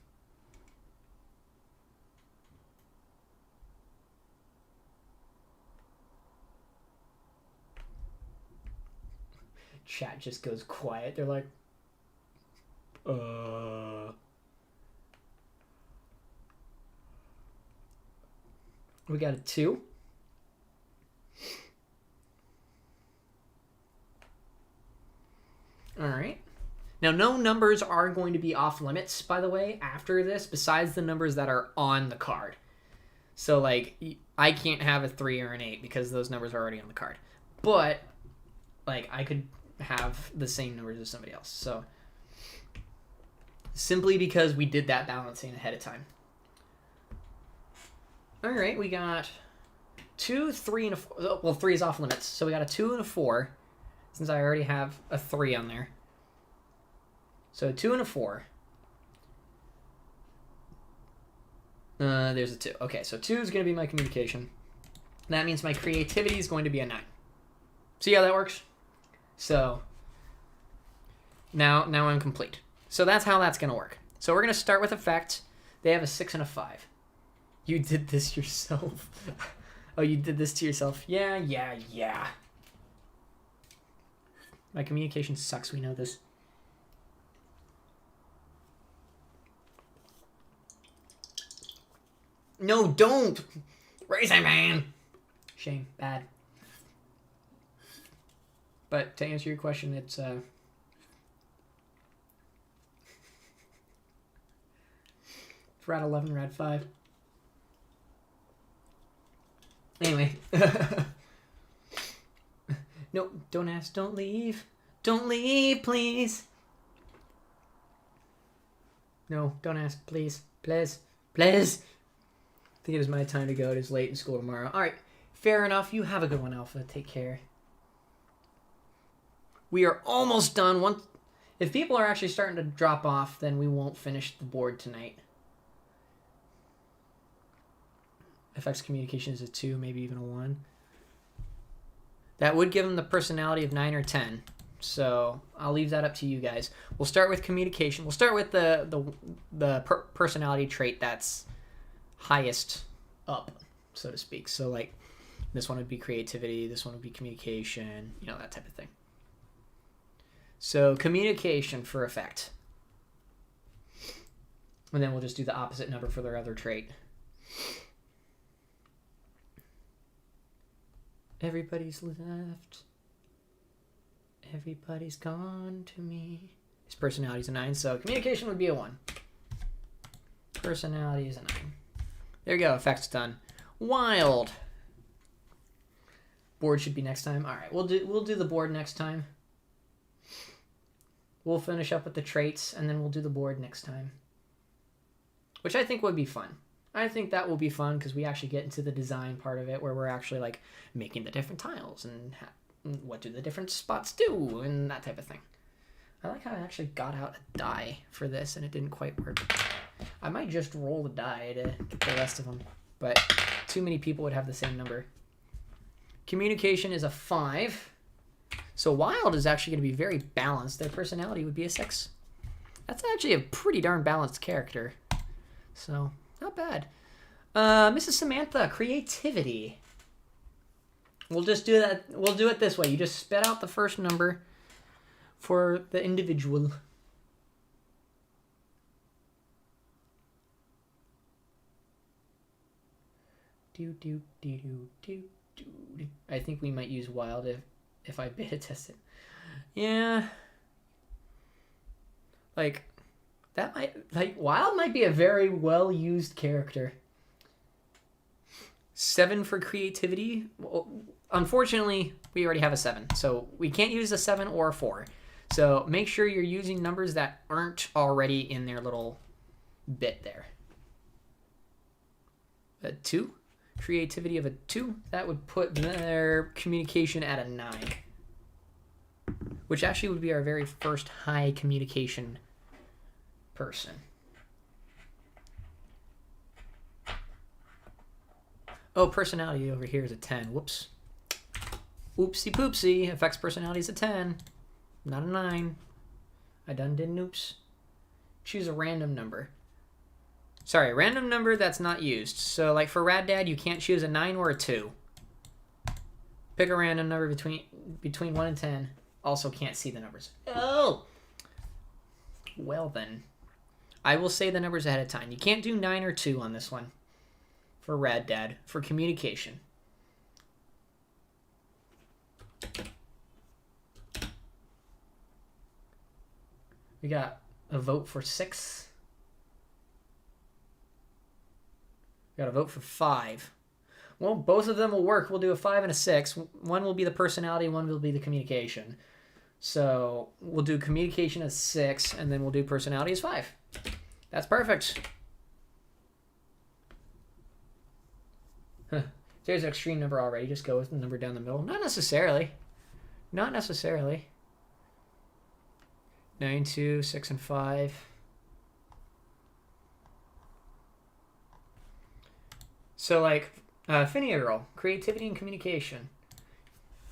Chat just goes quiet. They're like, We got a 2. All right. Now, no numbers are going to be off limits, by the way, after this, besides the numbers that are on the card. So, like, I can't have a 3 or an 8 because those numbers are already on the card. But, like, I could have the same numbers as somebody else. So, simply because we did that balancing ahead of time. All right, we got 2, 3, and a 4. Well, 3 is off limits. So, we got a 2 and a 4 since I already have a 3 on there. So, 2 and a 4. There's a 2. Okay, so 2 is going to be my communication. That means my creativity is going to be a 9. See how that works? So now I'm complete. So that's how that's going to work. So we're going to start with effect. They have a 6 and a 5. You did this yourself. Oh, you did this to yourself. Yeah. My communication sucks. We know this. No, don't! Raisin Man! Shame. Bad. But to answer your question, it's rad 11, rad 5. Anyway. No, don't ask, don't leave. Don't leave, please. No, don't ask, please. Please. Please. I think it is my time to go. It is late in school tomorrow. All right. Fair enough. You have a good one, Alpha. Take care. We are almost done. If people are actually starting to drop off, then we won't finish the board tonight. FX communication is a 2, maybe even a 1. That would give them the personality of 9 or 10. So I'll leave that up to you guys. We'll start with communication. We'll start with the personality trait that's highest up, so to speak. So like this one would be creativity, this one would be communication, you know, that type of thing. So communication for effect. And then we'll just do the opposite number for their other trait. Everybody's left. Everybody's gone to me. His personality is a 9, so communication would be a 1. Personality is a 9. There you go, effect's done. Wild. Board should be next time. All right, we'll do the board next time. We'll finish up with the traits, and then we'll do the board next time. Which I think would be fun. I think that will be fun because we actually get into the design part of it where we're actually like making the different tiles and what do the different spots do and that type of thing. I like how I actually got out a die for this and it didn't quite work. I might just roll the die to get the rest of them, but too many people would have the same number. Communication is a 5. So Wild is actually going to be very balanced. Their personality would be a 6. That's actually a pretty darn balanced character. So, not bad. Mrs. Samantha, creativity. We'll just do that. We'll do it this way. You just spit out the first number for the individual. I think we might use Wild if I beta test it. Yeah. Like, that might, like, Wild might be a very well-used character. 7 for creativity. Well, unfortunately, we already have a 7, so we can't use a 7 or a 4. So make sure you're using numbers that aren't already in their little bit there. A 2. Creativity of a 2. That would put their communication at a 9. Which actually would be our very first high communication person. Oh, personality over here is a 10. Whoops. Oopsie poopsie. Affects personality is a 10. Not a 9. I done did an oops. Choose a random number. Sorry, random number that's not used. So, like for Rad Dad, you can't choose a 9 or a 2. Pick a random number between 1 and 10. Also can't see the numbers. Oh! Well then. I will say the numbers ahead of time. You can't do 9 or 2 on this one. For Rad Dad. For communication. We got a vote for 6. We got to vote for 5. Well, both of them will work. We'll do a 5 and a 6. One will be the personality, one will be the communication. So we'll do communication as 6, and then we'll do personality as 5. That's perfect. Huh. There's an extreme number already. Just go with the number down the middle. Not necessarily. Not necessarily. 9, 2, 6, and 5. So like Phinia Girl, creativity and communication.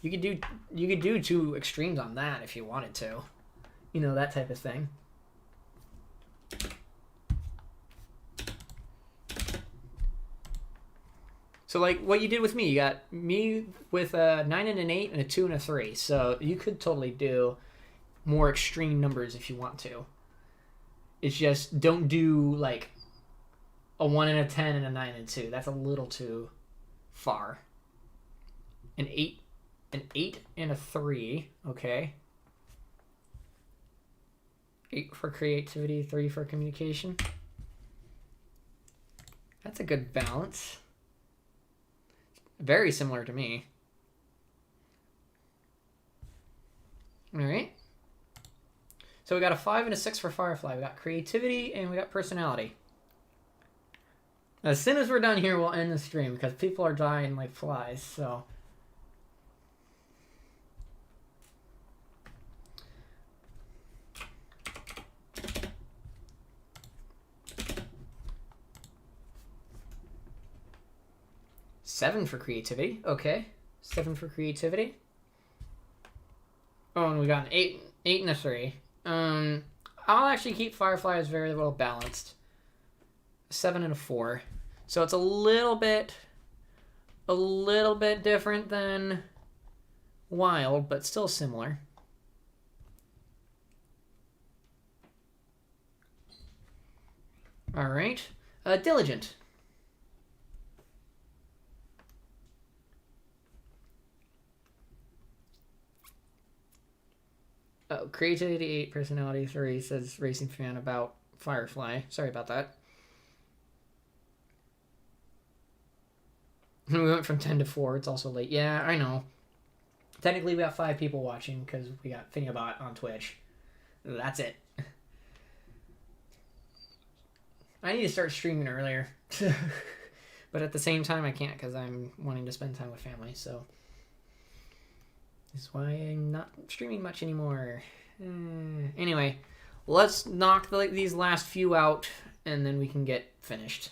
You could do 2 extremes on that if you wanted to. You know, that type of thing. So like what you did with me, you got me with a 9 and an 8 and a 2 and a 3. So you could totally do more extreme numbers if you want to. It's just don't do like a 1 and a 10 and a 9 and 2. That's a little too far. An 8 and a 3, okay. 8 for creativity, 3 for communication. That's a good balance. Very similar to me. All right. So we got a 5 and a 6 for Firefly. We got creativity and we got personality. As soon as we're done here, we'll end the stream because people are dying like flies, so. Seven for creativity. Okay. 7 for creativity. Oh, and we got an 8 and a 3. I'll actually keep Firefly as very well balanced. 7 and a 4. So it's a little bit different than Wild, but still similar. All right. Diligent. Oh, creativity 8, personality 3, says Racing Fan about Firefly. Sorry about that. We went from 10 to 4. It's also late. Yeah, I know. Technically, we got 5 people watching because we got Finabot on Twitch. That's it. I need to start streaming earlier. But at the same time, I can't because I'm wanting to spend time with family, so. That's why I'm not streaming much anymore. Anyway, let's knock these last few out, and then we can get finished.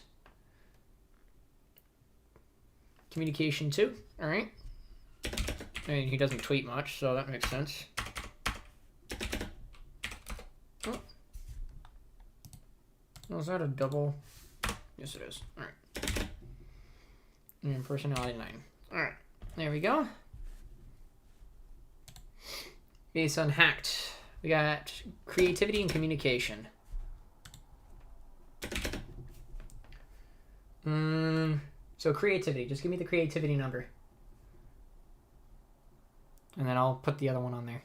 Communication 2. All right. I mean, he doesn't tweet much, so that makes sense. Oh. Was that a double? Yes, it is. All right. And personality 9. All right. There we go. Based on hacked, we got creativity and communication. So creativity, just give me the creativity number. And then I'll put the other one on there.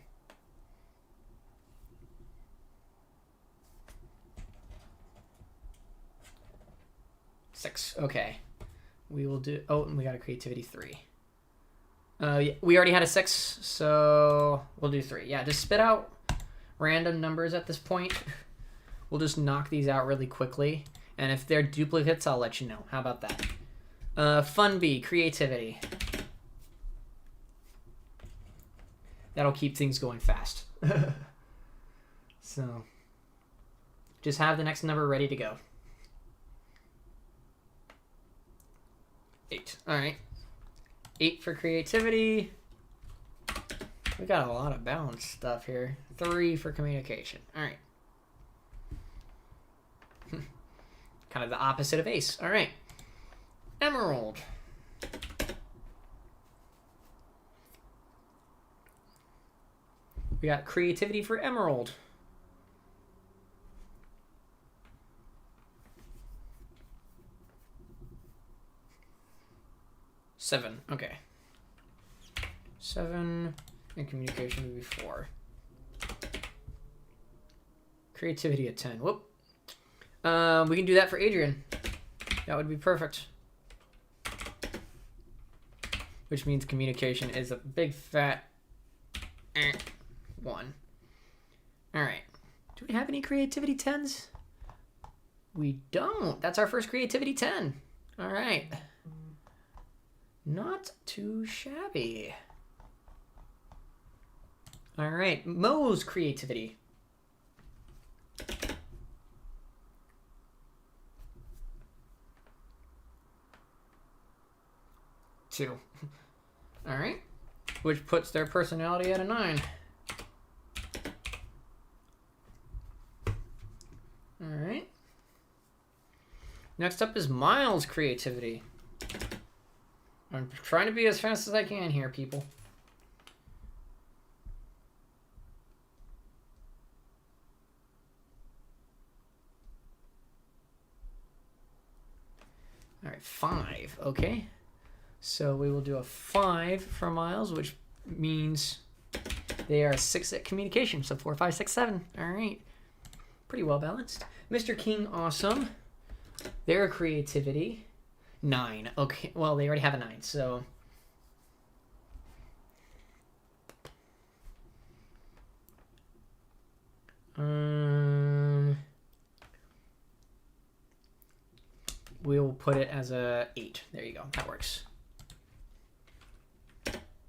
Six, okay. We will do, oh, and we got a creativity 3. Yeah, we already had a 6, so we'll do 3. Yeah, just spit out random numbers at this point. We'll just knock these out really quickly. And if they're duplicates, I'll let you know. How about that? Fun B, creativity. That'll keep things going fast. So, just have the next number ready to go. 8. All right. 8 for creativity. We got a lot of balanced stuff here. 3 for communication. All right. Kind of the opposite of Ace. All right. Emerald. We got creativity for Emerald. Seven. Okay. 7 and communication would be 4. Creativity at 10. Whoop. We can do that for Adrian. That would be perfect. which means communication is a big fat 1. All right. Do we have any creativity 10s? We don't. That's our first creativity 10. All right. Not too shabby. All right. Mo's creativity. 2. All right. Which puts their personality at a 9. All right. Next up is Miles' creativity. I'm trying to be as fast as I can here, people. All right, 5. Okay. So we will do a 5 for Miles, which means they are 6 at communication. So 4, 5, 6, 7. All right. Pretty well balanced. Mr. King, awesome. Their creativity, 9. Okay, well, they already have a 9, so... we'll put it as a 8. There you go. That works.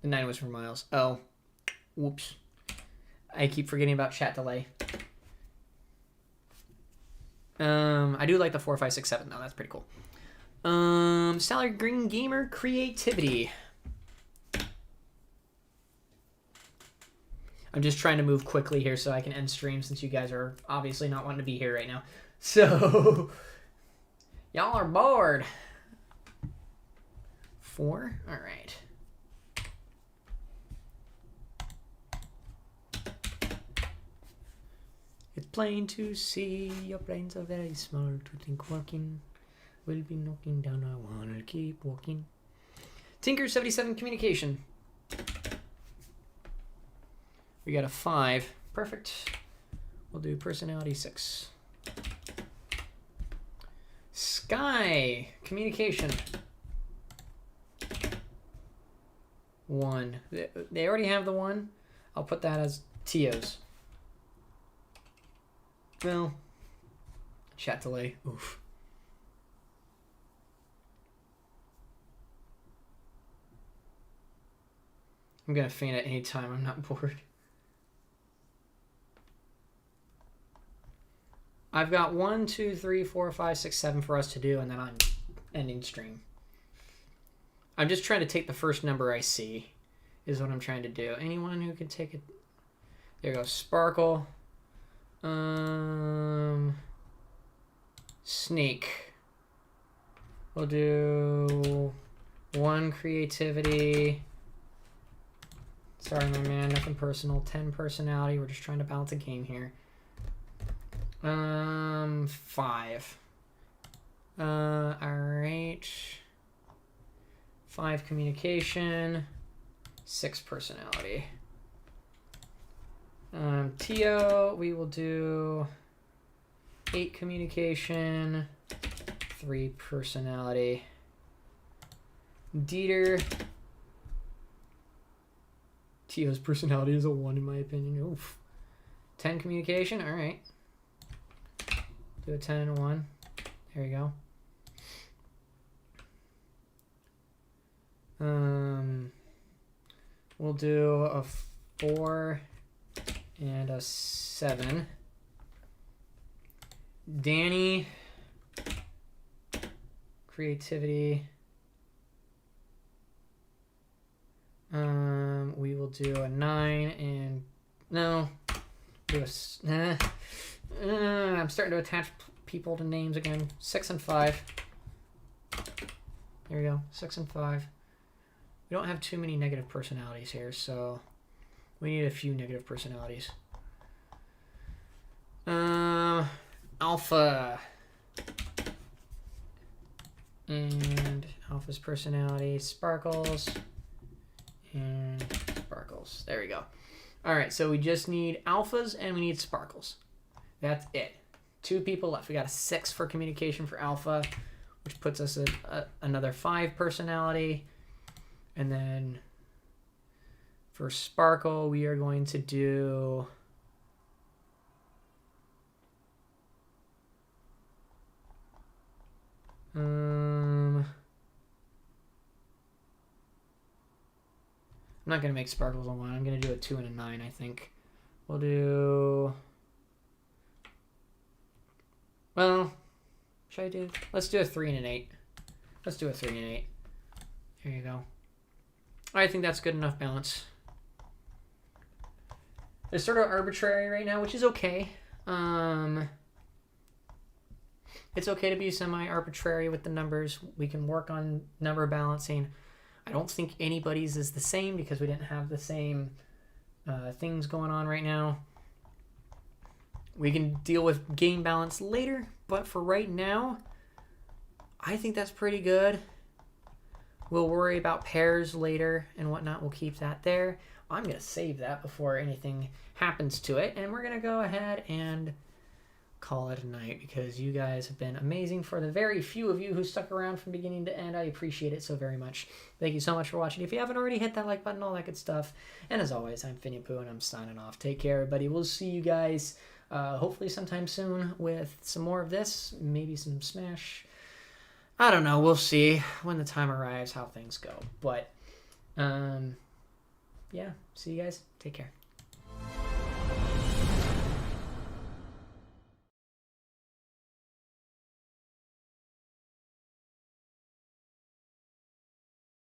The 9 was for Miles. Oh, whoops. I keep forgetting about chat delay. I do like the 4, 5, 6, 7 though. That's pretty cool. Salary Green Gamer creativity. I'm just trying to move quickly here so I can end stream since you guys are obviously not wanting to be here right now. So y'all are bored. 4. All right. It's plain to see your brains are very small to think walking will be knocking down. I wanna keep walking. Tinker 77 communication. We got a 5. Perfect. We'll do personality 6. Sky communication. 1. They already have the 1. I'll put that as TOs. Well, chat delay. Oof. I'm gonna faint at any time. I'm not bored. I've got 1, 2, 3, 4, 5, 6, 7 for us to do, and then I'm ending stream. I'm just trying to take the first number I see, is what I'm trying to do. Anyone who can take it? There goes Sparkle. Snake. We'll do 1 creativity. Sorry, my man, nothing personal. 10 personality. We're just trying to balance a game here. 5. Alright. 5 communication. 6 personality. TO, we will do 8 communication, 3 personality. Dieter, TO's personality is a 1 in my opinion. Oof. 10 communication, all right. Do a 10 and a 1. There you go. We'll do a 4 and a 7. Danny, creativity. We will do a 9 and no. Do a, I'm starting to attach people to names again. 6 and 5. There we go. 6 and 5. We don't have too many negative personalities here, so we need a few negative personalities. Alpha. And Alpha's personality. Sparkles. And Sparkles. There we go. Alright, so we just need Alphas and we need Sparkles. That's it. 2 people left. We got a 6 for communication for Alpha, which puts us at another 5 personality. And then for sparkle, we are going to do... I'm not going to make sparkles a 1. I'm going to do a 2 and a 9, I think. We'll do... Well, should I do... Let's do a 3 and an 8. Let's do a 3 and an 8. Here you go. I think that's good enough balance. It's sort of arbitrary right now, which is okay. It's okay to be semi-arbitrary with the numbers. We can work on number balancing. I don't think anybody's is the same because we didn't have the same things going on right now. We can deal with game balance later, but for right now, I think that's pretty good. We'll worry about pairs later and whatnot. We'll keep that there. I'm going to save that before anything happens to it, and we're going to go ahead and call it a night because you guys have been amazing. For the very few of you who stuck around from beginning to end, I appreciate it so very much. Thank you so much for watching. If you haven't already, hit that like button, all that good stuff. And as always, I'm Finny Poo, and I'm signing off. Take care, everybody. We'll see you guys hopefully sometime soon with some more of this, maybe some Smash. I don't know. We'll see when the time arrives how things go. But, yeah, see you guys. Take care.